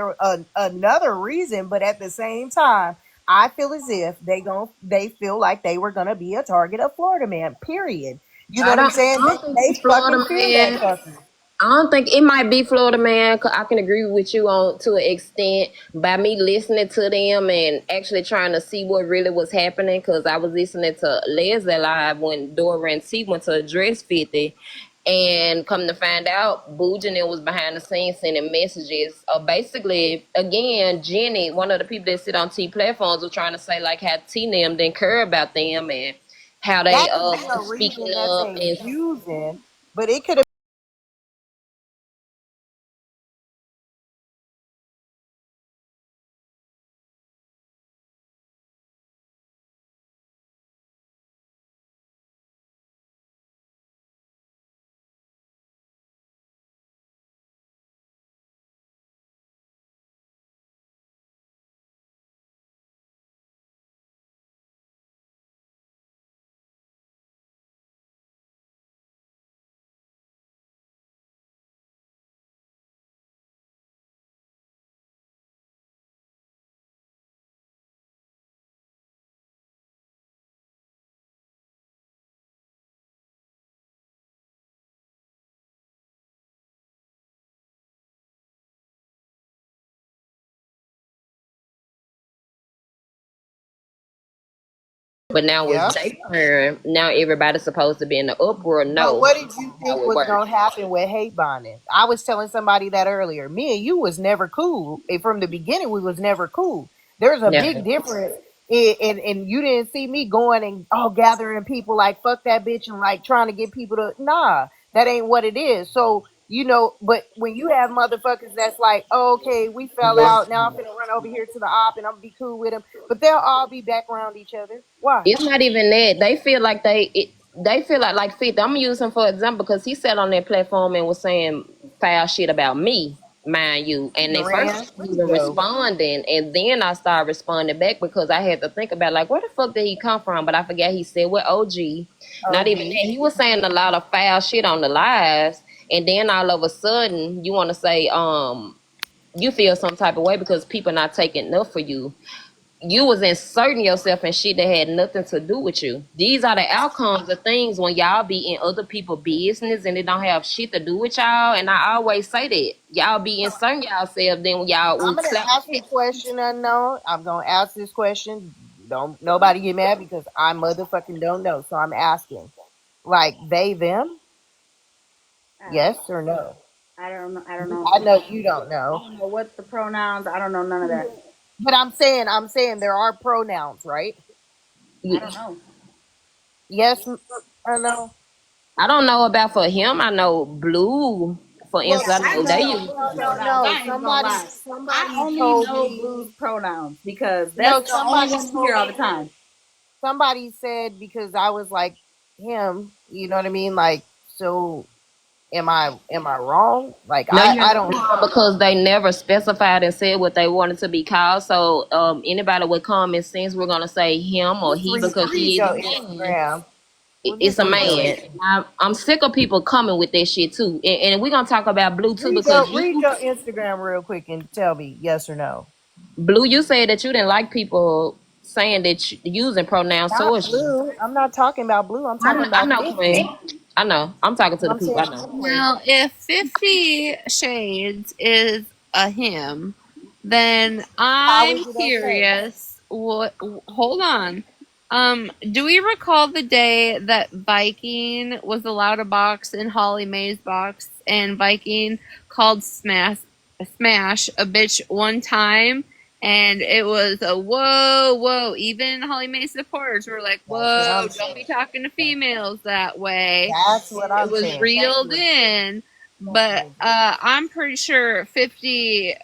another reason. But at the same time, I feel as if they feel like they were gonna be a target of Florida man. Period. You know I what I'm don't, saying? I don't think They it's Florida fucking fear that man. fucker. I don't think it might be Florida man. 'Cause I can agree with you on to an extent by me listening to them and actually trying to see what really was happening. Cause I was listening to Leslie live when Dora and T went to address 50, and come to find out, Boujana was behind the scenes sending messages. Basically, again, Jenny, one of the people that sit on T platforms, was trying to say like how T and them didn't care about them and how they That could be a was speaking reason that up they and using, but it could have. but now it's Yeah. their turn. Now everybody's supposed to be in the uproar. But No, what did that's you not how think it was works. gonna happen with hate bonding? I was telling somebody that earlier. Me and you was never cool. From the beginning. We was never cool. There's a big Never. difference. And you didn't see me going and gathering people like fuck that bitch and like trying to get people to that ain't what it is. So but when you have motherfuckers that's like, oh, okay, we fell out. Now I'm gonna run over here to the op and I'm gonna be cool with them. But they'll all be back around each other. Why? It's not even that. They feel like they feel like 50. I'm gonna use him for example because he sat on that platform and was saying foul shit about me, mind you. And they first Duran, wasn't where'd you even go? responding, and then I started responding back because I had to think about like where the fuck did he come from? But I forgot he said with OG. Not even that. OG. He was saying a lot of foul shit on the lives, and then all of a sudden you want to say you feel some type of way because people not taking enough for you. You was inserting yourself in shit that had nothing to do with you. These are the outcomes of things when y'all be in other people's business and it don't have shit to do with y'all. And I always say that y'all be inserting yourself. Then y'all I'm we gonna slap. ask the question unknown. I'm gonna ask this question. Don't nobody get mad because I motherfucking don't know. So I'm asking. Like they them? Yes or no? I don't know. I don't know. I know you don't I know. don't know what the pronouns. I don't know none of that. But I'm saying there are pronouns, right? I don't know. Yes or no? I don't know about for him. I know blue. For Well, instance, I I know they know use Blue's no, pronouns. no. I ain't gonna lie. I Somebody only told know me. Blue's pronouns because that's No, the only somebody one you hear told all the me. time. Somebody said because I was like him. You know what I mean? Like so. Am I wrong? Like no, you're I not don't wrong because they never specified and said what they wanted to be called. So anybody with common sense, we're gonna say him or just he because read he is a your man. Instagram. Well, It's just a read your man. I'm sick of people coming with that shit too. And we're gonna talk about blue too because read you your Instagram real quick and tell me yes or no. blue, you said that you didn't like people saying that using pronouns Not towards you. blue. I'm not talking about blue. I'm talking I about know, 50. Queen. I know. I'm talking to the I'm people. saying I know. anyway. Now, if 50 Shades is a him, then How I'm is it okay? curious. What? Hold on. Do we recall the day that Viking was allowed a box in Holly Mae's box, and Viking called Smash a bitch one time, and it was a whoa, whoa. Even Holly Mae supporters were like, That's what whoa, I'm don't be saying. talking to females that way. That's what It I'm was saying. Thank reeled you. in, Thank but you. I'm pretty sure 50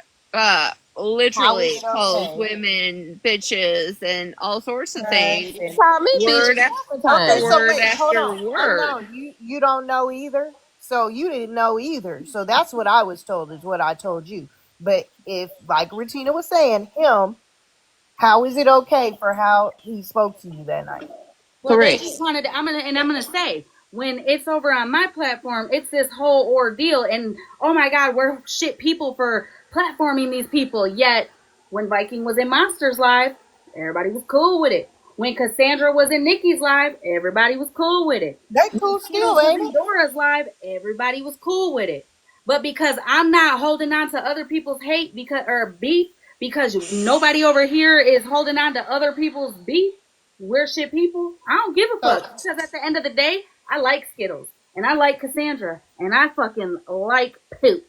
How is literally it calls okay? women bitches and all sorts of things. And Call me bitch Word all the okay, time. so word wait, hold after on. word. Unknown, you don't know either. So you didn't know either. So that's what I was told is what I told you. But if, like Regina was saying, him, how is it okay for how he spoke to you that night? Well, they Correct. just wanted. I'm gonna say when it's over on my platform, it's this whole ordeal, and oh my God, we're shit people for platforming these people. Yet when Viking was in Monsters Live, everybody was cool with it. When Cassandra was in Nikki's live, everybody was cool with it. They When cool Skittles still, was ain't in it? Dora's live, everybody was cool with it. But because I'm not holding on to other people's hate because or beef, because nobody over here is holding on to other people's beef, we're shit people. I don't give a So fuck because at the end of the day, I like Skittles and I like Cassandra and I fucking like poop.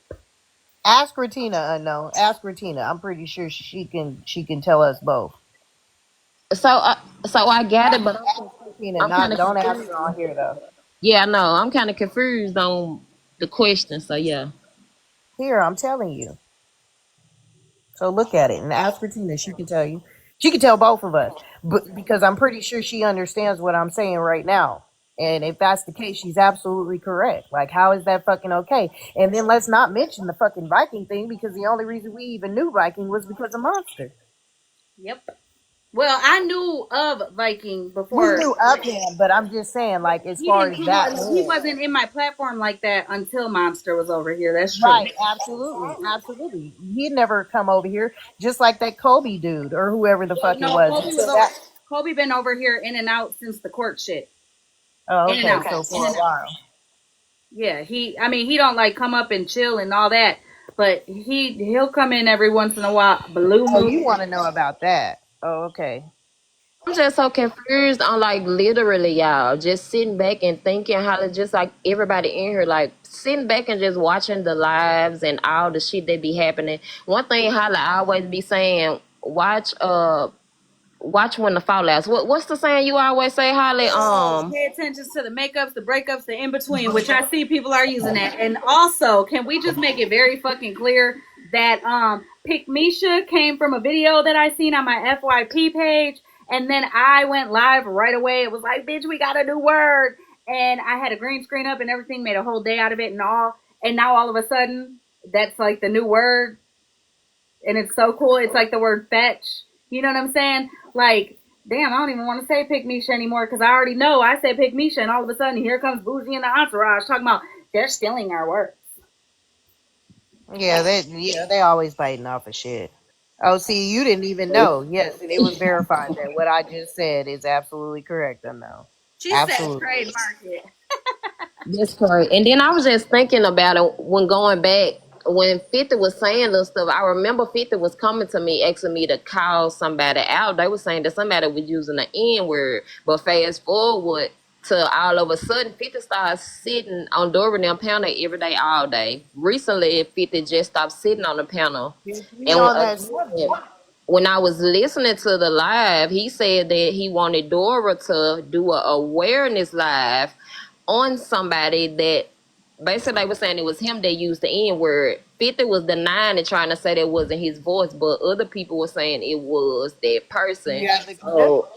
ask Regina, unknown. Ask Regina. I'm pretty sure she can tell us both. So, so I got it, but Ask Regina, I'm kind not of don't ask confused. her on here though. Yeah, no, I'm kind of confused on the question. So yeah, Here, I'm telling you. So look at it and ask Regina. She can tell you. She can tell both of us, but because I'm pretty sure she understands what I'm saying right now. And if that's the case, she's absolutely correct. Like, how is that fucking okay? And then let's not mention the fucking Viking thing because the only reason we even knew Viking was because of Monster. Yep. Well, I knew of Viking We before. knew of him, but I'm just saying, like, as He far didn't as come that on. He went, wasn't in my platform like that until Monster was over here. That's true. right? Absolutely, absolutely. He'd never come over here, just like that Kobe dude or whoever the Well, fuck it no, was. Kobe was Until over. that, Kobe been over here in and out since the court shit. oh, In and okay, out. so In for a and out. while. Yeah, he. I mean, he don't like come up and chill and all that, but he'll come in every once in a while. Blue Oh, moon. you want to know about that? Oh, okay. I'm just so confused on like literally y'all just sitting back and thinking how to just like everybody in here like sitting back and just watching the lives and all the shit that be happening. One thing Holly always be saying, watch when the fallouts. What's the saying you always say, Holly? Pay attention to the makeups, the breakups, the in between, which I see people are using that. And also, can we just make it very fucking clear that Pick Misha came from a video that I seen on my FYP page, and then I went live right away. It was like, bitch, we got a new word, and I had a green screen up and everything, made a whole day out of it and all. And now all of a sudden, that's like the new word, and it's so cool. It's like the word fetch. You know what I'm saying? Like, damn, I don't even want to say pick Misha anymore because I already know I said pick Misha, and all of a sudden here comes Bougie and the entourage talking about they're stealing our work. Yeah, they always biting off of shit. Oh, see, you didn't even know. Yes, and it was verified that what I just said is absolutely correct. I know, She said absolutely. trademark it. That's correct. And then I was just thinking about it when going back when 50 was saying this stuff. I remember 50 was coming to me asking me to call somebody out. They were saying that somebody was using the N word. But fast forward to all of a sudden 50 started sitting on Dora and them panel every day, all day. Recently 50 just stopped sitting on the panel. Since we And on that again, subject, when I was listening to the live, he said that he wanted Dora to do a awareness live on somebody that basically they were saying it was him that used the N word. 50 was denying and trying to say that wasn't his voice, but other people were saying it was that person. you got the clip. So,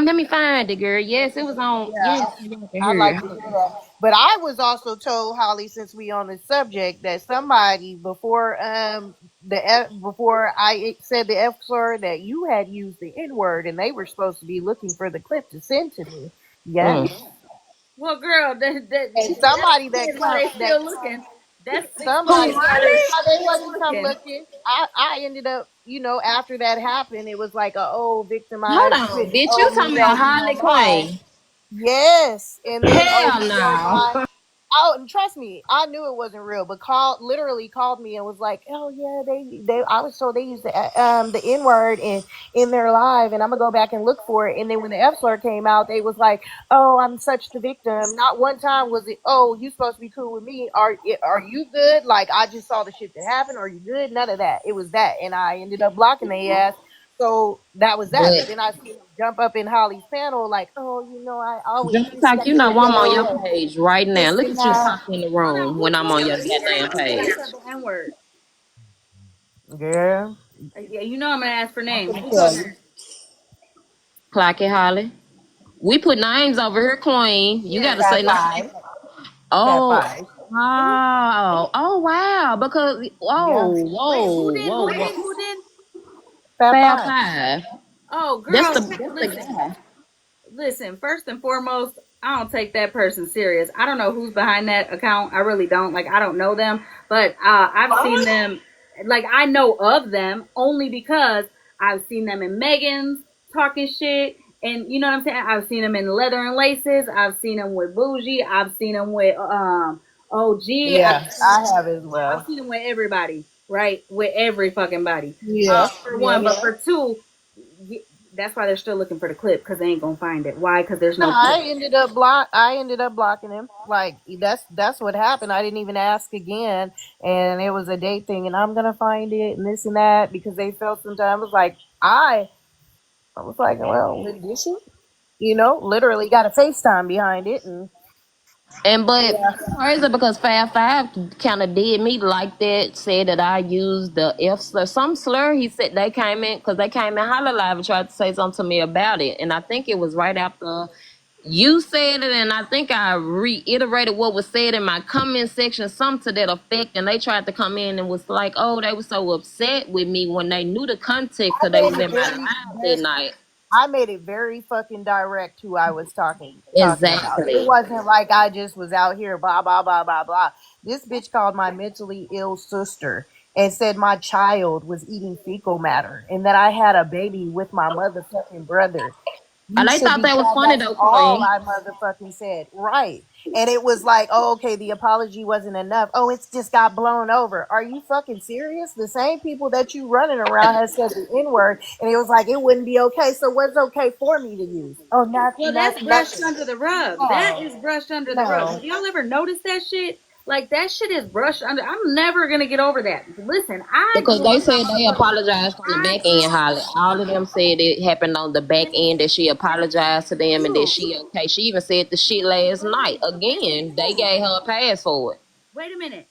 let me find it, girl. Yes, it was on. Yes, Yeah, you can I'd hear like to it. hear that. But I was also told, Holly, since we on the subject, that somebody before before I said the F slur that you had used the N word, and they were supposed to be looking for the clip to send to me. Yes, Mm. Well, girl, and that somebody that explains why come they that still looking. That Who, somebody explains why they're Holly? they still wasn't come looking. looking. I ended up, after that happened, it was like a Hold victimized on, quit. bitch. You Oh, me, talking oh, about me, Harley oh, my. Quinn? Yes, and then oh, Hell me, oh, my. no. Oh, and trust me, I knew it wasn't real, but literally called me and was like, "Oh yeah, they." I was told they used the N word in their live, and I'm gonna go back and look for it. And then when the F slur came out, they was like, "Oh, I'm such the victim." Not one time was it, "Oh, you supposed to be cool with me? Are you good?" Like I just saw the shit that happened. Are you good? None of that. It was that, and I ended up blocking their ass. So that was that. But But then I see him jump up in Holly's panel like, "Oh, I always Jump Talk, you respected know I'm on your your page right now. this Look and at you that." talking in the Hold on, room when I'm on your who goddamn said page. the N word? Girl, Yeah, you know I'm gonna ask for I'm names. gonna Who's tell on you. there? Clock it, Holly. We put names over here, Queen. You Yeah. gotta Fat say names. Five. Fat Oh, Five. oh, wow. Because Yeah. Wait, who whoa, did? whoa, Who whoa. did? Who did? Fat Fab Five. Five. Oh, That's girl, the listen. guy. Listen, first and foremost, I don't take that person serious. I don't know who's behind that account. I really don't. Like, I don't know them, but I've seen them. Like, I know of them only because I've seen them in Megan's talking shit, and you know what I'm saying. I've seen them in Leather and Laces. I've seen them with Bougie. I've seen them with OG. Yeah, I have as I've well. seen them with everybody, right? With every fucking body. Yeah. For Yeah. one, but for two, that's why they're still looking for the clip because they ain't gonna find it. Why? Because there's No, no clip. I ended up blocking him. Like that's what happened. I didn't even ask again, and it was a date thing, and I'm gonna find it and this and that because they felt sometimes like I was like, well, did she? You know, literally got a FaceTime behind it, and And but yeah, it's crazy because Fab Five kind of did me like that. Said that I used the F slur, some slur. He said they came in because they came in Holla Live and tried to say something to me about it, and I think it was right after you said it, and I think I reiterated what was said in my comment section, something to that effect. And they tried to come in and was like, "Oh, they were so upset with me when they knew the context I because they made was it in my live that night." I made it very fucking direct who I was talking about. It Exactly. wasn't like I just was out here blah blah blah blah blah. This bitch called my mentally ill sister and said my child was eating fecal matter and that I had a baby with my motherfucking brother. And You they should thought be that was proud. funny That's though, all Queen. I motherfucking said. Right. And it was like, oh, okay, the apology wasn't enough. Oh, it's just got blown over. Are you fucking serious? The same people that you running around has said the N word, and it was like it wouldn't be okay. So what's okay for me to use? Oh, Well, that's brushed nothing. under the rug. That No, is brushed under the rug. no. Have y'all ever noticed that shit? Like that shit is brushed under. I'm never gonna get over that. Listen, I Because grew they up on said they motherfucking. apologized on the I back end, grew Holly. All of them said it happened on the back end, that she apologized to them and that up. she okay. She even said the shit last night. Again, they gave her a pass for it. Wait a minute.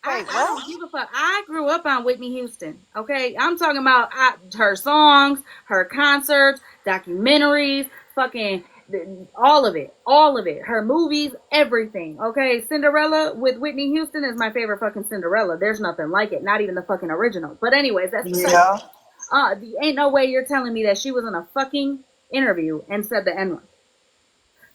Wait, I what? don't give a fuck. I grew up on Whitney Houston. Okay, I'm talking about her songs, her concerts, documentaries, fucking all of it, all of it. Her movies, everything. Okay, Cinderella with Whitney Houston is my favorite fucking Cinderella. There's nothing like it. Not even the fucking original. But anyways, that's beside. Yeah. Ain't no way you're telling me that she was in a fucking interview and said the N word.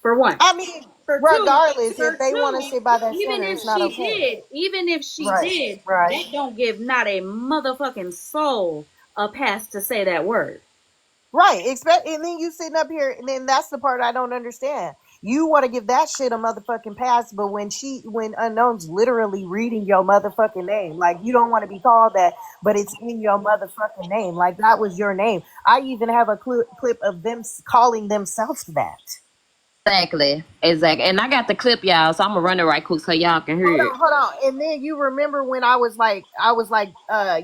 For one. I mean, For two, regardless, if for they want to two, sit by that even center, if it's not she okay. did, even if she Right. did, Right. that don't give not a motherfucking soul a pass to say that word. Right. Expect, and then you sitting up here, and then that's the part I don't understand. You want to give that shit a motherfucking pass, but when unknown's literally reading your motherfucking name, like you don't want to be called that, but it's in your motherfucking name, like that was your name. I even have a clip of them calling themselves that. Exactly, exactly. And I got the clip, y'all, so I'm gonna run it right quick so y'all can hear it. Hold on. And then you remember when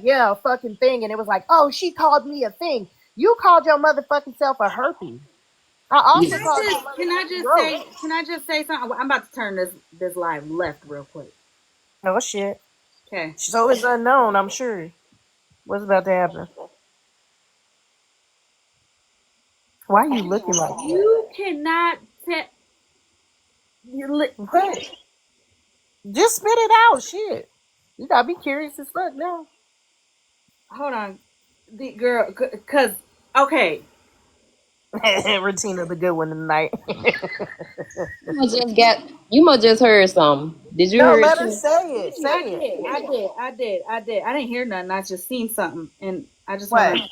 yeah, a fucking thing, and it was like, oh, she called me a thing. You called your motherfucking self a herpes. I also Yeah. called you motherfucking gross. Can I just say something? I'm about to turn this live left real quick. No shit. Okay. So it's unknown, I'm sure. What's about to happen? Why are you looking like that? You cannot What? Just spit it out, shit. You gotta be curious as fuck now. hold on, the girl, cause okay. Regina the good one tonight. You must just heard something. Did you No, hear it let her too? say it. Say I it. did, I did, I did, I did. I didn't hear nothing. I just seen something, and I just want What? to.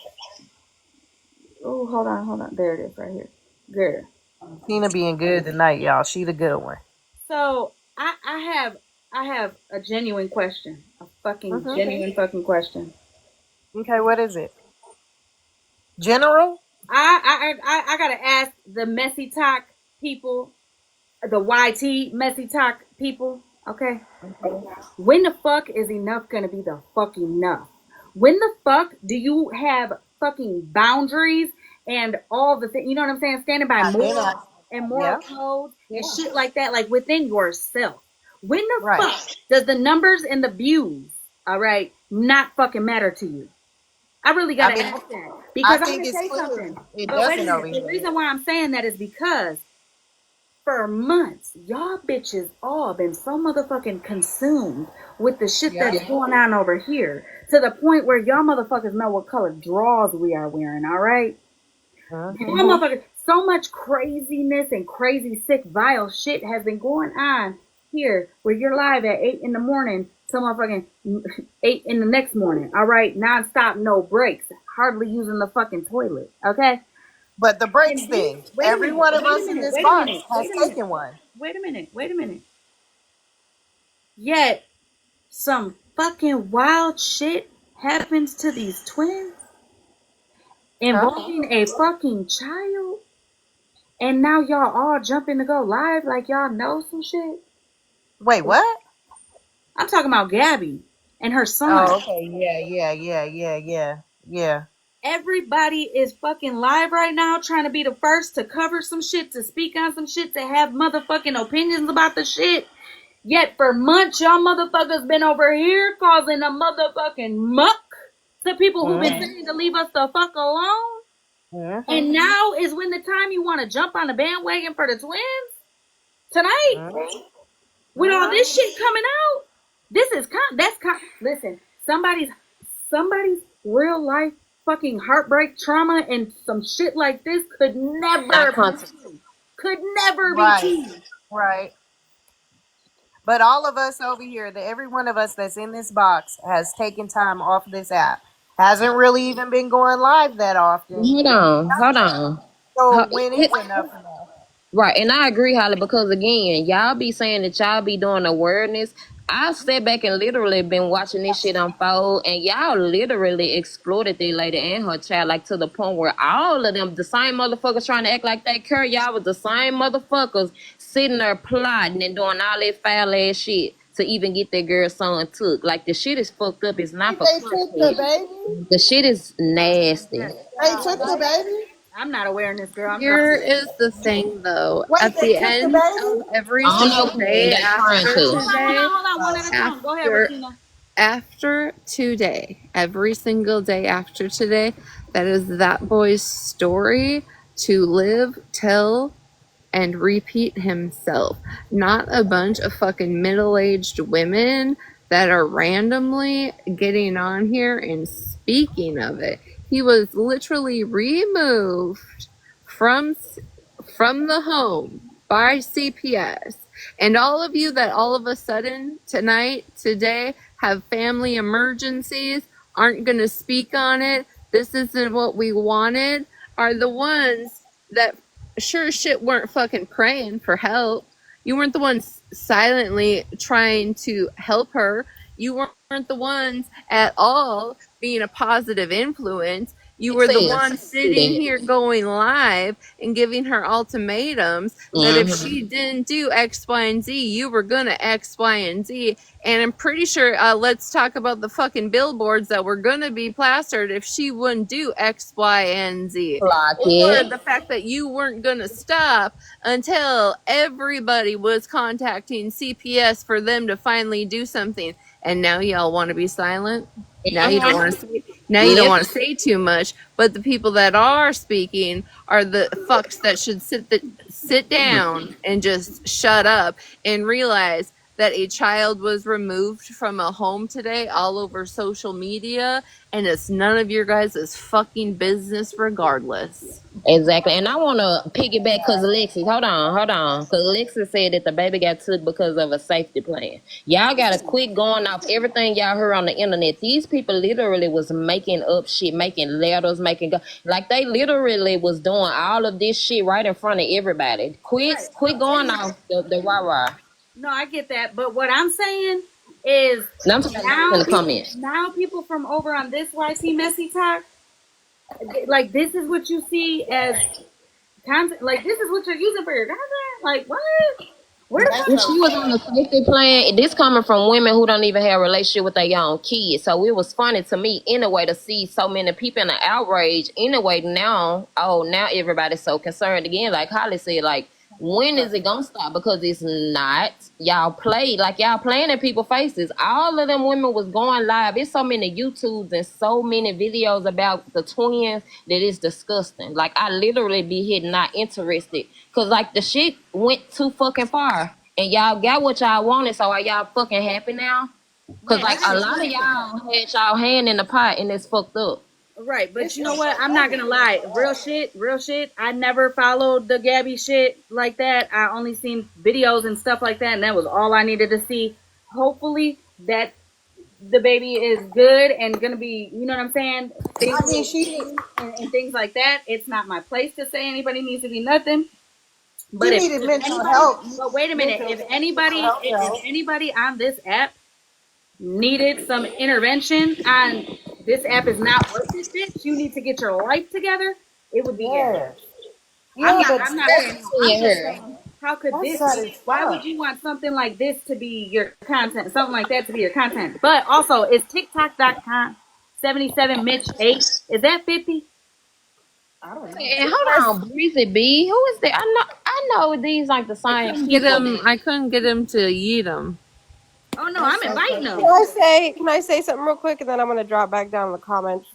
Oh, hold on. There it is, right here. Good. Tina being good tonight, y'all. She the good one. So I have a genuine question, a fucking Mm-hmm. genuine fucking question. Okay, what is it? General? I gotta ask the messy talk people, the YT messy talk people. Okay, when the fuck is enough gonna be the fuck enough? When the fuck do you have fucking boundaries and all the things? You know what I'm saying? Standing by I've been moral at. and moral Yeah. codes and shit like that, like within yourself. When the Right. fuck does the numbers and the views, all right, not fucking matter to you? I really I gotta mean, ask that I because I'm think gonna it's say clear something. it But wait a doesn't over minute. The here. reason why I'm saying that is because for months, y'all bitches all been so motherfucking consumed with the shit Yeah. that's going on over here to the point where y'all motherfuckers know what color drawers we are wearing, all right? Y'all Mm-hmm. motherfuckers, so much craziness and crazy, sick, vile shit has been going on here where you're live at 8 in the morning to motherfucking 8 in the next morning, all right? Non-stop, no breaks, hardly using the fucking toilet, okay? But the breaks And these, thing, wait a every minute, one of wait a us in minute, this wait a box minute, has wait a minute, taken one. wait a minute, wait a minute. Yet, some fucking wild shit happens to these twins Huh? involving a fucking child, and now y'all all jumping to go live like y'all know some shit. Wait, what? I'm talking about Gabby and her son. Oh, okay. Yeah. Everybody is fucking live right now trying to be the first to cover some shit, to speak on some shit, to have motherfucking opinions about the shit. Yet for months, y'all motherfuckers been over here causing a motherfucking muck to people who've been Mm-hmm. saying to leave us the fuck alone. Mm-hmm. And now is when the time you want to jump on the bandwagon for the twins? Tonight? With all this shit coming out? This is listen, somebody's real life fucking heartbreak trauma and some shit like this could Not never be content. tea. Could never be Right. tea. Right. But all of us over here, every one of us that's in this box has taken time off this app. Hasn't really even been going live that often. Hold on. So Ho- when is enough enough? Right, and I agree, Holly, because again, y'all be saying that y'all be doing awareness. I sat back and literally been watching this shit unfold, and y'all literally exploited the lady and her child, like to the point where all of them, the same motherfuckers trying to act like they care, y'all was the same motherfuckers sitting there plotting and doing all that foul ass shit to even get that girl's son took. Like the shit is fucked up. It's not They for took the content. baby. The shit is nasty. They took the baby. I'm not aware of this girl. I'm Here confused. is the thing, though. Wait, At they the took the end of baby. every I don't single know, Queen. day They trying after to. today, Hold on, one at a time. Go ahead, after Regina. after today, every single day after today, that is that boy's story to live, tell, and repeat himself. Not a bunch of fucking middle-aged women that are randomly getting on here and speaking of it. He was literally removed from from the home by CPS. And all of you that all of a sudden tonight, today, have family emergencies, aren't going to speak on it, this isn't what we wanted, are the ones that sure shit weren't fucking praying for help. You weren't the ones silently trying to help her. You weren't the ones at all being a positive influence. You were the ones sitting here going live and giving her ultimatums that if she didn't do X, Y, and Z, you were gonna X, Y, and Z. And I'm pretty sure, let's talk about the fucking billboards that were gonna be plastered if she wouldn't do X, Y, and Z. Clock Or it. the fact that you weren't gonna stop until everybody was contacting CPS for them to finally do something. And now y'all want to be silent? Now you don't want to say. Now you don't Yep. want to say too much. But the people that are speaking are the fucks that should sit down and just shut up and realize that a child was removed from a home today all over social media, and it's none of your guys' fucking business regardless. Exactly. And I want to piggyback because Alexis, hold on. Because Alexis said that the baby got took because of a safety plan. Y'all got to quit going off everything y'all heard on the internet. These people literally was making up shit, making letters, like they literally was doing all of this shit right in front of everybody. Quit going off the rah-rah. No, I get that, but what I'm saying is And I'm talking about in the comments. now people from over on this YT Messy Talk, like this is what you see as content. Like this is what you're using for your content. Like what? Where the If fuck? she was on the safety plan, this coming from women who don't even have a relationship with their own kids. So it was funny to me in a way to see so many people in the outrage. In a way now, now everybody's so concerned again. Like Holly said, like When is it gonna stop? Because it's not. Y'all play like y'all playing in people's faces. All of them women was going live. It's so many YouTubes and so many videos about the twins that it's disgusting. Like I literally be hitting not interested. Cause like the shit went too fucking far. And y'all got what y'all wanted, so are y'all fucking happy now? Cause Yeah, like that a shit's lot of stupid. y'all had y'all hand in the pot and it's fucked up. Right, but It's you know just what? so I'm not gonna lie. dumb. Real shit. I never followed the Gabby shit like that. I only seen videos and stuff like that, and that was all I needed to see. Hopefully, that the baby is good and gonna be, you know what I'm saying, I stable mean, she and things like that. It's not my place to say anybody needs to be nothing. But needed if mental anybody, health, but wait a minute, mental if anybody, health if though. anybody on this app needed some intervention on this app is not worth it, bitch, you need to get your life together, it would be Gabby. Yeah, yeah, but I'm not saying no. I'm just her. saying how could that's this sad be, as why would fuck. you want something like this to be your content, something like that to be your content? But also is TikTok.com 77 Mitch 8, is that 50? I don't know. And hold on, Breezy B. Who is that? I know these like the same people. I couldn't get him to eat them. Oh no, That's I'm so inviting fucked them. up. Can I say something real quick, and then I'm gonna drop back down in the comments.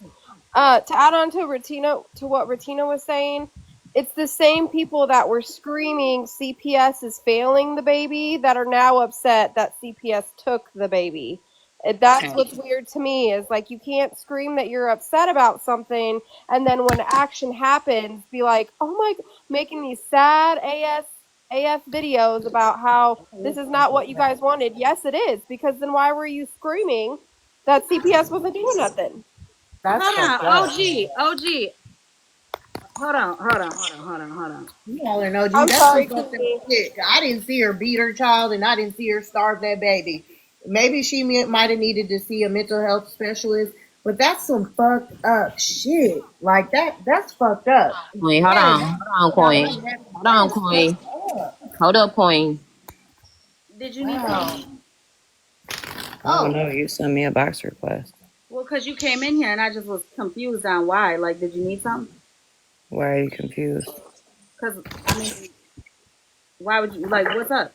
To add on to what Ratina was saying, it's the same people that were screaming CPS is failing the baby that are now upset that CPS took the baby. That's what's weird to me is like you can't scream that you're upset about something and then when action happens be like, oh my, making these sad AF videos about how this is not what you guys wanted. Yes, it is, because then why were you screaming that CPS wasn't doing nothing? That's Hold on, fucked up. OG. Hold on. You all know, G, I'm that's some sorry, fucked up Queenie. shit. I didn't see her beat her child, and I didn't see her starve that baby. Maybe she might have needed to see a mental health specialist, but that's some fucked up shit. Like that's fucked up. Queen, hold Yeah, on, that, hold on, about Queen. her having Hold on, is fucked Queen. up. Hold up, Queen. Did you need Wow. something? I don't Oh, know. You sent me a box request. well, because you came in here and I just was confused on why. Like, did you need something? Why are you confused? Because, I mean, why would you, like, what's up?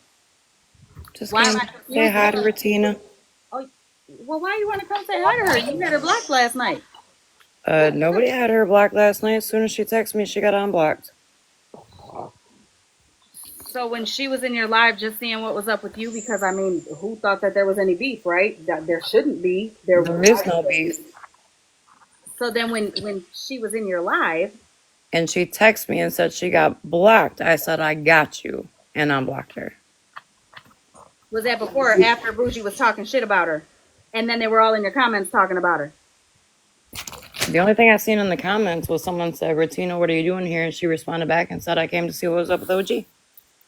Just Why am came I to say confused? hi to Because, Ratina. oh, well, why you want to come say hi to her? You had her blocked last night. Nobody had her blocked last night. As soon as she texted me, she got unblocked. So when she was in your live, just seeing what was up with you, because, I mean, who thought that there was any beef, right? That there shouldn't be. There is no beef. So then when she was in your live, And she texted me and said she got blocked. I said, I got you. And unblocked her. was that before or after Bougie was talking shit about her? And then they were all in your comments talking about her. The only thing I seen in the comments was someone said, Ratina, what are you doing here? And she responded back and said, I came to see what was up with OG.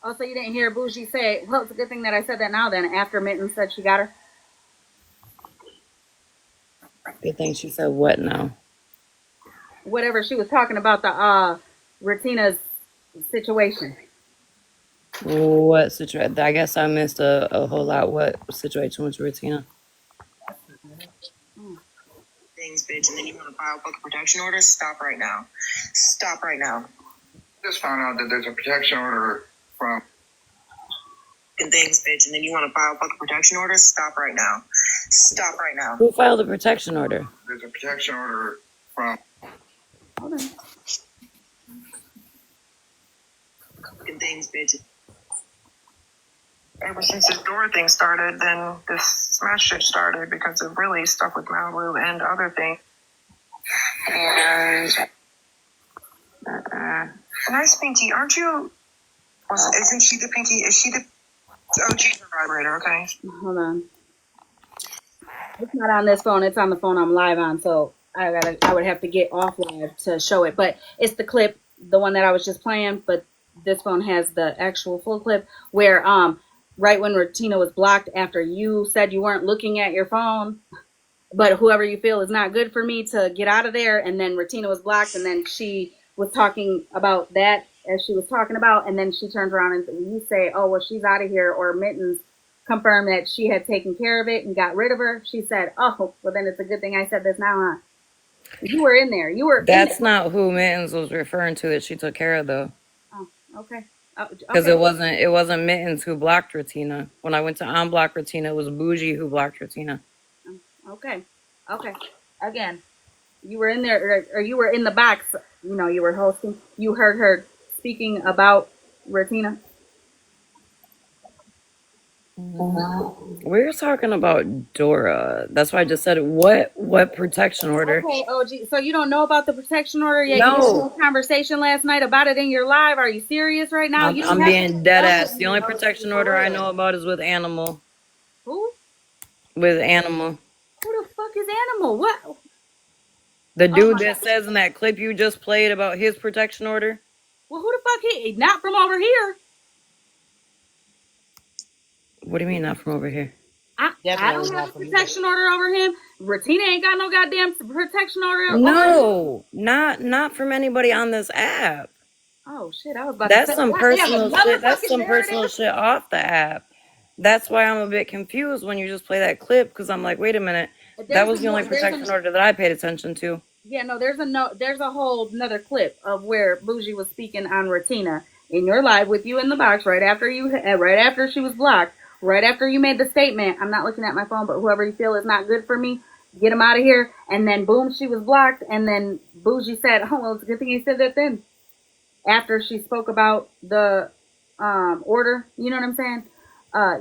Also, you didn't hear Bougie say, well, it's a good thing that I said that now then, after Mitten said she got her. Good thing she said what now? Whatever she was talking about the Retina's situation. What situation? I guess I missed a whole lot. What situation was Ratina? Things, bitch, and then you want to file book protection orders? Stop right now. Stop right now. Just found out that there's a protection order from Things, bitch, and then you want to file book protection orders? Stop right now. Stop right now. Who filed a protection order? there's a protection order from Hold on. Things, bitch. Ever since this door thing started, then this smash shit started because of really stuff with Malibu and other things. And nice Pinky, aren't you? Isn't she the Pinky? Is she the? Oh, she's the vibrator. Okay. Hold on. It's not on this phone. It's on the phone I'm live on. So I would have to get off live to show it. But it's the clip, the one that I was just playing. But this phone has the actual full clip where right when Ratina was blocked after you said you weren't looking at your phone, but whoever you feel is not good for me to get out of there. And then Ratina was blocked, and then she was talking about that as she was talking about, and then she turns around and you say, oh, well, she's out of here, or Mittens confirmed that she had taken care of it and got rid of her. She said, oh, well, then it's a good thing I said this now, huh? You were in there. You were That's in there. not who Mittens was referring to that she took care of, though. Oh, okay. Because Okay. it wasn't Mittens who blocked Ratina. When I went to unblock Ratina, it was Bougie who blocked Ratina. Okay. Okay. Again, you were in there, or you were in the box. You know, you were hosting. You heard her speaking about Ratina. We're talking about Dora. That's why I just said it. What protection order? Okay, OG. So you don't know about the protection order yet? You had a No, whole conversation last night about it in your live. Are you serious right now? You don't I'm have to being dead tell ass. The me, only OG, protection for order I real. know about is with Animal. Who? With Animal. Who the fuck is Animal? What? The Oh dude my that god. says in that clip you just played about his protection order. Well, who the fuck he? Not from over here. What do you mean not from over here? I don't have a protection order over him. Ratina ain't got no goddamn protection order over him. No, not from anybody on this app. Oh shit! I was about to That's say, some goddamn, personal shit. another That's fucking some personal narrative. shit off the app. That's why I'm a bit confused when you just play that clip because I'm like, wait a minute, that was the only protection order that I paid attention to. Yeah, no, there's a whole another clip of where Bougie was speaking on Ratina in your live with you in the box right after she was blocked, right after you made the statement. I'm not looking at my phone, but whoever you feel is not good for me, get him out of here. And then boom, she was blocked. And then Bougie said, "Oh well, it's a good thing you said that then." After she spoke about the order, you know what I'm saying?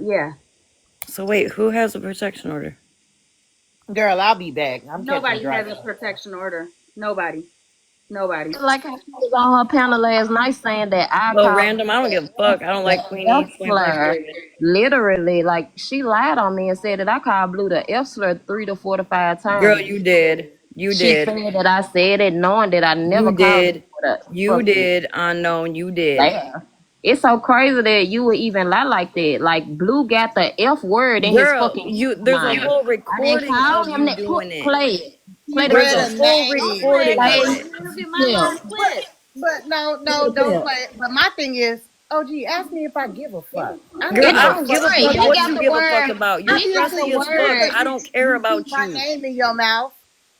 Yeah. So wait, who has a protection order? Girl, I'll be back. I'm catching a Nobody has drive. a protection order. Nobody. Nobody. Like how she was on her panel last night saying that I Well, called random, I don't give a fuck. I don't like the Queenie. F Point blank slur. period. Literally, like she lied on me and said that I called Blue the F slur 3 to 4 to 5 Girl, times. you did. You She did. said that I said it, knowing that I never You called her did. for the You fucking did. Unknown. You did. laugh. It's so crazy that you would even lie like that. Like Blue got the F word in his Girl, fucking there's a name. whole I didn't recording call of him you that. doing it. Play it. He Play the There's read a a clip. whole Don't play name. it, recording of girl. Play, it. You ain't gonna get my clip. live clip. But no, Play no, the don't clip. play it. But my thing is, OG, ask me if I give a fuck. I don't Girl, It give I a don't don't give fuck. a right. fuck He what got you the give a fuck word. about. You're He got Obviously pressy the you as do, fuck. word. because I you don't care you keep about my you. name in your mouth.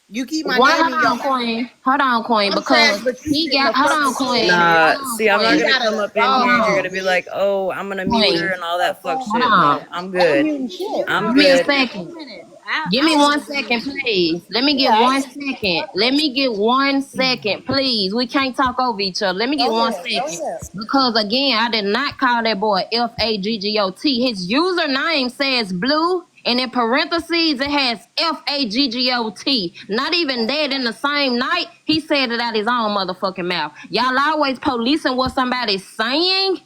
You keep my Why? name Hold in your on, mouth. Queen. Hold on, Queen. I'm trash, Because but you he sitting got. a Hold on, fucking Queen. pulpit. Nah, Hold on, see, I'm not You Queen. gonna gotta come up in go here and you're ahead. gonna be like, oh, I'm gonna mute her Queen. and all that fuck Hold shit. on. No, I'm I ain't good. muting shit. I'm Give me a good. second. Wait a minute. Give I me don't one need to do second, shit. please. Let me get Yeah, I one ain't. second. Let me get 1 second, please. We can't talk over each other. Let me get Go one ahead. Go second. ahead. Because again, I did not call that boy Faggot. His username says Blue, and in parentheses it has Faggot. Not even that. In the same night, he said it out his own motherfucking mouth. Y'all always policing what somebody's saying.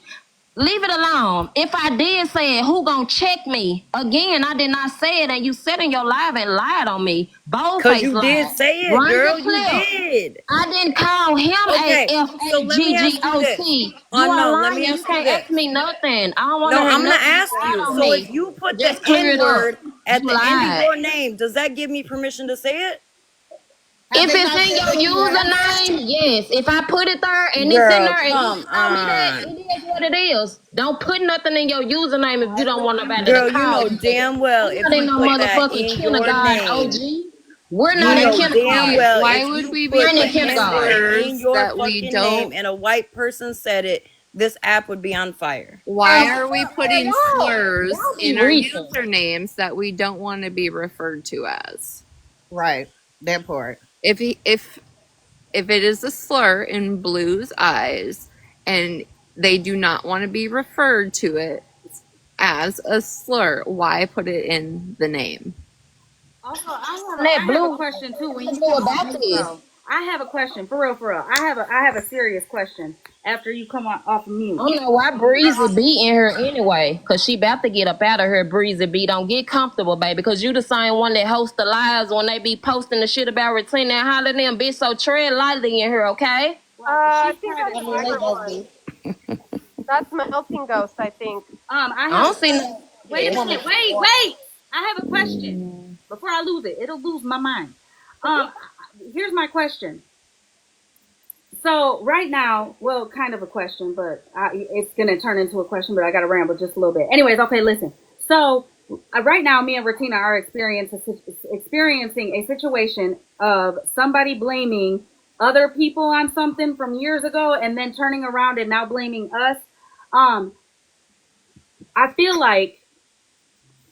Leave it alone. If I did say it, who gonna check me? Again, I did not say it, and you said in your live and lied on me. Cause Boldface you did lied. say it, Run the girl. You clip. did. I didn't call him a Okay, so let me ask you this. Faggot. You are Unknown, let me lying. You ask you can't ask this. me nothing. I don't want to No, hear I'm gonna nothing. You ask lied you. on So if me. you put the Just clear N it up. word at You the end of lied. your name, does that give me permission to say it? Have If they it's not in said that your you have? username, yes. If I put it there and it's in Girl, there and you come tell me that, on. it is what it is. Don't put nothing in your username if you don't want nobody to Girl, you call know you that. damn well I'm if not in you no put that motherfucking in your kindergarten, OG. name, We're you not in know damn kindergarten. well Why if would you we We be put ain't in the putting N word kindergarten. in slurs your that we fucking name don't? and a white person said it, this app would be on fire. Why are we putting slurs Y'all be in our reaching. usernames that we don't want to be referred to as? Right. That part. If it is a slur in Blue's eyes and they do not want to be referred to it as a slur, why put it in the name? Also, That I have a blue, question too. When let's you go come off about mute, this. though, I have a question for real, for real. I have a serious question after you come off I mute. don't know why Breezy be in here anyway, cause she about to get up out of here. Breezy B, don't get comfortable, baby, cause you the same one that hosts the lives when they be posting the shit about Retina and hollering them, bitch. So tread lightly in here, okay? Well, I she's think private that's I a mean, they chat. different just one. be. That's Melting Ghost, I think. I I have don't a see question. no. Wait a Yeah. minute. Wait. I have a question before I lose it. It'll lose my mind. Here's my question. So right now, well, kind of a question, but it's gonna turn into a question. But I gotta ramble just a little bit. Anyways, okay, listen. So right now, me and Ratina are experiencing a situation of somebody blaming other people on something from years ago, and then turning around and now blaming us. I feel like,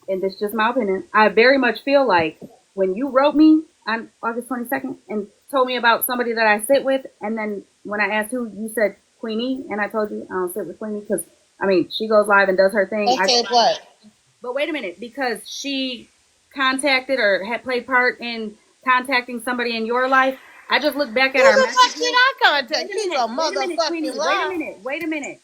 and this is just my opinion, I very much feel like when you wrote me on August 22nd and told me about somebody that I sit with, and then when I asked who, you said Queenie, and I told you I don't sit with Queenie because, I mean, she goes live and does her thing. They said what? But wait a minute, because she contacted or had played part in contacting somebody in your life, I just look back at Who our the fuck messages. did I contact? Wait a You minute, a wait a minute, Queenie, motherfucking lie. wait a minute.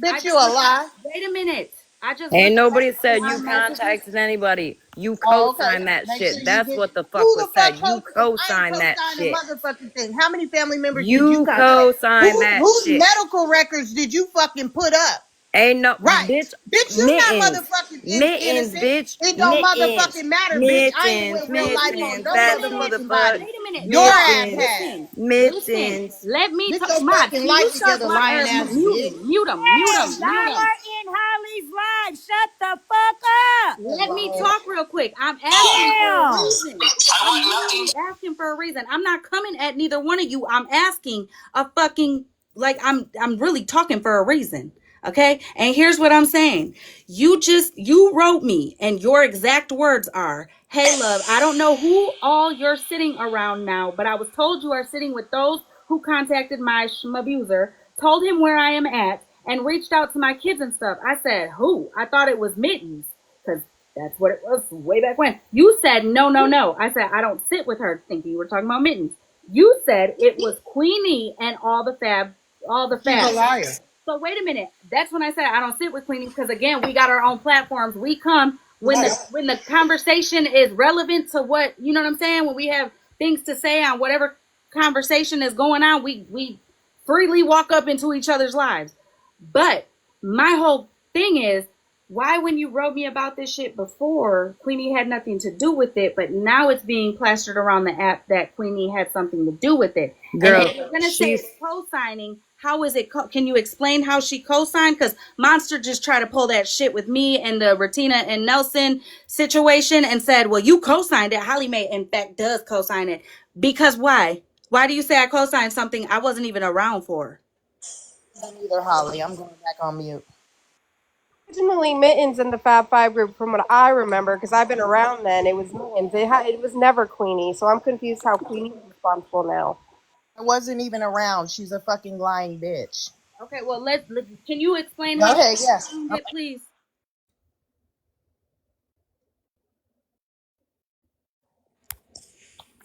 Bitch, you a lie. Wait a minute. I just Ain't looked back nobody at said our you messages. contacted anybody. You Oh, okay. co-signed that Make sure shit. you That's get what the fuck who was the fuck said. You I ain't co-signed that co-signed a shit. motherfucking thing. How many family members did you You contact? co-signed that Whose shit. medical records did you fucking put up? Ain't no Right. bitch. Bitch, you not Mittens, motherfucking mittens, innocent. bitch. It don't Mittens, motherfucking matter, bitch. I ain't mittens, went real life on mittens. no That's who the motherfucking fuck. body. Wait a minute. Your ass Mittens, has. Listen. mittens. Let me Get talk. your Mod, fucking can you life start together, lying ass bitch. mute him, mute him, mute Y'all him. are in Holly's live. Shut the fuck up. Let me Hello. talk real quick. I'm asking for a Damn. reason. I'm asking for a reason. I'm not coming at neither one of you. I'm asking a fucking, like, I'm really talking for a reason. Okay? And here's what I'm saying. You wrote me and your exact words are, "Hey love, I don't know who all you're sitting around now, but I was told you are sitting with those who contacted my abuser, told him where I am at, and reached out to my kids and stuff." I said, "Who?" I thought it was Mittens, because that's what it was way back when. You said, "No, no, no." I said, "I don't sit with her," thinking you were talking about Mittens. You said it was Queenie and all the She's a fab. liar. So wait a minute. That's when I said I don't sit with Queenie, because again, we got our own platforms. We come when the conversation is relevant to what, you know what I'm saying? When we have things to say on whatever conversation is going on, we freely walk up into each other's lives. But my whole thing is, why when you wrote me about this shit before, Queenie had nothing to do with it, but now it's being plastered around the app that Queenie had something to do with it. Girl, And if you're gonna say it's co-signing, how is it? Can you explain how she co-signed? Because Monster just tried to pull that shit with me and the Retina and Nelson situation and said, "Well, you co-signed it." Hollymae, in fact, does co-sign it. Because why? Why do you say I co-signed something I wasn't even around for? Neither, Holly. I'm going back on mute. Originally, Mittens in the Fab Five group, from what I remember, because I've been around then, it was Mittens. It was never Queenie, so I'm confused how Queenie's responsible now. I wasn't even around. She's a fucking lying bitch. Okay, well, can you explain Go how ahead, she yes. co-signed it, please?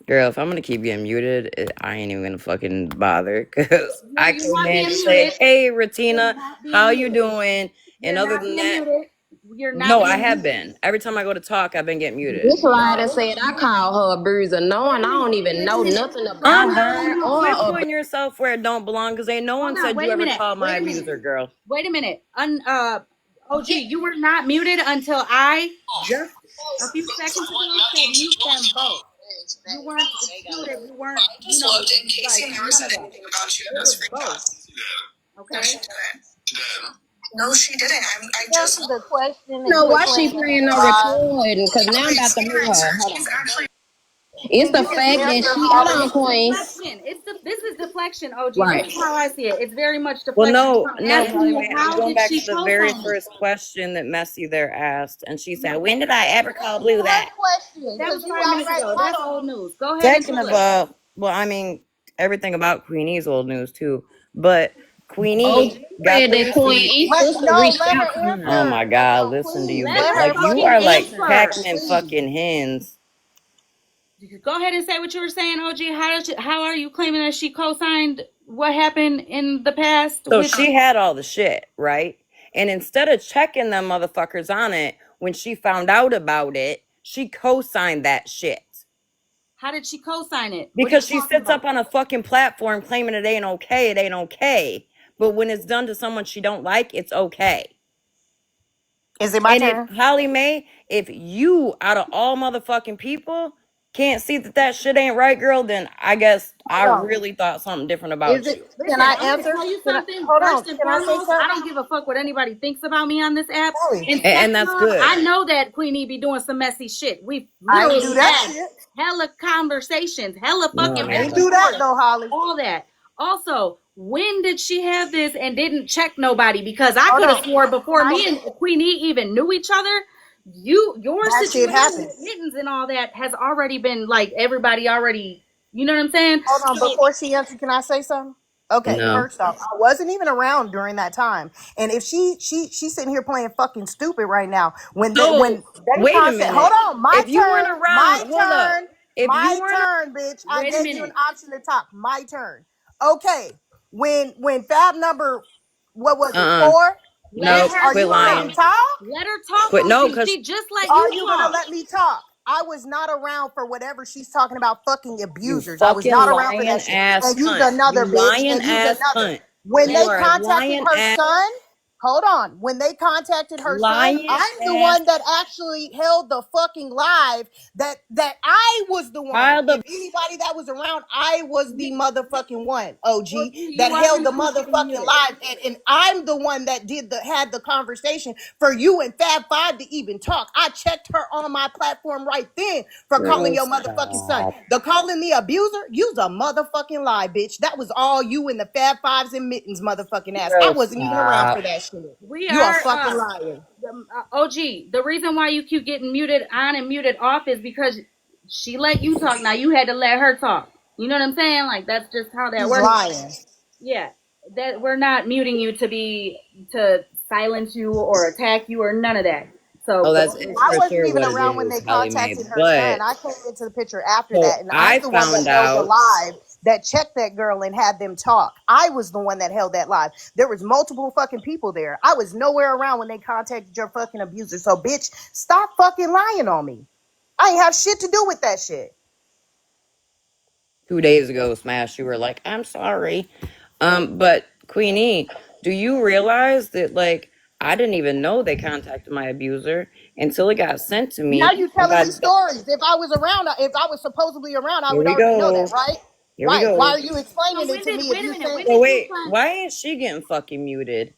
Girl, if I'm gonna keep getting muted, I ain't even gonna fucking bother. Cause I You're came not in being and said, muted. "Hey, You're Retina, not how being you muted. doing?" And You're other not than being that, muted. You're not no, I being have muted. been. Every time I go to talk, I've been getting muted. This lighter No. said I call her a bruiser, knowing I don't even know nothing I'm about not her on mute. or Quit a. putting yourself where it don't belong, because ain't no one Hold on. said you Wait a ever minute. called my abuser, girl. Wait a minute. OG, you were not muted until I just a few seconds ago said mute them both. You weren't excluded. You weren't, like none of that. It was both. Okay. No, she didn't. I just Answer the question and No, quit why she playing playing no live. recording? Because now I'm about to mute her. Hold she's on. actually It's Can the you just fact that answer, she. Hold Holly? on, Queen. Deflection. This is deflection, OG. This Right. is how I see it. It's very much Well, deflection. no, I'm no, asking you, Hollywood. I'm how going did back she to the very co-sign it? first question that Messy there asked, and she said, "When did I ever call Blue Her that?" question, That because was you 5 minutes outright ago. lied That's on old news. Go ahead and Second tell of her. all, well, I mean, everything about Queenie's old news too, but OG Queenie got said the that Queen receipt. E Let sister no, reached let out her to her. Oh answer. my God, No, listen to please, you, Let bitch. let her her Like you fucking are fucking like answer, answer. packing please. fucking hens. Go ahead and say what you were saying, OG. How are you claiming that she co-signed what happened in the past So with? she had all the shit, right? And instead of checking them motherfuckers on it, when she found out about it, she co-signed that shit. How did she co-sign it? What are you Because she talking sits up about? on a fucking platform claiming it ain't okay, it ain't okay. But when it's done to someone she don't like, it's okay. Is it my And if turn? Hollymae, if you out of all motherfucking people can't see that that shit ain't right, girl, then I guess I Hold on. really thought something different Is about it? you. Can Listen, I I'm gonna answer? tell you Can I? something. Hold on. First and Can I say foremost, I something? don't give a fuck what anybody thinks about me on this app. Holly, And And second that's off, good. I know that Queenie be doing some messy shit. We've I ain't do literally that had shit. hella conversations, hella No, fucking I I back ain't and haven't. do that forth, though, Holly. all that. Also, when did she have this and didn't check nobody? Because I Hold could have on. swore before My me and Queenie even knew each other, your that shit situation happened. with mittens and all that has already been like everybody already. You know what I'm saying? Hold on, So before she answers, can I say something? Okay, No. first off, I wasn't even around during that time, and if she's sitting here playing fucking stupid right now, when So they wait a concept, hold minute. on, my If you weren't turn, around, my hold up. turn, If you my weren't, turn, bitch. I wait a gave you an minute. option to talk. My turn. Okay, when Fab number, what was it, 4? Let no, Bitch, her are quit you gonna let talk. me lying. talk? Let her talk, Quit. No, OG. because She just let Are you you gonna talk. let me talk? I was not around for whatever she's talking about fucking you abusers. I was fucking not around for lying that shit. ass And you's cunt. another You bitch. lying And you's ass another. cunt. When You they are a contacted lying her ass, son, hold on. When they contacted her son, lying I'm the ass. one that actually held the fucking live that I was the one. While If the anybody that was around, I was the motherfucking one, OG, OG, that you held already the keep getting motherfucking muted. live. And I'm the one that had the conversation for you and Fab Five to even talk. I checked her on my platform right then for calling girl, your motherfucking son. stop. The calling the abuser, you's a motherfucking lie, bitch. That was all you and the Fab Fives and Mittens motherfucking ass. I Girl, wasn't even around for stop. that shit. We You a are fucking liar. OG. The reason why you keep getting muted on and muted off is because she let you talk. Now you had to let her talk. You know what I'm saying? Like that's just how that She's works. lying. Yeah, that we're not muting you to silence you or attack you or none of that. So, Oh, but that's it's I for wasn't sure even what it around when is, they Hollymae. contacted her son. But I came into the picture after so that, and I'm I the one that found held the out. live that checked that girl and had them talk. I was the one that held that live. There was multiple fucking people there. I was nowhere around when they contacted your fucking abuser. So, bitch, stop fucking lying on me. I ain't have shit to do with that shit. 2 days ago, Smash, you were like, I'm sorry. But Queenie, do you realize that like I didn't even know they contacted my abuser until it got sent to Now me. you I telling got me stories. If I was around, if I was supposedly around, I here would we already know that, go. right? Here we Right. Why go. are you so explaining it when to did me if wait a you minute? saying? When So did you wait, find? why ain't she getting fucking muted?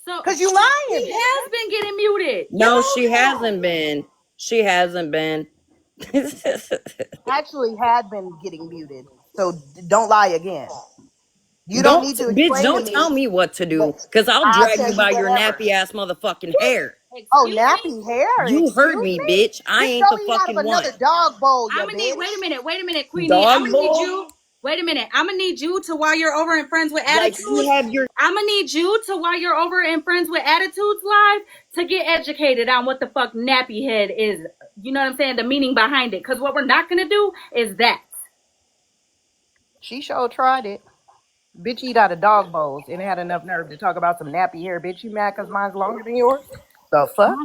So Cause you she lying, bitch. has been getting muted. No, Y'all she know. hasn't been. She hasn't been. Actually had been getting muted. So don't lie again. You don't Don't, need to bitch, explain to don't tell me, me what to but do, cause I'll I'll drag tell you you by your whatever. nappy ass motherfucking hair. Oh, Excuse me. nappy hair. You heard Excuse me, me. bitch. I Bitch, ain't go the eat out of fucking one. another dog bowl, you I'm gonna need. bitch. Wait a minute, Queenie. I'm Dog gonna need bowl? you. Wait a minute. I'm gonna need you to while you're over in Friends with Like you Attitudes. have your I'm gonna need you to while you're over in Friends with Attitudes live to get educated on what the fuck nappy head is. You know what I'm saying? The meaning behind it. Because what we're not gonna do is that. She sure tried it. Bitch eat out of dog bowls and had enough nerve to talk about some nappy hair. Bitch, you mad cause mine's longer than yours? The fuck?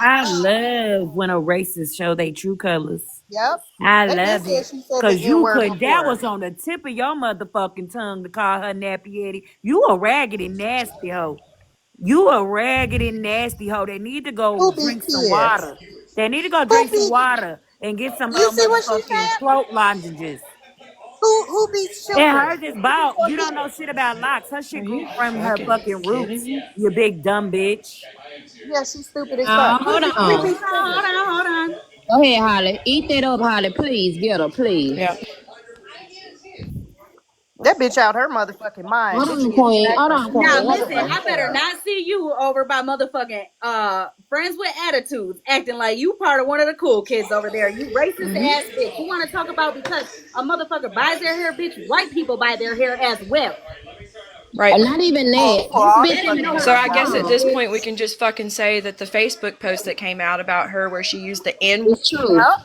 I love when a racist show they true colors. Yep. I They been love said it. she said the Cause N you word could that before. was on the tip of your motherfucking tongue to call her nappy headed. You a raggedy nasty hoe. You a raggedy nasty hoe. They need to go Who beat drink some kids? water. They need to go Who drink some beat? water and get some You see what she motherfucking said? throat lozenges. Who beats And children? her just Who beats bought, your you don't know kids? shit about locks. Her shit Are grew you from her fucking fucking kidding roots, me? you big dumb bitch. Yeah, she's stupid as fuck. Hold Hold on, Who on. beats children? hold on. Go ahead, Holly. Eat that up, Holly. Please, get her, please. Yeah. That bitch out her motherfucking mind. Hold Bitch will on, get Queen. smacked Hold by on, any Now Queen. Hold listen, motherfucking on. I better tail. not see you over by motherfucking Friends with Attitudes acting like you part of one of the cool kids over there. You racist ass bitch. You want to talk about because a motherfucker buys their hair, bitch? White people buy their hair as well. Right. Not even For, that. for This all the That bitch ain't fucking no So hair I she got. guess hold at on, this problem. point we bitch. can just fucking say that the Facebook post that came out about her where she used the N It's true. Yep.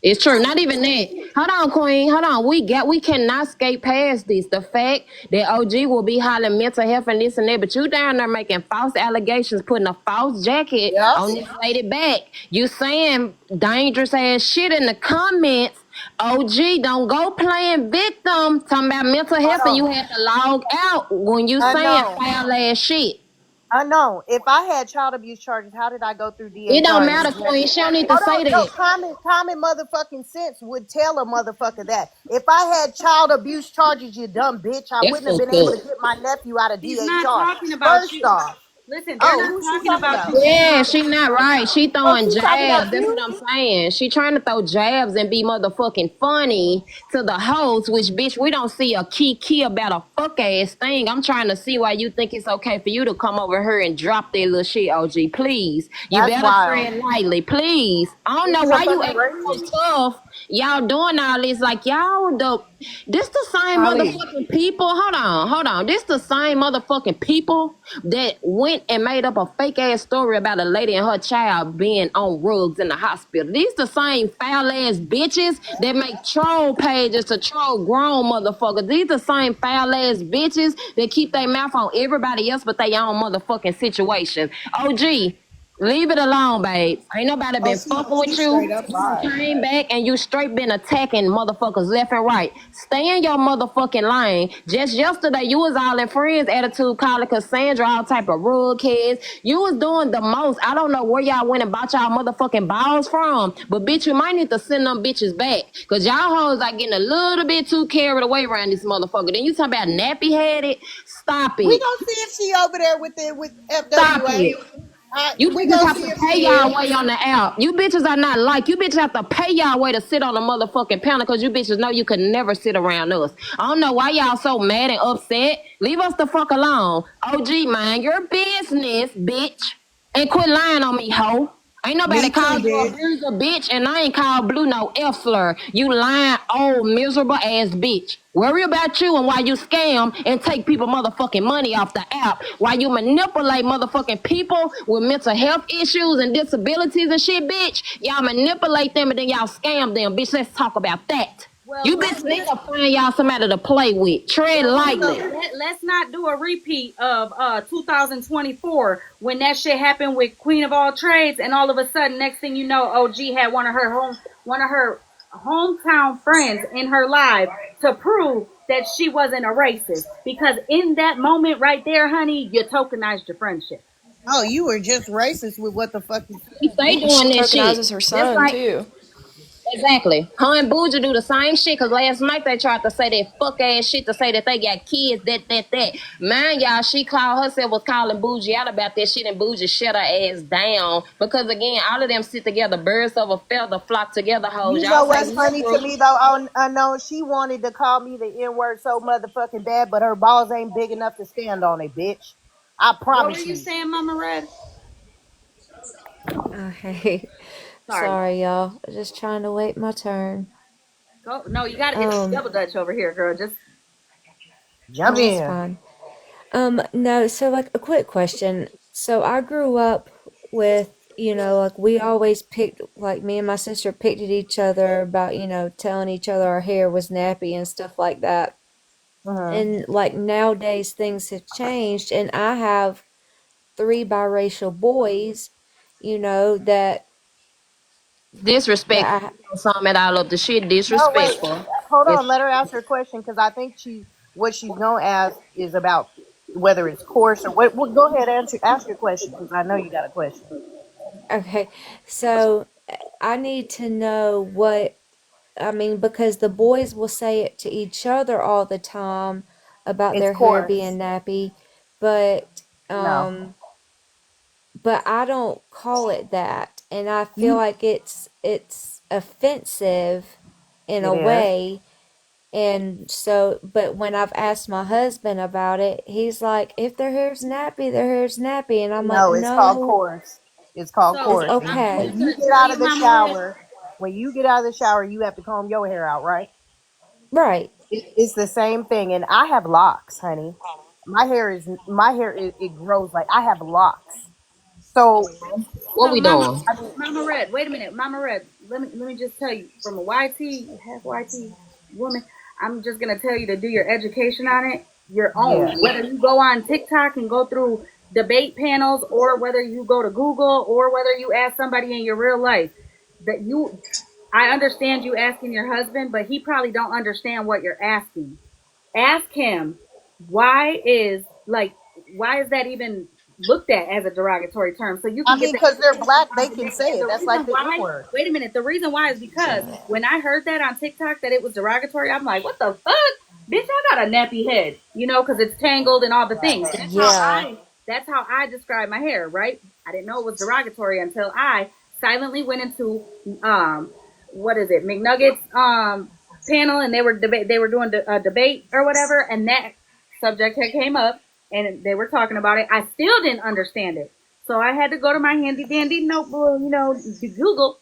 It's true. Not even that. Hold on, Queen. Hold on. We cannot skate past this. The fact that OG will be hollering mental health and this and that, but you down there making false allegations, putting a false jacket Yep. on this lady back. You saying dangerous ass shit in the comments. OG, don't go playing victim, talking about mental health, and Hold you on. have to log out when you saying Unknown. foul ass shit. Unknown. If I had child abuse charges, how did I go through It don't DHR and matter, was never? Queen. She don't need to Hold say on. No, that. common motherfucking sense would tell a motherfucker that. If I had child abuse charges, you dumb bitch, I That's wouldn't have been fucked able to up. get my nephew out of He's not DHR. talking about First you. off. Listen, they're Oh, not who's she talking talking about about? you Yeah, now. she not right. She Oh, throwing she talking jabs. about That's what you? I'm saying. She trying to throw jabs and be motherfucking funny to the host, which bitch, we don't see a key about a fuck ass thing. I'm trying to see why you think it's okay for you to come over here and drop that little shit, OG. Please. You That's better wild. tread lightly. Please. I don't know She's a why you fucking acting so racist. tough. Y'all doing all this like y'all this the same Holly, motherfucking people. Hold on. This the same motherfucking people that went and made up a fake ass story about a lady and her child being on rugs in the hospital. These the same foul ass bitches that make troll pages to troll grown motherfuckers. These the same foul ass bitches that keep their mouth on everybody else but their own motherfucking situation. OG. Leave it alone, babe. Ain't nobody oh, been fucking she with you. straight up You done lied. came back and you straight been attacking motherfuckers left and right. Stay in your motherfucking lane. Just yesterday, you was all in friends attitude calling Cassandra all type of rug kids. You was doing the most. I don't know where y'all went and bought y'all motherfucking balls from, but bitch, you might need to send them bitches back. Cause y'all hoes are getting a little bit too carried away around this motherfucker. Then you talking about nappy headed? Stop We it. gonna see if she over there with it with Stop FWA. it. You We bitches gonna have see to if pay she y'all is. way on the app. You bitches are not like you bitches have to pay y'all way to sit on the motherfucking panel because you bitches know you could never sit around us. I don't know why y'all so mad and upset. Leave us the fuck alone. OG, mind your business, bitch. And quit lying on me, hoe. Ain't nobody Me too, called you a bitch. bruiser, bitch, and I ain't called Blue no F slur. You lying, old, miserable ass bitch. Worry about you and why you scam and take people motherfucking money off the app. Why you manipulate motherfucking people with mental health issues and disabilities and shit, bitch. Y'all manipulate them and then y'all scam them, bitch. Let's talk about that. Well, You bitch need to find y'all somebody to play with. Tread lightly. let's not do a repeat of 2024 when that shit happened with Queen of All Trades, and all of a sudden, next thing you know, OG had one of her hometown friends in her live to prove that she wasn't a racist. Because in that moment right there, honey, you tokenized your friendship. Oh, you were just racist with what the fuck you She said. stay She doing that shit. tokenizes her Just son like too. exactly. Her and Bougie do the same shit because last night they tried to say that fuck ass shit to say that they got kids, that. Mind y'all, she called herself was calling Bougie out about that shit and Bougie shut her ass down. Because again, all of them sit together, birds of a feather flock together hoes. You know Y'all say what's funny to liberal. me though? I know she wanted to call me the N word so motherfucking bad, but her balls ain't big enough to stand on it, bitch. I What were promise you you. saying, Mama Red? Okay. Sorry. Sorry, y'all. Just trying to wait my turn. Go. No, you got to get Um, double dutch over here, girl. Just Jump oh, that's in. fine. No, so like a quick question. So I grew up with, like we always picked, like me and my sister picked at each other about, telling each other our hair was nappy and stuff like that. Uh-huh. And like nowadays things have changed and I have three biracial boys, that Disrespectful. that Some at all of the shit No, wait. disrespectful. Hold If on. Let her ask her question because I think what she's gonna ask is about whether it's coarse or what. Well, go ahead, ask your question because I know you got a question. okay. So I need to know what I mean, because the boys will say it to each other all the time about It's their hair coarse. being nappy, but No, um I don't call it that, and I feel you. like it's offensive in It a is. way. And so, but when I've asked my husband about it, he's like, if their hair's nappy, their hair's nappy, and I'm like, No, it's called no, course. It's called it's course. I'm okay. just When you gonna get tell out you, of the Mama Red. shower, when you get out of the shower, you have to comb your hair out, right? Right. It's the same thing. And I have locks, honey. My hair. It grows like I have locks. So what So, we Mama, doing? I mean, Mama Red, wait a minute, Mama Red. Let me just tell you, from a half YT woman, I'm just gonna tell you to do your education on it, your own. yeah. Whether you go on TikTok and go through debate panels, or whether you go to Google, or whether you ask somebody in your real life, that you, I understand you asking your husband, but he probably don't understand what you're asking. Ask him why is that even looked at as a derogatory term, so you I can get mean, the because they're education black, on they the can nigga. say And it. the That's reason like the N why, word. wait a minute, the reason why is because when I heard that on TikTok that it was derogatory, I'm like, what the fuck? Bitch, I got a nappy head, because it's tangled and all the things. Right. That's how Yeah. I That's how I describe my hair, right? I didn't know it was derogatory until I silently went into what is it, McNuggets panel, and they were doing a debate or whatever, and that subject had came up, and they were talking about it. I still didn't understand it, so I had to go to my handy dandy notebook, Google,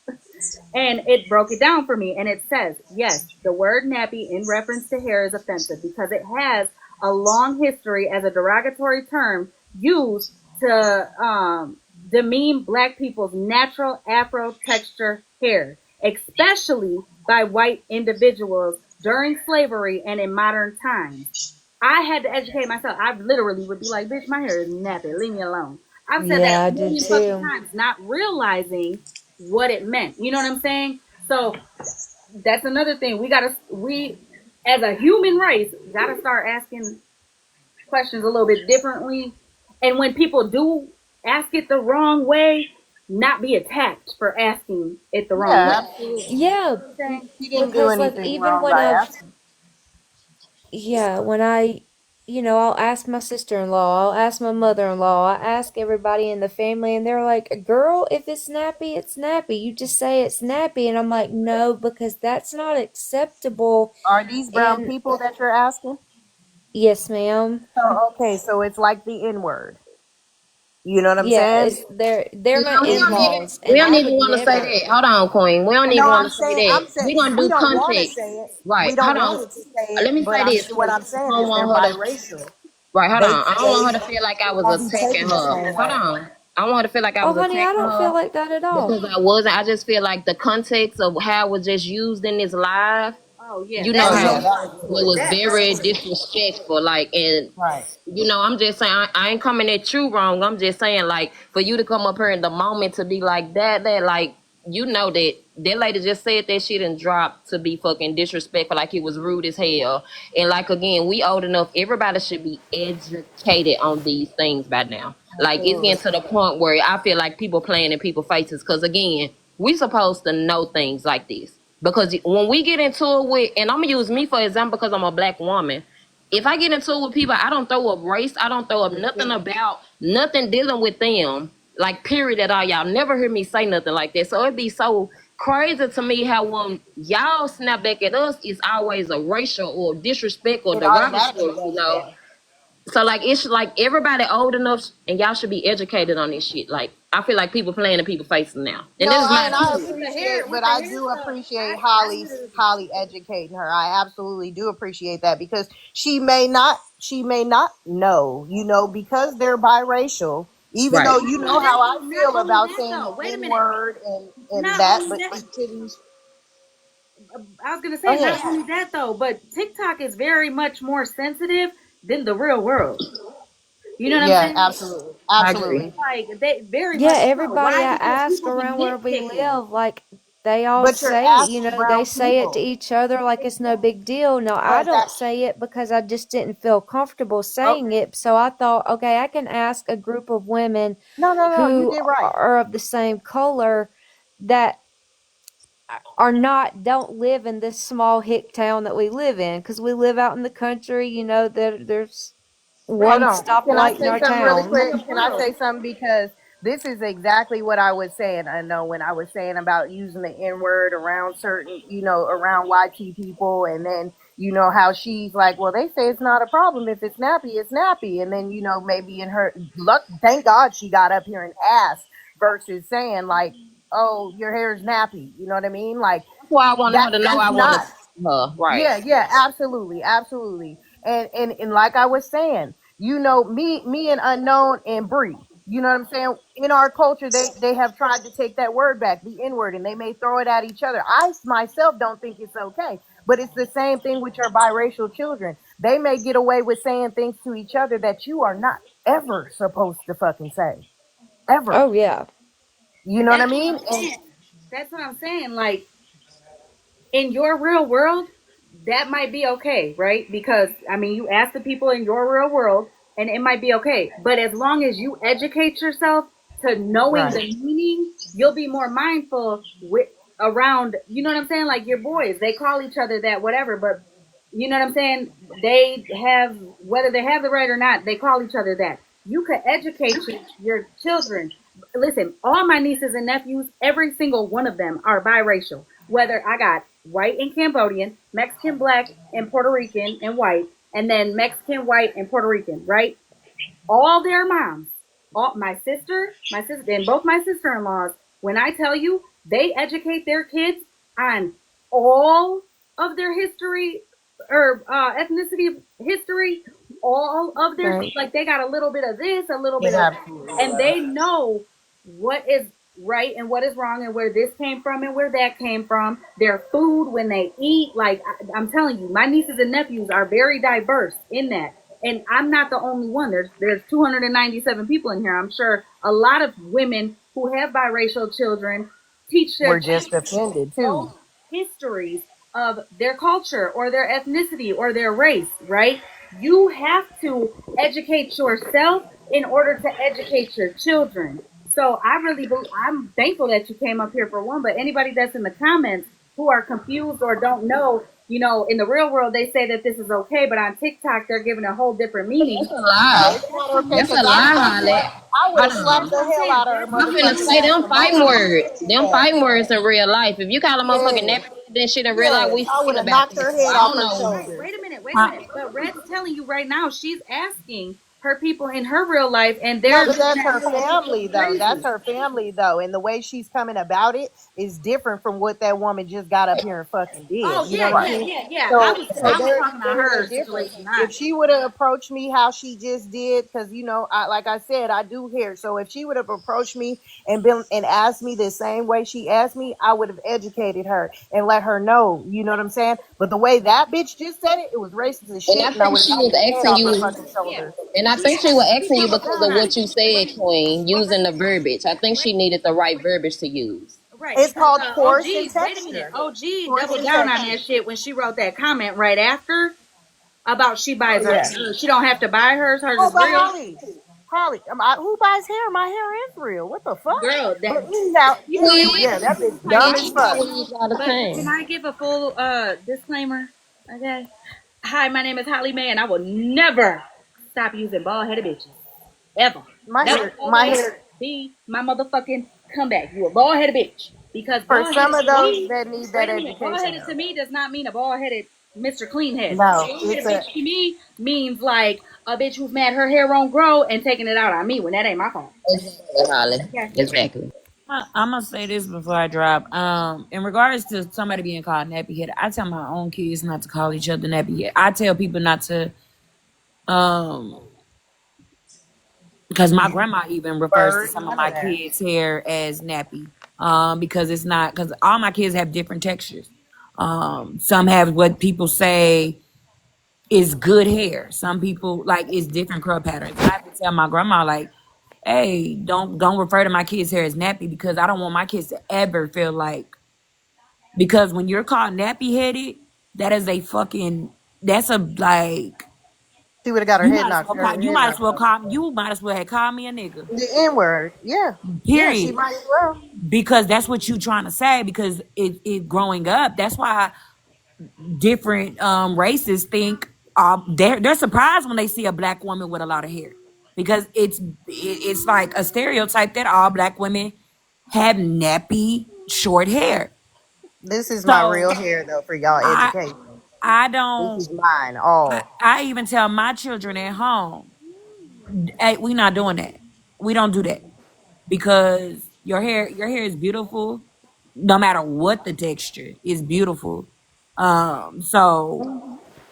and it broke it down for me. And it says, yes, the word nappy in reference to hair is offensive because it has a long history as a derogatory term used to demean black people's natural afro texture hair, especially by white individuals during slavery and in modern times. I had to educate myself. I literally would be like, bitch, my hair is nappy. Leave me alone. I've said that Yeah, I a did million fucking too. times, not realizing what it meant. You know what I'm saying? So that's another thing. We as a human race gotta start asking questions a little bit differently. And when people do ask it the wrong way, not be attacked for asking it the wrong way. Yeah, You absolutely. Yeah, know what I'm saying? She didn't do because like anything even wrong when by I've asking. yeah, when I I'll ask my sister-in-law, I'll ask my mother-in-law, I ask everybody in the family, and they're like, "Girl, if it's snappy, it's snappy. You just say it's snappy." And I'm like, "No, because that's not acceptable." Are these brown And people that you're asking? yes, ma'am. So, okay, so it's like the N word. You know what I'm Yeah, saying? they're my No, in-laws, we and don't I even would want to say never. that. Hold on, Queen. We don't No, even want I'm to say saying, that. I'm saying, We're gonna we do don't want to context. say it. Right. We don't Hold want on. it to say it, Let me but say this, what because I'm saying I don't is they're want her to. biracial. Right, hold They on. I don't want her to feel like I was won't be attacking taken the her. same Hold way. on. I don't want her to feel like I Oh, was honey, I attacking don't feel her like that at all. because I wasn't. I just feel like the context of how it was just used in this live, Oh yeah, you know Oh that how yeah, for it that was sure. horrible. was That for very sure. disrespectful. Like, and Right. I'm just saying, I ain't coming at you wrong. I'm just saying, like, for you to come up here in the moment to be like that, like, that lady just said that shit and dropped to be fucking disrespectful, like it was rude as hell. And like, again, we old enough, everybody should be educated on these things by now. Like, it's Absolutely. getting to the point where I feel like people playing in people's faces. Because again, we supposed to know things like this. Because when we get into it with, and I'm gonna use me for example, because I'm a black woman. If I get into it with people, I don't throw up race. I don't throw up nothing about nothing dealing with them. Like, period at all. Y'all never hear me say nothing like that. So it'd be so crazy to me how when y'all snap back at us, it's always a racial or disrespect or It automatically derogatory, goes there. So like, it's like everybody old enough and y'all should be educated on this shit. Like, I feel like people playing in people faces now. And No, this is my and I opinion. With the hair, appreciate, with but the I hair do stuff, appreciate I literally Holly educating her. I absolutely do appreciate that because she may not know, because they're biracial. Even Right. though not you only know that how I though, not feel only about that saying though. the Wait a N minute. word and Not that, only but that, she couldn't. I was gonna Go say ahead. not only that though, but TikTok is very much more sensitive than the real world. You know what I'm Yeah, saying? absolutely, I agree. absolutely. Like they very Yeah, much so. everybody Why? I Because ask people be around where we nitpicking. live, like they all But you're say, asking they brown say it to people, each other like it's no big deal. No, I but don't that. say it because I just didn't feel comfortable saying Okay. it. So I thought, okay, I can ask a group of women No, no, no. You who did right. are of the same color that are not don't live in this small hick town that we live in, because we live out in the country. There's Hold one on. Can I stoplight in say our something really town. quick? Can I say something? Because this is exactly what I was saying. I know when I was saying about using the N word around certain, around YT people, and then, how she's like, well, they say it's not a problem. If it's nappy, it's nappy. And then, maybe in her luck, thank God she got up here and asked versus saying, like, oh, your hair's nappy. You know what I mean? Like, That's why I wanted her to know that's I wanted not. her. Right. Yeah, yeah, absolutely, absolutely. And like I was saying, me and Unknown and Bree, you know what I'm saying? In our culture, they have tried to take that word back, the N word, and they may throw it at each other. I myself don't think it's okay, but it's the same thing with your biracial children. They may get away with saying things to each other that you are not ever supposed to fucking say, ever. Oh yeah. You know what I That's what mean? I'm And saying. That's what I'm saying. Like in your real world, that might be okay, right? Because I mean, you ask the people in your real world, and it might be okay. But as long as you educate yourself to knowing right. the meaning, you'll be more mindful with around. You know what I'm saying? Like your boys, they call each other that, whatever. But you know what I'm saying? They have whether they have the right or not, they call each other that. You could educate your children. Listen, all my nieces and nephews, every single one of them are biracial. Whether I got white and Cambodian, Mexican, black, and Puerto Rican and white, and then Mexican, white, and Puerto Rican, right? All their moms, all my sister, and both my sister-in-laws, when I tell you they educate their kids on all of their history or ethnicity history, all of their, Right. like they got a little bit of this, a little They bit of have that, to. and they know what is right and what is wrong and where this came from and where that came from. Their food when they eat, like I'm telling you, my nieces and nephews are very diverse in that. And I'm not the only one. There's 297 people in here. I'm sure a lot of women who have biracial children teach their We're just kids offended too. both histories of their culture or their ethnicity or their race, right? You have to educate yourself in order to educate your children. So I'm thankful that you came up here for one, but anybody that's in the comments who are confused or don't know, in the real world they say that this is okay, but on TikTok they're giving a whole different meaning. That's a No, lie. it's not okay That's a because I would lie, have Holly. slapped. I would Hold have slapped on. That's the what I'm hell saying. out of her I'm finna motherfucking say ass them for my fighting words. Them ass. fighting words in real life. If you call a motherfucking Yes, nappy head, then shit in real life, yes. we I would fighting have about knocked that. her So head I off don't her know. Right, shoulders. wait a minute. But Red's telling you right now, she's asking her people in her real life, and No, they're but looking that's at her her like family she's though. That's crazy. her family though, and the way she's coming about it is different from what that woman just got up here and fucking did. Oh You know yeah, what I yeah, mean? yeah, yeah. I So, was so I was there, talking about there's her a difference. situation, If not she would have approached me how she just did, because like I said, I do hair. So if she would have approached me and asked me the same way she asked me, I would have educated her and let her know. You know what I'm saying? But the way that bitch just said it, it was racist as And shit, I and I think would have she knocked was her head asking off her you, fucking yeah. shoulders. and I think she was asking you because of what you said, Queen, using the verbiage. I think she needed the right verbiage to use. Right, It's because called coarse and OG, wait a minute, texture. OG Coarse doubled and down on texture. that shit when she wrote that comment right after about Oh yeah. she don't have to buy hers. Hers Oh, is but real. Holly, who buys hair? My hair is real. What the fuck? Girl, But that anyhow, and Queen, wait a yeah, that minute, bitch Ty, dumb Queen, as she fuck. probably use all the but can time. I give a full disclaimer? Okay. Hi, my name is Hollymae, and I will never stop using bald headed bitches. Ever. That will My always hair. be my motherfucking comeback. You a bald headed bitch. Because For bald some headed of to those me, that need that wait a minute, bald education, headed to though. me does not mean a bald headed Mr. Clean Head. A No, bald it's headed a. bitch to me means like a bitch who's mad her hair won't grow and taking it out on me when that ain't my fault. Exactly, Holly. Okay. Exactly. I'm gonna say this before I drop. In regards to somebody being called nappy head, I tell my own kids not to call each other nappy head. I tell people not to, um, because my grandma even refers to Bird, some of none of my that. kids' hair as nappy. Because it's not, because all my kids have different textures. Some have what people say is good hair. Some people like it's different curl patterns. I have to tell my grandma like, hey, don't refer to my kids' hair as nappy because I don't want my kids to ever feel like, because when you're called nappy headed, that is a fucking, that's a like, She would have got her you head might as knocked. well Her call, head knocked off. you might as well have called me a nigga. The N word. Yeah, yeah. She Period. might as well. Because that's what you trying to say. Because it growing up, that's why different races think they're surprised when they see a black woman with a lot of hair, because it's like a stereotype that all black women have nappy short hair. This is my So real hair though for y'all I education. I This don't is mine. All. I even tell my children at home, hey, we not doing that. We don't do that because your hair is beautiful no matter what the texture is beautiful. So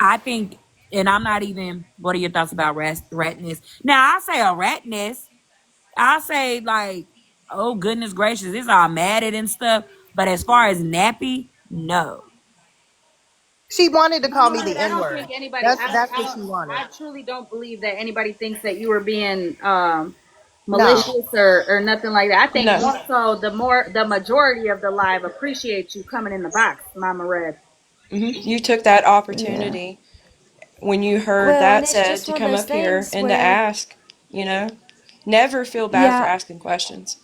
I think, and I'm not even, what are your thoughts about ratness? Now, I say a ratness, I say like, oh goodness gracious, it's all matted and stuff. But as far as nappy, no. She wanted to You call know me what? the I N don't word. think anybody. That's what she wanted. I truly don't believe that anybody thinks that you were being No. malicious or nothing like that. I think No. more so the majority of the live appreciate you coming in the box, Mama Red. You took that Yeah. opportunity when you heard Well, and that it's said just to one of come those up here things and to where, ask, you know? Never feel bad for yeah, asking questions.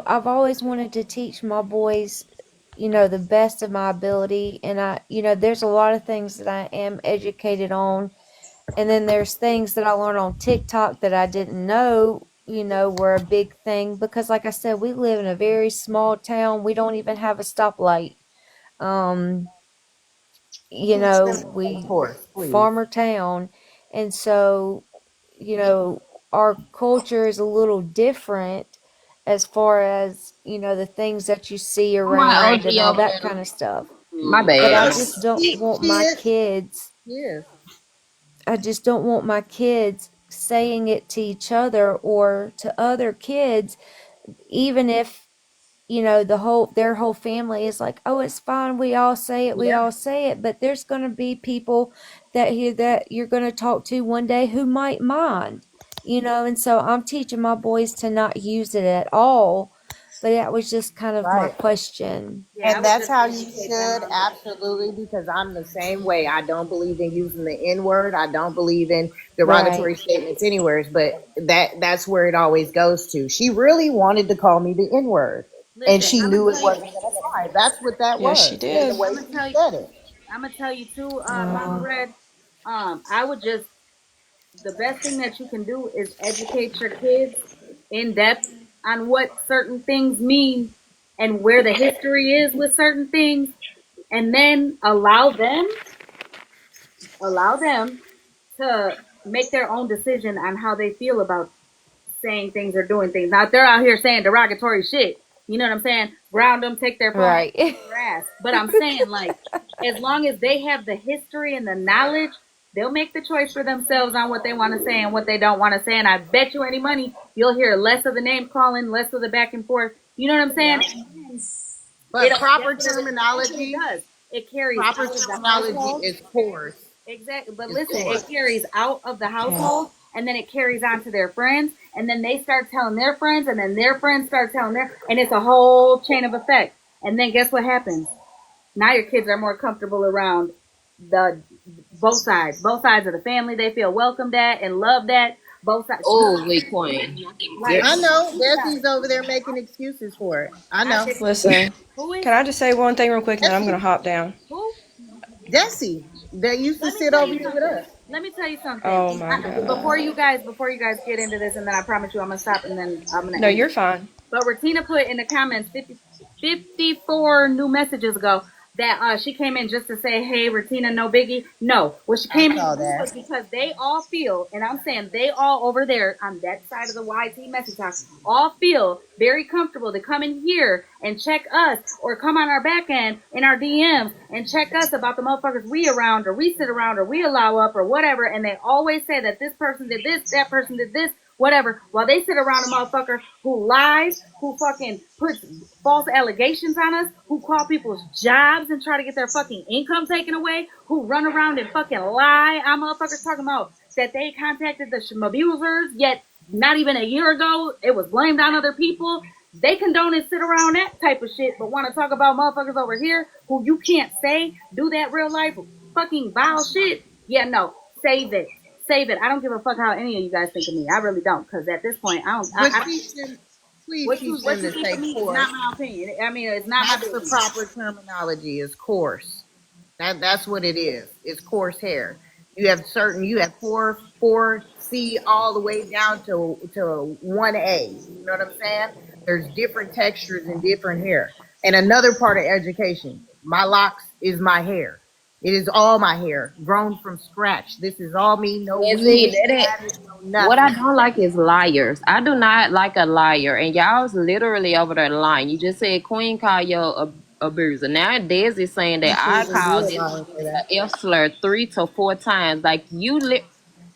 I've always wanted to teach my boys, the best of my ability. And there's a lot of things that I am educated on. And then there's things that I learned on TikTok that I didn't know, were a big thing because like I said, we live in a very small town. We don't even have a stoplight. Um, Of we course, please. farmer town, and so, our culture is a little different as far as, the things that you see Why around OG and all over that there? kind of stuff. My But I bad. just don't want She my is. kids She is. I just don't want my kids saying it to each other or to other kids, even if, their whole family is like, oh, it's fine, we all say it, we Yeah. all say it. But there's going to be people that you're going to talk to one day who might mind, and so I'm teaching my boys to not use it at all. But that was just kind of my Right. question. And that's how you should, absolutely, because I'm the same way. I don't believe in using the N word. I don't believe in Right. derogatory statements anywhere, but that's where it always goes to. She really wanted to call me the N word, and Listen, she I'm gonna knew it tell you. wasn't going to fly. That's what that Yes, she was, and the did. way I'm gonna she tell you. said it. I'm gonna tell you too, Mama Uh, Red. I would just the best thing that you can do is educate your kids in depth on what certain things mean and where the history is with certain things, and then allow them to make their own decision on how they feel about saying things or doing things. Now, if they're out here saying derogatory shit, you know what I'm saying? Ground them, take their phone, right. beat their ass. But I'm saying, like, as long as they have the history and the knowledge, they'll make the choice for themselves on what they want to say and what they don't want to say. And I bet you any money you'll hear less of the name calling, less of the back and forth. You know what I'm saying? Yeah. And But that's what it does. It carries proper out of the terminology household. is coarse. Exactly. But Is listen, coarse. it carries out of the Okay. household and then it carries on to their friends and then they start telling their friends and then their friends start telling and it's a whole chain of effect. And then guess what happens? Now your kids are more comfortable around the both sides of the family. They feel welcomed at and loved at both sides. Oh, wait, Queen. Like I know. both sides. Desi's over there making excuses for it. I I know. said, Listen, who is can I just say one thing real quick and then I'm going to Desi. hop down? who? Desi. That used to Let me sit tell over you here with something. us. Let me tell you something. Oh my God. Before you guys get into this, and then I promise you I'm gonna stop, and then I'm gonna No, end you're it. fine. But Retina put in the comments 54 new messages ago that she came in just to say, hey, Retina, no biggie. No, what she I came in to saw do that. was because they all feel, and I'm saying they all over there on that side of the YT message talk, all feel very comfortable to come in here and check us or come on our back end in our DMs and check us about the motherfuckers we around or we sit around or we allow up or whatever. And they always say that this person did this, that person did this, whatever, while they sit around a motherfucker who lies, who fucking puts false allegations on us, who call people's jobs and try to get their fucking income taken away, who run around and fucking lie. I'm motherfuckers talking about that they contacted the abusers, yet not even a year ago, it was blamed on other people. They condone and sit around that type of shit, but want to talk about motherfuckers over here who you can't say do that real life fucking vile shit. Yeah, no, save it. Save it. I don't give a fuck how any of you guys think of me. I really don't, because at this point, I don't. But she shouldn't, please, she What you shouldn't think of say me is coarse. not my opinion. I mean, it's not my That's the business. proper terminology is coarse. That's what it is. It's coarse hair. You have four C all the way down to 1A. You know what I'm saying? There's different textures and different hair. And another part of education, my locks is my hair. It is all my hair, grown from scratch. This is all me, no Desi, weaving, that it. added, no What I nothing. don't like is liars. I do not like a liar. And y'all's literally over there lying. You just said Queen called you a abuser. Now Des is saying that You I should you called a this liar woman for that. a F slur 3 to 4 times. Like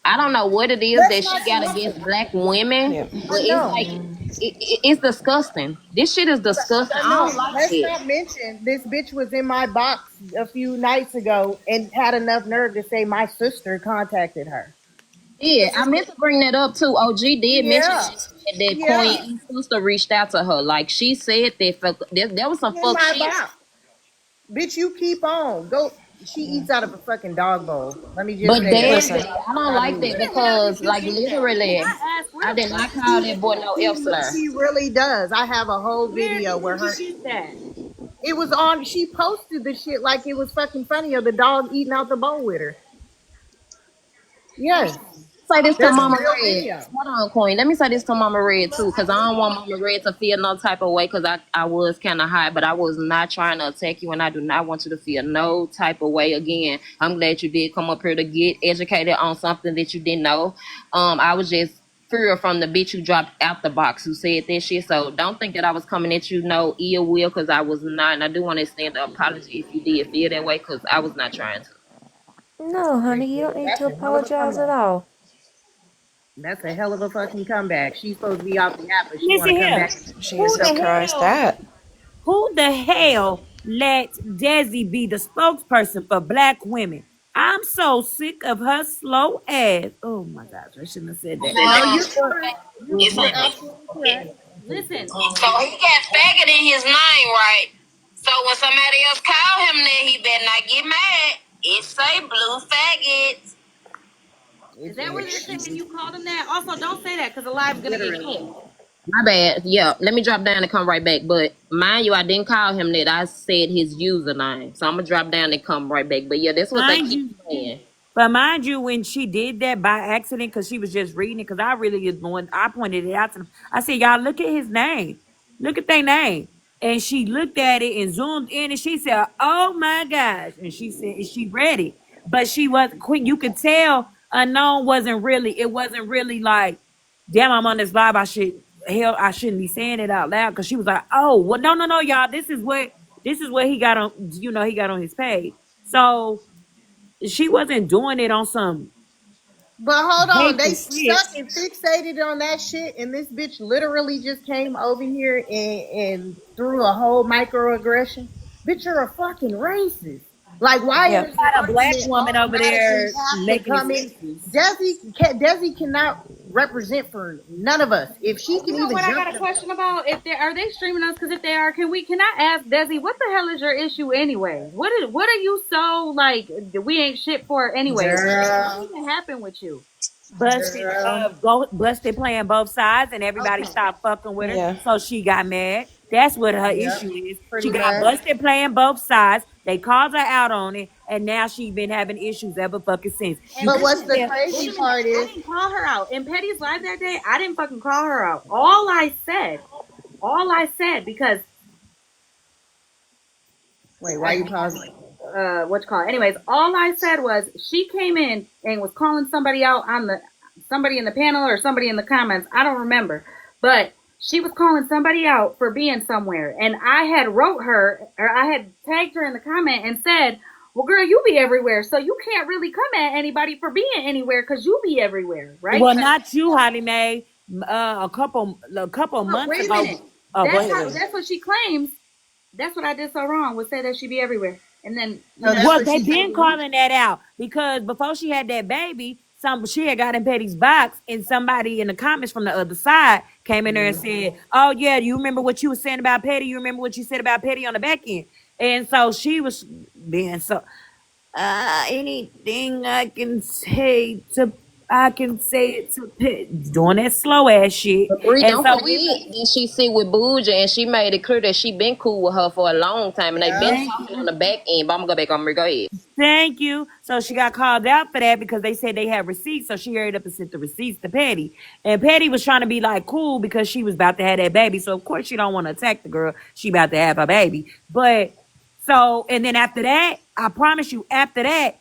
I don't know what it is Let's that she not got connect. against black women, Yeah. but I it's know. like it's disgusting. This shit is disgusting. I I know. don't like Let's it. not mention this bitch was in my box a few nights ago and had enough nerve to say my sister contacted her. Yeah, I meant to bring that up too. OG did mention Yeah, that yeah, Queen sister reached out to her. Like she said that there was some in fuck my shit. box. Bitch, you keep on. Go. She eats out of a fucking dog bowl. Let me just But say that. Des, Listen, I don't Not like me. that Where the hell did because, you like, get that? Can literally, I ask I where the did fuck not did call you She, that get boy that? no F slur. she really does. I have a whole Where video did where you her. get that? It was on. She posted the shit like it was fucking funny of the dog eating out the bowl with her. Yes, Say this to there's a Mama real Red. video. Hold on, Queen. Let me say this to Mama Red too, because I don't want Mama Red to feel no type of way, because I was kind of high, but I was not trying to attack you, and I do not want you to feel no type of way again. I'm glad you did come up here to get educated on something that you didn't know. I was just fear from the bitch who dropped out the box who said that shit. So don't think that I was coming at you no ill will, because I was not. And I do want to extend an apology if you did feel that way, because I was not trying to. No, honey, you don't need That's to a hell of a apologize at comeback. all. That's a hell of a fucking comeback. She's supposed to be off the app, but she want Listen to come here. back. She is Who so the Christ hell? that. Who the hell let Desi be the spokesperson for black women? I'm so sick of her slow ass. Oh my gosh, I shouldn't have said that. No, No, you're correct. it's You're absolutely correct. Listen, so he got faggot in his name, right? So when somebody else call him that, he better not get mad. It say blue faggot. is that what they're saying? You called him that? Also, don't say that because the live's gonna get Literally. clipped. My bad. Yeah, let me drop down and come right back. But mind you, I didn't call him that. I said his username. So I'm gonna drop down and come right back. But yeah, that's what they Mind keep you, saying. but mind you, when she did that by accident, because she was just reading it, because I really is one, I pointed it out to them. I said, y'all look at his name. Look at their name. And she looked at it and zoomed in and she said, oh my gosh. And she said, and she read it. But she wasn't quick. You could tell unknown it wasn't really like, damn, I'm on this live. I shouldn't be saying it out loud. Cause she was like, oh, well, no, y'all. This is what he got on, he got on his page. So she wasn't doing it on some But hold on, hateful they shit. stuck and fixated on that shit, and this bitch literally just came over here and threw a whole microaggression. Bitch, you're a fucking racist. Like, why Yep. does the Got a black argument woman over automatically there have to making come in? excuses. Desi cannot represent for none of us. If she can You know even what I jump got a the question about? If they are they streaming us? Because if they are, can I ask Desi what the hell is your issue anyway? What are you so like? We ain't shit for anyway. What girl, even happened with you? girl. Busted playing both sides and everybody Okay. stopped fucking with her. Yeah. So she got mad. That's what her Yep, issue is. She pretty got much. busted playing both sides. They called her out on it, and now she been having issues ever fucking since. You And But could what's listen, the tell. wait crazy a minute. part I is, didn't call her out in Petty's live that day. I didn't fucking call her out. All I said, because wait, why you pausing? what you call it. Anyways, all I said was she came in and was calling somebody out on the somebody in the panel or somebody in the comments. I don't remember, but she was calling somebody out for being somewhere, and I had wrote her or I had tagged her in the comment and said, "Well, girl, you be everywhere, so you can't really come at anybody for being anywhere because you be everywhere, right?" Well, not you, Hollymae. A couple Well, months wait a ago. minute. Oh, go ahead. That's what she claims. That's what I did so wrong, was say that she be everywhere, and then No, that's Well, what they she been told me. calling that out because before she had that baby, she had got in Petty's box, and somebody in the comments from the other side came in there and said, "Oh yeah, you remember what you were saying about Petty? You remember what you said about Petty on the back end?" And so she was being so. Anything I can say it to doing that slow ass shit, Bree, and don't so forget we. that she sit with Booja, and she made it clear that she been cool with her for a long time, and they been Yeah. Thank talking on you. the back end. But I'm gonna go back on Marie. Go ahead. Thank you. So she got called out for that because they said they had receipts. So she hurried up and sent the receipts to Petty. And Petty was trying to be like cool because she was about to have that baby. So of course she don't want to attack the girl. She about to have her baby. But so and then after that, I promise you, after that,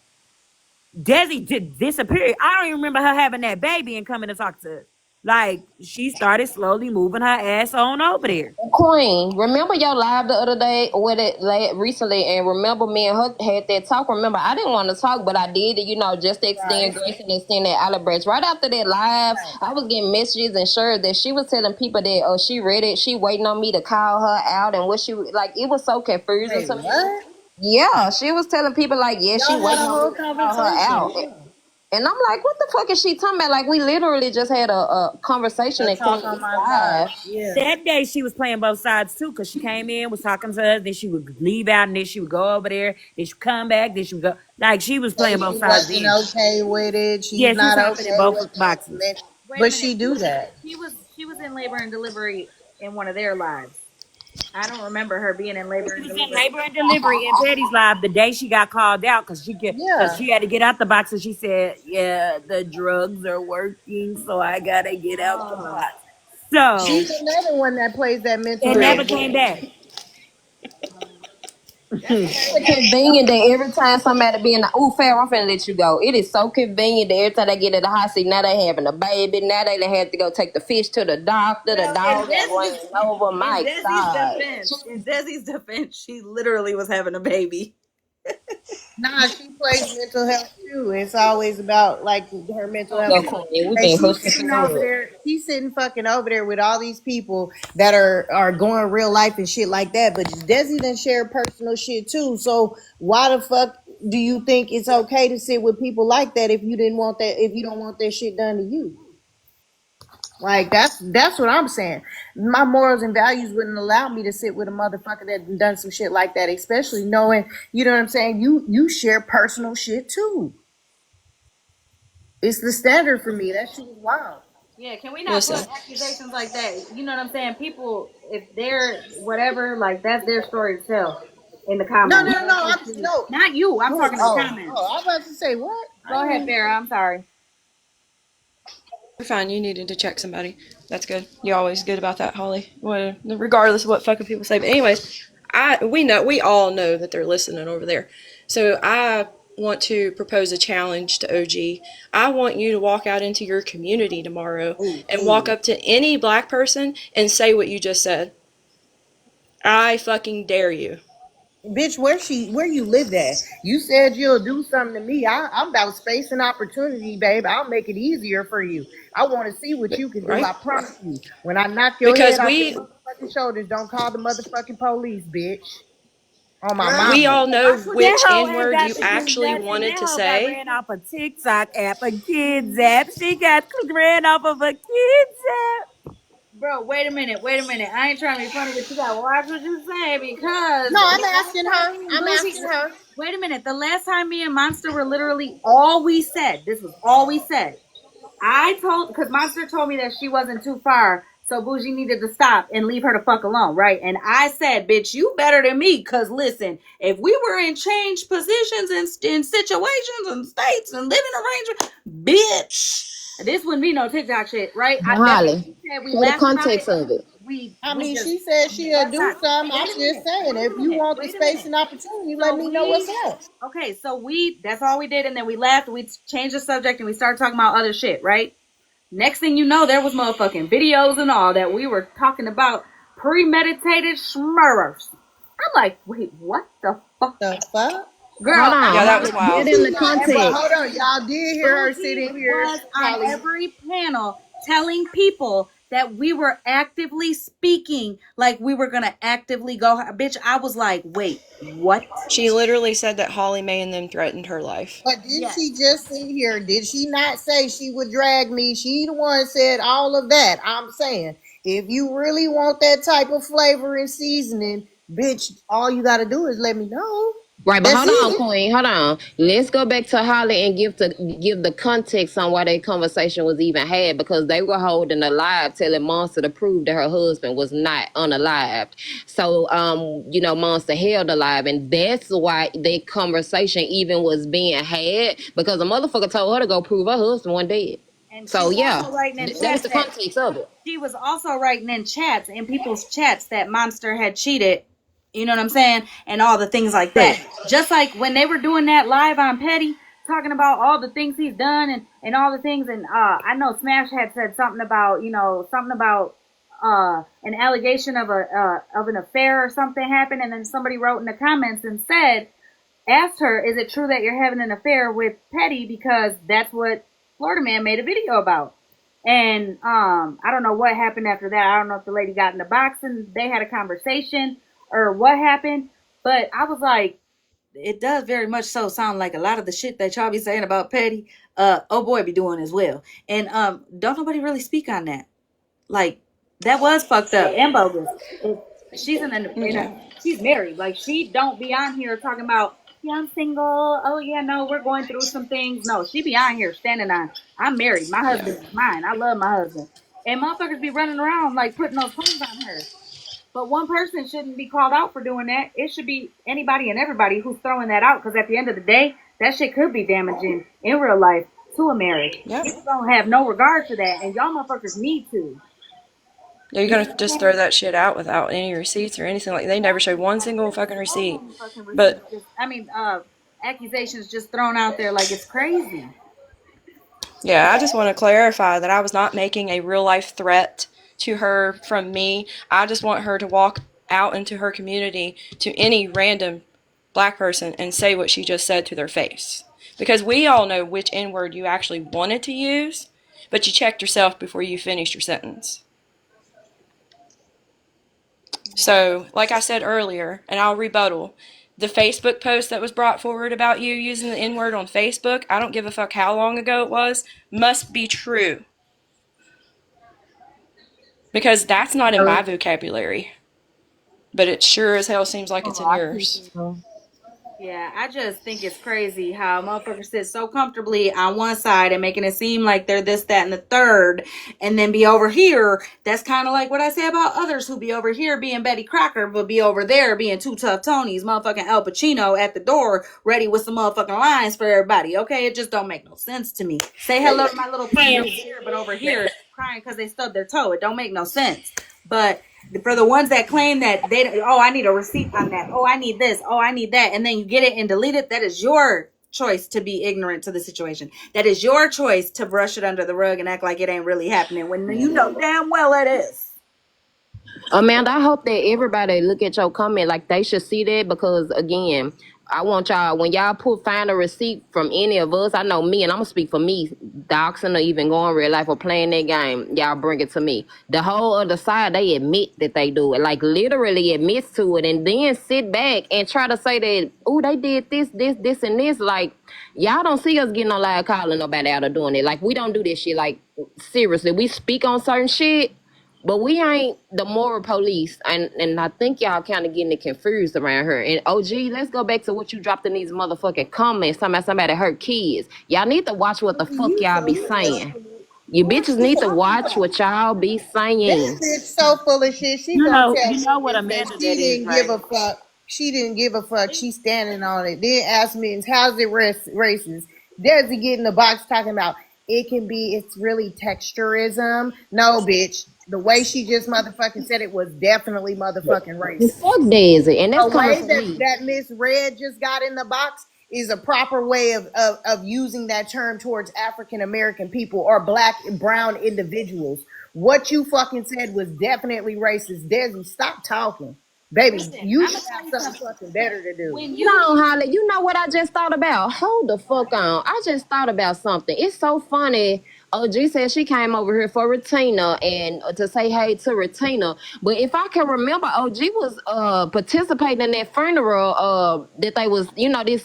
Desi did disappear. I don't even remember her having that baby and coming to talk to us. Like she started slowly moving her ass on over there. Queen, remember your live the other day with it recently, and remember me and her had that talk. Remember, I didn't want to talk, but I did it, just to extend Right. grace and extend that olive branch. Right after that live, I was getting messages and sure that she was telling people that she read it, she waiting on me to call her out, and what she like. It was so confusing Wait, to me. what? Yeah, she was telling people like, yeah, she Y'all had waiting a on me whole to call her conversation. out. And I'm like, what the fuck is she talking about? Like, we literally just had a conversation A at talk Queen on East my side. Live. Yeah. That day she was playing both sides too, because she came in, was talking to us, then she would leave out, and then she would go over there, then she would come back, then she would go. Like she was Say playing both she sides wasn't then. okay with it. She's Yeah, she was not hopping in okay both with the boxes. mention, Wait a but minute. she do that. She was in labor and delivery in one of their lives. I don't remember her being in labor She and was in delivery. labor and delivery in Petty's live the day she got called out because Yeah. she had to get out the box and she said, "Yeah, the drugs are working, so I gotta get out the Oh, box." So She's another one that plays that mental it health never Bria. came bullshit. back. that's It's crazy. convenient that every time somebody be in the Farrah, I'm finna let you go. It is so convenient that every time they get in the hot seat, now they having a baby. Now they done had to go take the fish to the doctor. The Well, in dog got Desi's ran over. My God. in Desi's defense, she literally was having a baby. Nah, she plays mental health too. It's always about like her mental health. So Queen, we And been she's hustling sitting through over it. there. She's sitting fucking over there with all these people that are going real life and shit like that. But Desi done share personal shit too. So why the fuck do you think it's okay to sit with people like that if you didn't want that? If you don't want that shit done to you? Like that's what I'm saying. My morals and values wouldn't allow me to sit with a motherfucker that done some shit like that, especially knowing, you know what I'm saying, you share personal shit too. It's the standard for me. That shit is wild. Yeah, can we not put Listen, accusations like that? You know what I'm saying? People, if they're whatever, like that's their story to tell in the No, comments. no, no, I'm no. Not you. I'm talking in the comments. I'm about to say what? Go ahead, Farrah. I'm sorry. you're fine. You needed to check somebody. That's good. You're always good about that, Holly. Well, regardless of what fucking people say. But anyways, we all know that they're listening over there. So I want to propose a challenge to OG. I want you to walk out into your community tomorrow and walk up to any black person and say what you just said. I fucking dare you. Bitch, where you live at? You said you'll do something to me. I'm about space and opportunity, babe. I'll make it easier for you. I want to see what you can do. Right? I promise you. When I knock your head Because off your we motherfucking shoulders, don't call the motherfucking police, bitch. On my Girl, we mama. all know I put you. That which hoe N ain't word got you to do actually nothing. wanted That to hoe got say. ran off a TikTok app, a kids app. She got ran off of a kids app. Bro, wait a minute, wait a minute. I ain't trying to be funny, but you gotta watch what you say because No, the I'm last asking time her. me and I'm Bougie, asking her. wait a minute, the last time me and Monster were literally all we said. This was all we said. I told because Monster told me that she wasn't too far, so Bougie needed to stop and leave her the fuck alone, right? And I said, "Bitch, you better than me." Because listen, if we were in changed positions and in situations and states and living arrangements, bitch, this wouldn't be no TikTok shit, right? That's what Holly, we said. We for the laughed about it. context of it. I We mean, just she said she'll that's do not. something. I'm Wait a just minute. saying, Wait if a you minute. want the Wait a space minute. and opportunity, let So me know what's we up. okay. So we that's all we did, and then we laughed. We changed the subject and we started talking about other shit, right? Next thing you know, there was motherfucking videos and all that we were talking about premeditated smurfs. I'm like, wait, what the fuck? The fuck? Girl, Hold I Yeah, on, that was was Holly. wild. Get Did in she the not? But context. hold on, y'all did hear her Bougie sitting here, was on Holly. every panel telling people that we were actively speaking, like we were gonna actively go. Bitch, I was like, wait, what? She literally said that Hollymae and them threatened her life. But did Yes. she just sit here? Did she not say she would drag me? She the one said all of that. I'm saying, if you really want that type of flavor and seasoning, bitch, all you gotta do is let me know. Right, but That's hold on, it. Queen. Hold on. Let's go back to Holly and give the context on why that conversation was even had because they were holding a live telling Monster to prove that her husband was not unalived. So, Monster held alive, and that's why that conversation even was being had because the motherfucker told her to go prove her husband wasn't dead. And she So was yeah, also writing in that was chats the that context of it. she was also writing in chats in people's chats that Monster had cheated. You know what I'm saying? And all the things like Right. that. Just like when they were doing that live on Petty, talking about all the things he's done and all the things. And I know Smash had said something about an allegation of an affair or something happened, and then somebody wrote in the comments and asked her, "Is it true that you're having an affair with Petty?" Because that's what Florida Man made a video about. And I don't know what happened after that. I don't know if the lady got in the box and they had a conversation or what happened. But I was like, it does very much so sound like a lot of the shit that y'all be saying about Petty, oh boy be doing as well. And don't nobody really speak on that. Like that was fucked up and bogus. If she's Yeah. she's married. Like she don't be on here talking about yeah I'm single. Oh yeah no we're going through some things. No she be on here standing on I'm married. My Yeah. husband is mine. I love my husband. And motherfuckers be running around like putting those claims on her. But one person shouldn't be called out for doing that. It should be anybody and everybody who's throwing that out. Because at the end of the day, that shit could be damaging in real life to a marriage. Yep. People don't have no regard for that, and y'all motherfuckers need to. You're gonna just throw that shit out without any receipts or anything like. They never showed one single fucking receipt. But Accusations just thrown out there like it's crazy. yeah, I just want to clarify that I was not making a real life threat to her from me. I just want her to walk out into her community to any random black person and say what she just said to their face. Because we all know which N word you actually wanted to use, but you checked yourself before you finished your sentence. So, like I said earlier, and I'll rebuttal, the Facebook post that was brought forward about you using the N word on Facebook, I don't give a fuck how long ago it was, must be true. Because that's not in my vocabulary. But it sure as hell seems like it's in yours. Yeah, I just think it's crazy how motherfuckers sit so comfortably on one side and making it seem like they're this, that, and the third, and then be over here. That's kind of like what I say about others who be over here being Betty Crocker, but be over there being Two Tough Tonys, motherfucking Al Pacino at the door, ready with some motherfucking lines for everybody. Okay, it just don't make no sense to me. Say hello to my little friend over here, but over here crying because they stubbed their toe. It don't make no sense. But for the ones that claim that they, oh, I need a receipt on that, oh, I need this, oh, I need that, and then you get it and delete it, that is your choice to be ignorant to the situation. That is your choice to brush it under the rug and act like it ain't really happening when you know damn well it is. Amanda, I hope that everybody look at your comment like they should see that, because again, I want y'all, when y'all find a receipt from any of us, I know me, and I'm gonna speak for me, doxing or even going real life or playing that game, y'all bring it to me. The whole other side, they admit that they do it, like literally admits to it, and then sit back and try to say that, oh, they did this, and this. Like, y'all don't see us getting on live calling nobody out or doing it. Like, we don't do this shit. Like, seriously, we speak on certain shit, but we ain't the moral police, and I think y'all kind of getting it confused around here. And OG, let's go back to what you dropped in these motherfucking comments talking about somebody hurt kids. Y'all need to watch what the fuck y'all be saying. You bitches need to watch what y'all be saying. This bitch so full of shit. She You gonna know, tell you me know what this that Amanda she that is, didn't right? give a fuck. She didn't give a fuck. She's standing on it. Then ask me, how's it racist? Does he get in the box talking about it can be, it's really texturism? No, bitch. The way she just motherfucking said it was definitely motherfucking And racist. fuck Daisy, and that's The coming way from that me. that Miss Red just got in the box is a proper way of using that term towards African American people or black and brown individuals. What you fucking said was definitely racist. Desi, stop talking. Baby, Listen, you I'm should gonna tell have you something something. fucking better to do. When you No, Holly, you know what I just thought about? Hold the fuck on. I just thought about something. It's so funny. OG said she came over here for Retina and to say hey to Retina. But if I can remember, OG was participating in that funeral that they was, you know, this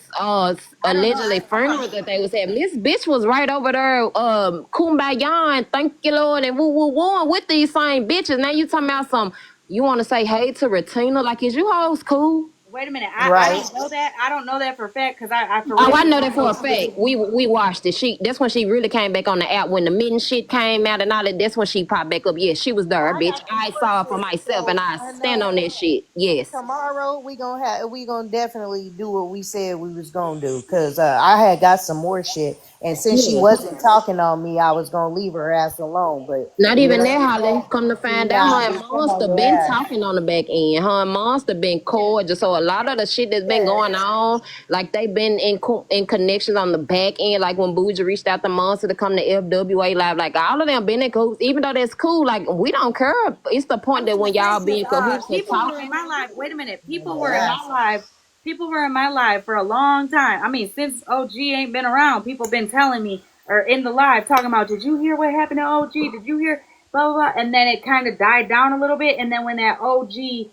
allegedly funeral that they was having. This bitch was right over there kumbaya and thank you Lord and woo woo woo with these same bitches. Now you talking about some, you want to say hey to Retina? Like, is you hoes cool? wait a minute, I Right. don't know that. I don't know that for a fact because I for Oh, real I know don't that for know a too many fact. We watched it. That's when she really came back on the app when the mitten shit came out and all that. That's when she popped back up. Yes, she was Oh, there, I bitch. got some I more saw it for shit. myself and So I I stand know on that shit. Yes. tomorrow we gonna definitely do what we said we was gonna do because I had got some more shit, and since she Yeah. wasn't talking on me, I was gonna leave her ass alone. But Not you even know, that, Holly. Come to she find out, not her and come on Monster your been ass. talking on the back end. Her and Monster been cordial. So a lot of the shit that's been Yeah. going on, like they been in connections on the back end. Like when Bougie reached out to Monster to come to FWA Live, like all of them been in cahoots. Even though that's cool, like we don't care. It's the I point was that gonna when say y'all be because in cahoots and people were in talking. my life. Wait a minute, people were in Yeah. my life. People were in my life for a long time. I mean, since OG ain't been around, people been telling me or in the live talking about, did you hear what happened to OG? Did you hear blah blah blah? And then it kind of died down a little bit. And then when that OG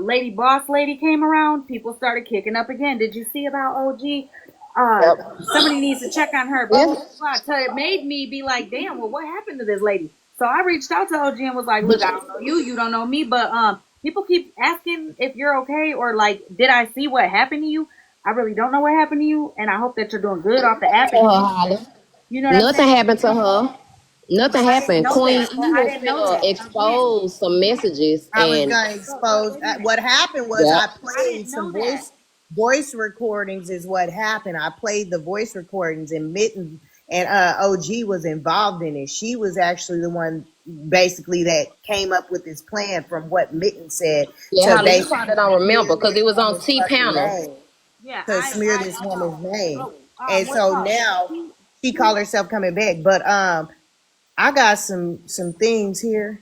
lady boss lady came around, people started kicking up again. Did you see about OG? Somebody needs to check on her. Blah blah Yeah. blah. So it made me be like, damn, well, what happened to this lady? So I reached out to OG and was like, look, I don't know you, you don't know me, but people keep asking if you're okay or like, did I see what happened to you? I really don't know what happened to you, and I hope that you're doing good off the app. To And her, Holly. you know what I'm Nothing saying? happened to her. Nothing I didn't happened. know Queen that. E I was didn't know finna that. Again, expose some messages I was and gonna expose. wait a minute. What happened was yeah. I I played didn't some know that. voice recordings. Is what happened. I played the voice recordings, and Mitten and OG was involved in it. She was actually the one, basically, that came up with this plan from what Mitten said Yeah, to Holly, you probably basically don't smear remember because this it was on woman's T fucking panel. name. Yeah, To smear this woman's name, oh, and what so now she called herself coming back. But I got some things here.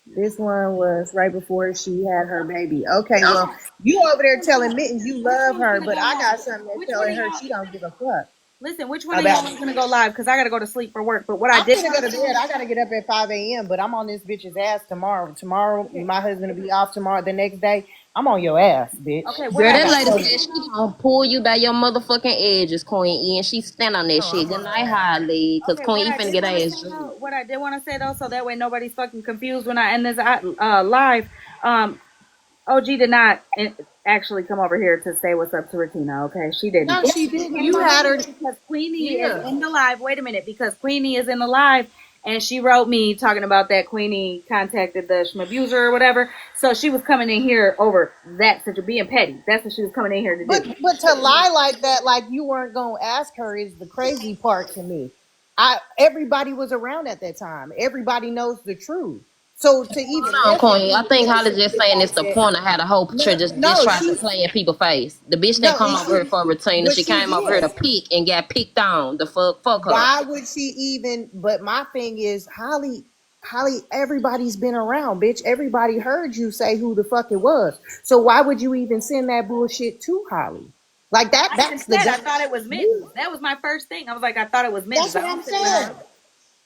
This one was right before she had her baby. Okay, well, you over there telling Mittens you which love one's her, gonna but go I got live? something that's Which one telling of her y'all? she don't give a fuck Listen, which one of about y'all it. is gonna go live? Because I gotta go to sleep for work. But what I I'm did gonna go want to to say, bed. I gotta get up at 5 a.m., but I'm on this bitch's ass tomorrow. Tomorrow, okay, my husband will be off tomorrow. The next day, I'm on your ass, bitch. okay, what Girl, I I that did got lady want so to said say she though. gonna pull you by your motherfucking edges, Queen E, and she stand on that no, shit. I'm Good on night, her ass. Holly, cause Okay, what Queen E I finna did get her want to ass say dressed. though, so that way nobody's fucking confused when I end this live. OG did not actually come over here to say what's up to Ratina. Okay, she didn't. No, she She didn't. came You over had here her. because Queenie is Yeah. in the live. Wait a minute, because Queenie is in the live, and she wrote me talking about that Queenie contacted the schmabuser or whatever. So she was coming in here over that, such a being petty. That's what she was coming in here to do. But to lie like that, like you weren't gonna ask her, is the crazy part to me. Everybody was around at that time. Everybody knows the truth. So to Hold even on, message Queen. me I and think say Holly some just shit saying it's like the that. point. I had a whole No, just no, tried to she play in people's face. The bitch that no, come and over here she, for Retina, but she she came over here to did. pick and got picked on. The fuck her. Why would she even? But my thing is, Holly, everybody's been around, bitch. Everybody heard you say who the fuck it was. So why would you even send that bullshit to Holly? Like that. I even That's the said I dumb thought it was move. mittens. That was my first thing. I was like, I thought it was mittens. That's I what don't I'm say what saying. happened.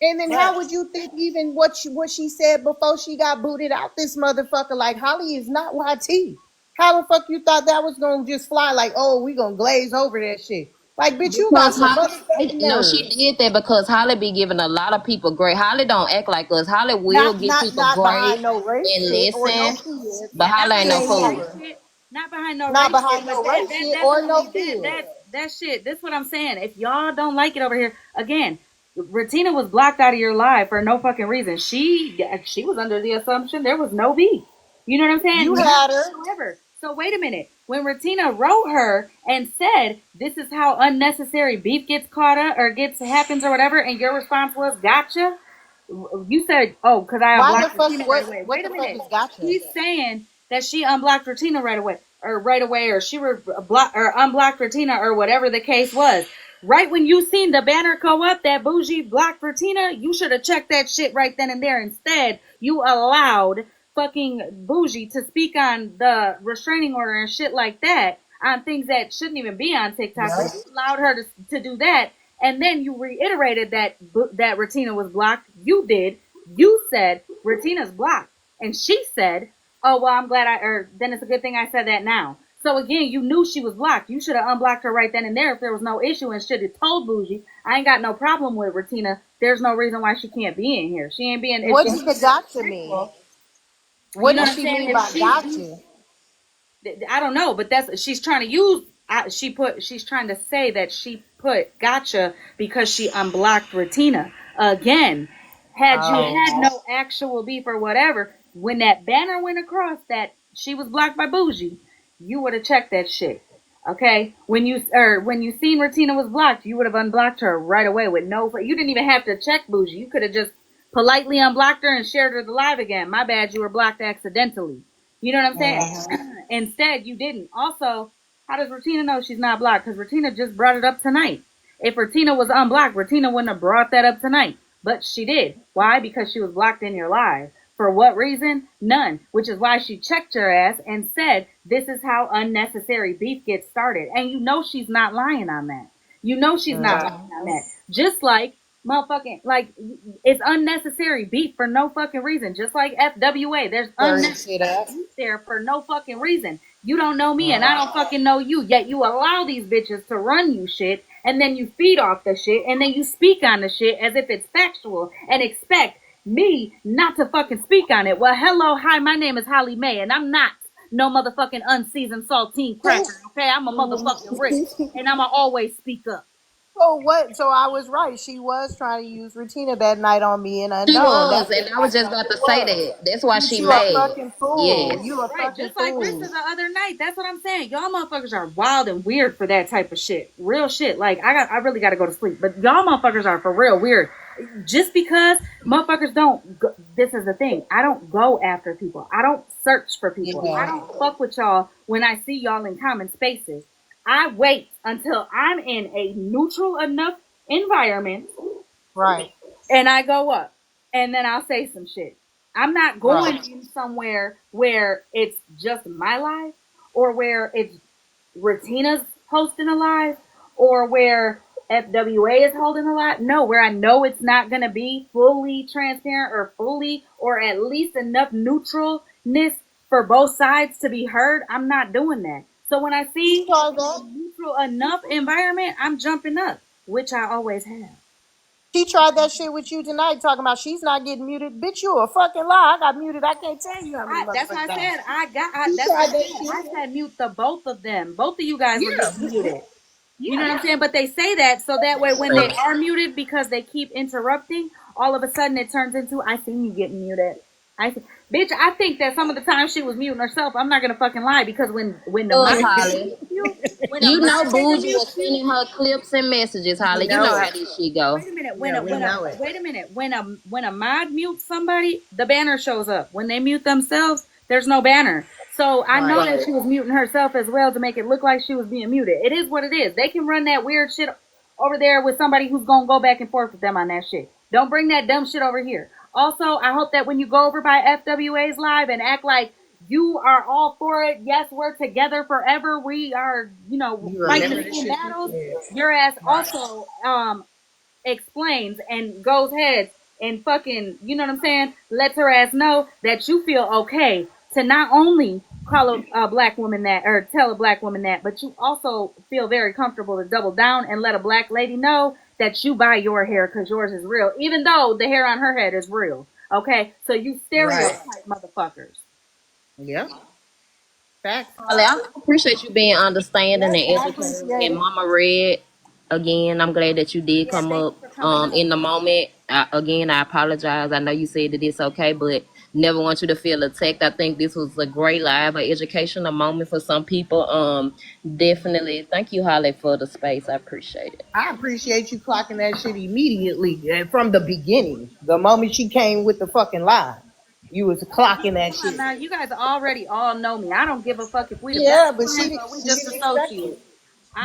And then But how would you think even what she said before she got booted out this motherfucker? Like Holly is not YT. How the fuck you thought that was gonna just fly? Like, oh, we gonna glaze over that shit. Like, bitch, you got Because some Holly, motherfucking no, she nerve. did that because Holly be giving a lot of people grace. Holly don't act like us. Holly will Not give not people not grace behind no race and shit or no listen, kids. but yeah, not Holly ain't She no behind ain't no fool. race never. shit. Not behind no Not race behind shit, but no race that shit or no definitely kids. that shit. This is what I'm saying. If y'all don't like it over here, again, Ratina was blocked out of your life for no fucking reason. She was under the assumption there was no beef. You know what I'm You saying? None had her. whatsoever. So wait a minute. When Ratina wrote her and said, "This is how unnecessary beef gets caught up or gets happens or whatever," and your response was, "Gotcha." You said, "Oh, because I Why the unblocked fuck? Ratina right away." What Wait a the fuck minute. is gotcha? She's saying that she unblocked Ratina right away, or she were block or unblocked Ratina, or whatever the case was. Right when you seen the banner go up that bougie blocked Ratina, you should have checked that shit right then and there. Instead, you allowed fucking bougie to speak on the restraining order and shit like that on things that shouldn't even be on TikTok. But Right. you allowed her to do that, and then you reiterated that Ratina was blocked. You did. You said Ratina's blocked, and she said, "Oh well, I'm glad or then it's a good thing I said that now." So again, you knew she was blocked. You should have unblocked her right then and there if there was no issue, and should have told Bougie, "I ain't got no problem with Ratina. There's no reason why she can't be in here. She ain't being if What she's does the being gotcha mean? disrespectful." What You know does what I'm she saying? mean If by she's gotcha? I don't know, but that's she's trying to use. She's trying to say that she put gotcha because she unblocked Ratina again. Had you Oh, had no actual beef or whatever, when that banner went across that she was blocked by Bougie, you would have checked that shit. Okay, when you seen Ratina was blocked, you would have unblocked her right away with no. You didn't even have to check Bougie. You could have just politely unblocked her and shared her the live again. My bad, you were blocked accidentally. You know what I'm saying? Instead, you didn't. Also, how does Ratina know she's not blocked? Because Ratina just brought it up tonight. If Ratina was unblocked, Ratina wouldn't have brought that up tonight. But she did. Why? Because she was blocked in your live. For what reason? None. Which is why she checked your ass and said, "This is how unnecessary beef gets started." And you know she's not lying on that. You know she's not lying on that. Just like motherfucking, like, it's unnecessary beef for no fucking reason. Just like FWA. There's stirring shit unnecessary up. beef there for no fucking reason. You don't know me and I don't fucking know you, yet you allow these bitches to run you shit, and then you feed off the shit, and then you speak on the shit as if it's factual and expect me not to fucking speak on it. Well, hello, hi, my name is Hollymae, and I'm not no motherfucking unseasoned saltine cracker, okay? I'm a motherfucking rich, and I'ma always speak up. So what? So I was right. She was trying to use Regina that night on me and She unknown. was, That's and I was exactly just what about it to say was. that. That's why she You a made. fucking fool. Yes. You a Right, fucking just like Rissa fool. the other night. That's what I'm saying. Y'all motherfuckers are wild and weird for that type of shit. Real shit. Like I really got to go to sleep. But y'all motherfuckers are for real weird. Just because motherfuckers don't. This is the thing. I don't go after people. I don't search for people. I Yeah. don't fuck with y'all when I see y'all in common spaces. I wait until I'm in a neutral enough environment Right. and I go up and then I'll say some shit. I'm not going Right. in somewhere where it's just my life or where it's Retina's hosting a live or where FWA is holding a live. No, where I know it's not going to be fully transparent or fully or at least enough neutralness for both sides to be heard. I'm not doing that. So when I She see tried a that. neutral enough environment, I'm jumping up, which I always have. She tried that shit with you tonight, talking about she's not getting muted. Bitch, you a fucking lie. I got muted. I can't tell you how many That's why motherfucking I times. said She that's why tried that shit. I said mute the both of them. Both of you guys were Yeah. getting muted. You know Yeah. what I'm saying? But they say that so that way when they are muted because they keep interrupting, all of a sudden it turns into I seen you getting muted. Bitch, I think that some of the time she was muting herself. I'm not gonna fucking lie because when the Was moderator Holly. mutes you, when a You know moderator Bougie was mutes you, sending her clips and messages, We Holly. You know know it. how this shit go. wait a minute. Yeah, we know it. Wait a minute. When a mod mutes somebody, the banner shows up. When they mute themselves, there's no banner. So I know Right. that she was muting herself as well to make it look like she was being muted. It is what it is. They can run that weird shit over there with somebody who's gonna go back and forth with them on that shit. Don't bring that dumb shit over here. Also, I hope that when you go over by FWA's live and act like you are all for it, yes, we're together forever. We are, You fighting remember the the same shit you battles. said. Your ass Right. also explains and goes ahead and fucking, you know what I'm saying, lets her ass know that you feel okay to not only call a black woman that or tell a black woman that, but you also feel very comfortable to double down and let a black lady know that you buy your hair because yours is real, even though the hair on her head is real. Okay, so you Right. stereotype motherfuckers. Yep. Facts. Holly, I appreciate you being understanding Yes, and I educated. appreciate And it. Mama Red, again, I'm glad that you did Yeah, come thank up you for coming up. in the moment. Again, I apologize. I know you said that it's okay, but never want you to feel attacked. I think this was a great live, an educational moment for some people. Definitely. Thank you, Holly, for the space. I appreciate it. I appreciate you clocking that shit immediately from the beginning. The moment she came with the fucking lie, you was clocking that Come on shit. now, you guys already all know me. I don't give a fuck if we the best Yeah, but friends or we she just didn't expect associates. it.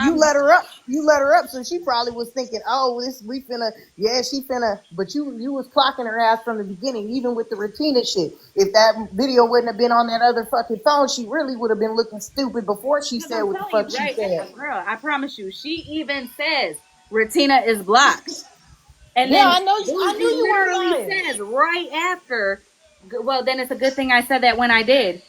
You I'm let her up. You let her up, so she probably was thinking, "Oh, this we finna, yeah, she finna." But you was clocking her ass from the beginning, even with the Retina shit. If that video wouldn't have been on that other fucking phone, she really would have been looking stupid before she Because said I'm what the telling you, fuck she right, said. girl, I promise you, she even says Retina is blocked. And Yeah, then I know. I knew Bougie you weren't literally lying. says right after, well, then it's a good thing I said that when I did.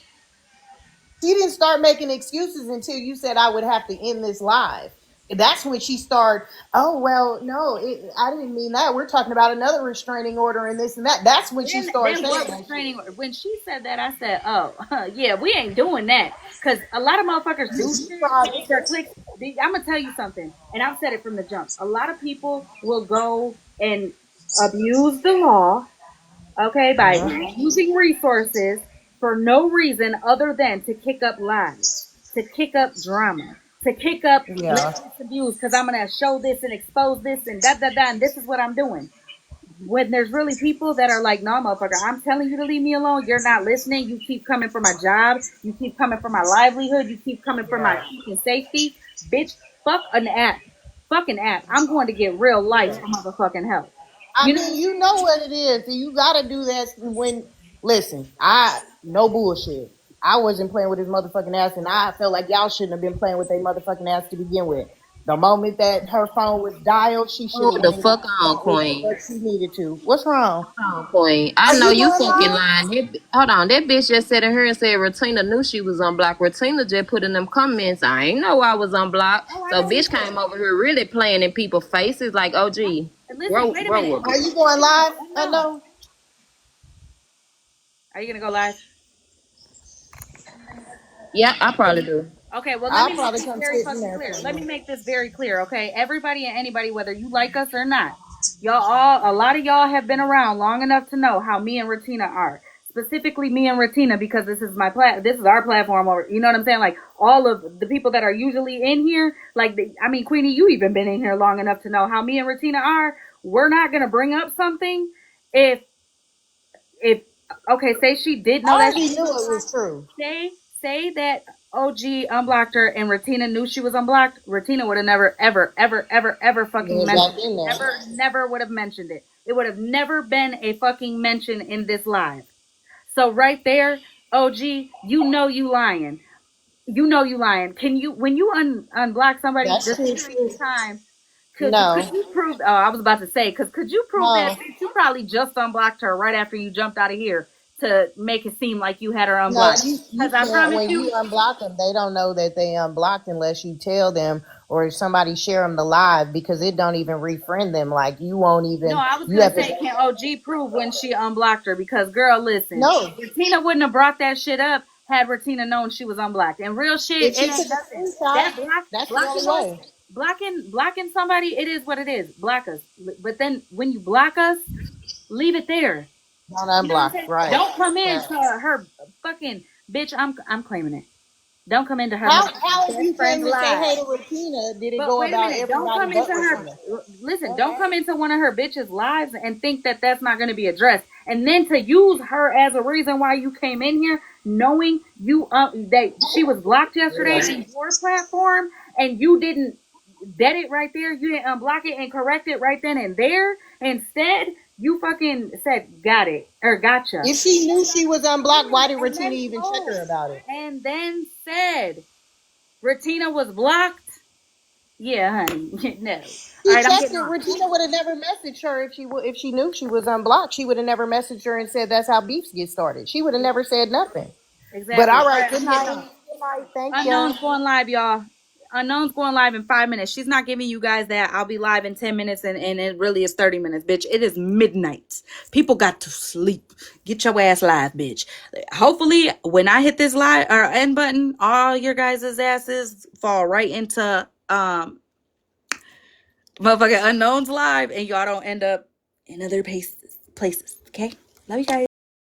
She didn't start making excuses until you said I would have to end this live. That's when she started. Oh well, no, I didn't mean that. We're talking about another restraining order and this and that. That's when she started Then saying what that shit. restraining? When she said that, I said, "Oh, yeah, we ain't doing that." Because a lot of motherfuckers do shit for clicks. I'm gonna tell you something, and I've said it from the jump. A lot of people will go and abuse the law, okay, by using resources for no reason other than to kick up lies, to kick up drama, to kick up Yeah. let this abuse because I'm gonna show this and expose this and da da da, and this is what I'm doing when there's really people that are like, no, motherfucker, I'm telling you to leave me alone. You're not listening. You keep coming for my job. You keep coming for my livelihood. You keep coming for my Yeah. fucking safety. Bitch, fuck an app. Fucking app. I'm going to get real life for motherfucking help. I You know mean, you know what it is. You gotta do that when. Listen, I no bullshit. I wasn't playing with his motherfucking ass, and I felt like y'all shouldn't have been playing with their motherfucking ass to begin with. The moment that her phone was dialed, she should have Move the went and got fuck on, Queen. what she needed to. What's wrong? Oh, Queen. I Are know you you going fucking live? lying. Hold on. That bitch just sat in here and said Retina knew she was unblocked. Retina just put in them comments. I ain't know I was unblocked. Oh, I So know you bitch did. came over here really playing in people's faces like, oh gee, Listen, wait a minute. grow up. Are you going live? I No. know. Are you going to go live? Yeah, I probably do. Okay, well, let I'll me make probably this come very sit in fucking there clear. for Let me you. make this very clear, okay? Everybody and anybody, whether you like us or not, a lot of y'all have been around long enough to know how me and Ratina are. Specifically, me and Ratina, because this is this is our platform. Or you know what I'm saying? Like all of the people that are usually in here, like I mean, Queenie, you even been in here long enough to know how me and Ratina are. We're not gonna bring up something if if okay, say she did know I that already she knew was it was unblocked. true. Say that OG unblocked her and Ratina knew she was unblocked. Ratina would have never, ever, ever, ever, ever fucking Yeah, mentioned back it. in there. Never would have mentioned it. It would have never been a fucking mention in this live. So right there, OG, you know you lying. You know you lying. Can you when you unblock somebody That's the true second too. time? Could No, you prove? Oh, I was about to say, could you prove that no, bitch? You probably just unblocked her right after you jumped out of here to make it seem like you had her no. unblocked. You Because I can't. promise When you you, unblock them, they don't know that they unblocked unless you tell them or if somebody share them the live because it don't even refriend them. Like you won't no, even. I was You gonna have to. say, can OG prove when she unblocked her? Because girl, listen, No, Ratina wouldn't have brought that shit up had Ratina known she was unblocked. And real shit, if it she took ain't a nothing. screenshot, That that's the blocking only us, way. blocking somebody, it is what it is. Block us, but then when you block us, leave it there. Don't You know what I'm unblock. saying? Right. Don't come Right. into her fucking bitch. I'm claiming it. Don't come into her How motherfucking if you best friend's came to say live. hey to Regina, did it But go wait a about minute. Don't everybody come but into her. Regina? Listen. Don't come into one of her bitches' lives and think that that's not going to be addressed. And then to use her as a reason why you came in here, knowing you that she was blocked yesterday in your platform, and you didn't dead it right there. You didn't unblock it and correct it right then and there. Instead, you fucking said got it or gotcha. If she knew she was unblocked, why did And Regina then even check her told. about it? And then said Ratina was blocked. Yeah, honey. No. All She right, I'm checked getting it. off. Regina would have never messaged her if she knew she was unblocked. She would have never messaged her and said that's how beefs get started. She would have never said nothing. But Exactly. all All right, right, good I'm getting night. off. Good night. Thank you. Unknown's going live, y'all. Unknown's going live in 5 minutes. She's not giving you guys that. I'll be live in 10 minutes and it really is 30 minutes, bitch. It is midnight. People got to sleep. Get your ass live, bitch. Hopefully, when I hit this live or end button, all your guys' asses fall right into motherfucking Unknown's live and y'all don't end up in other places. Okay? Love you guys.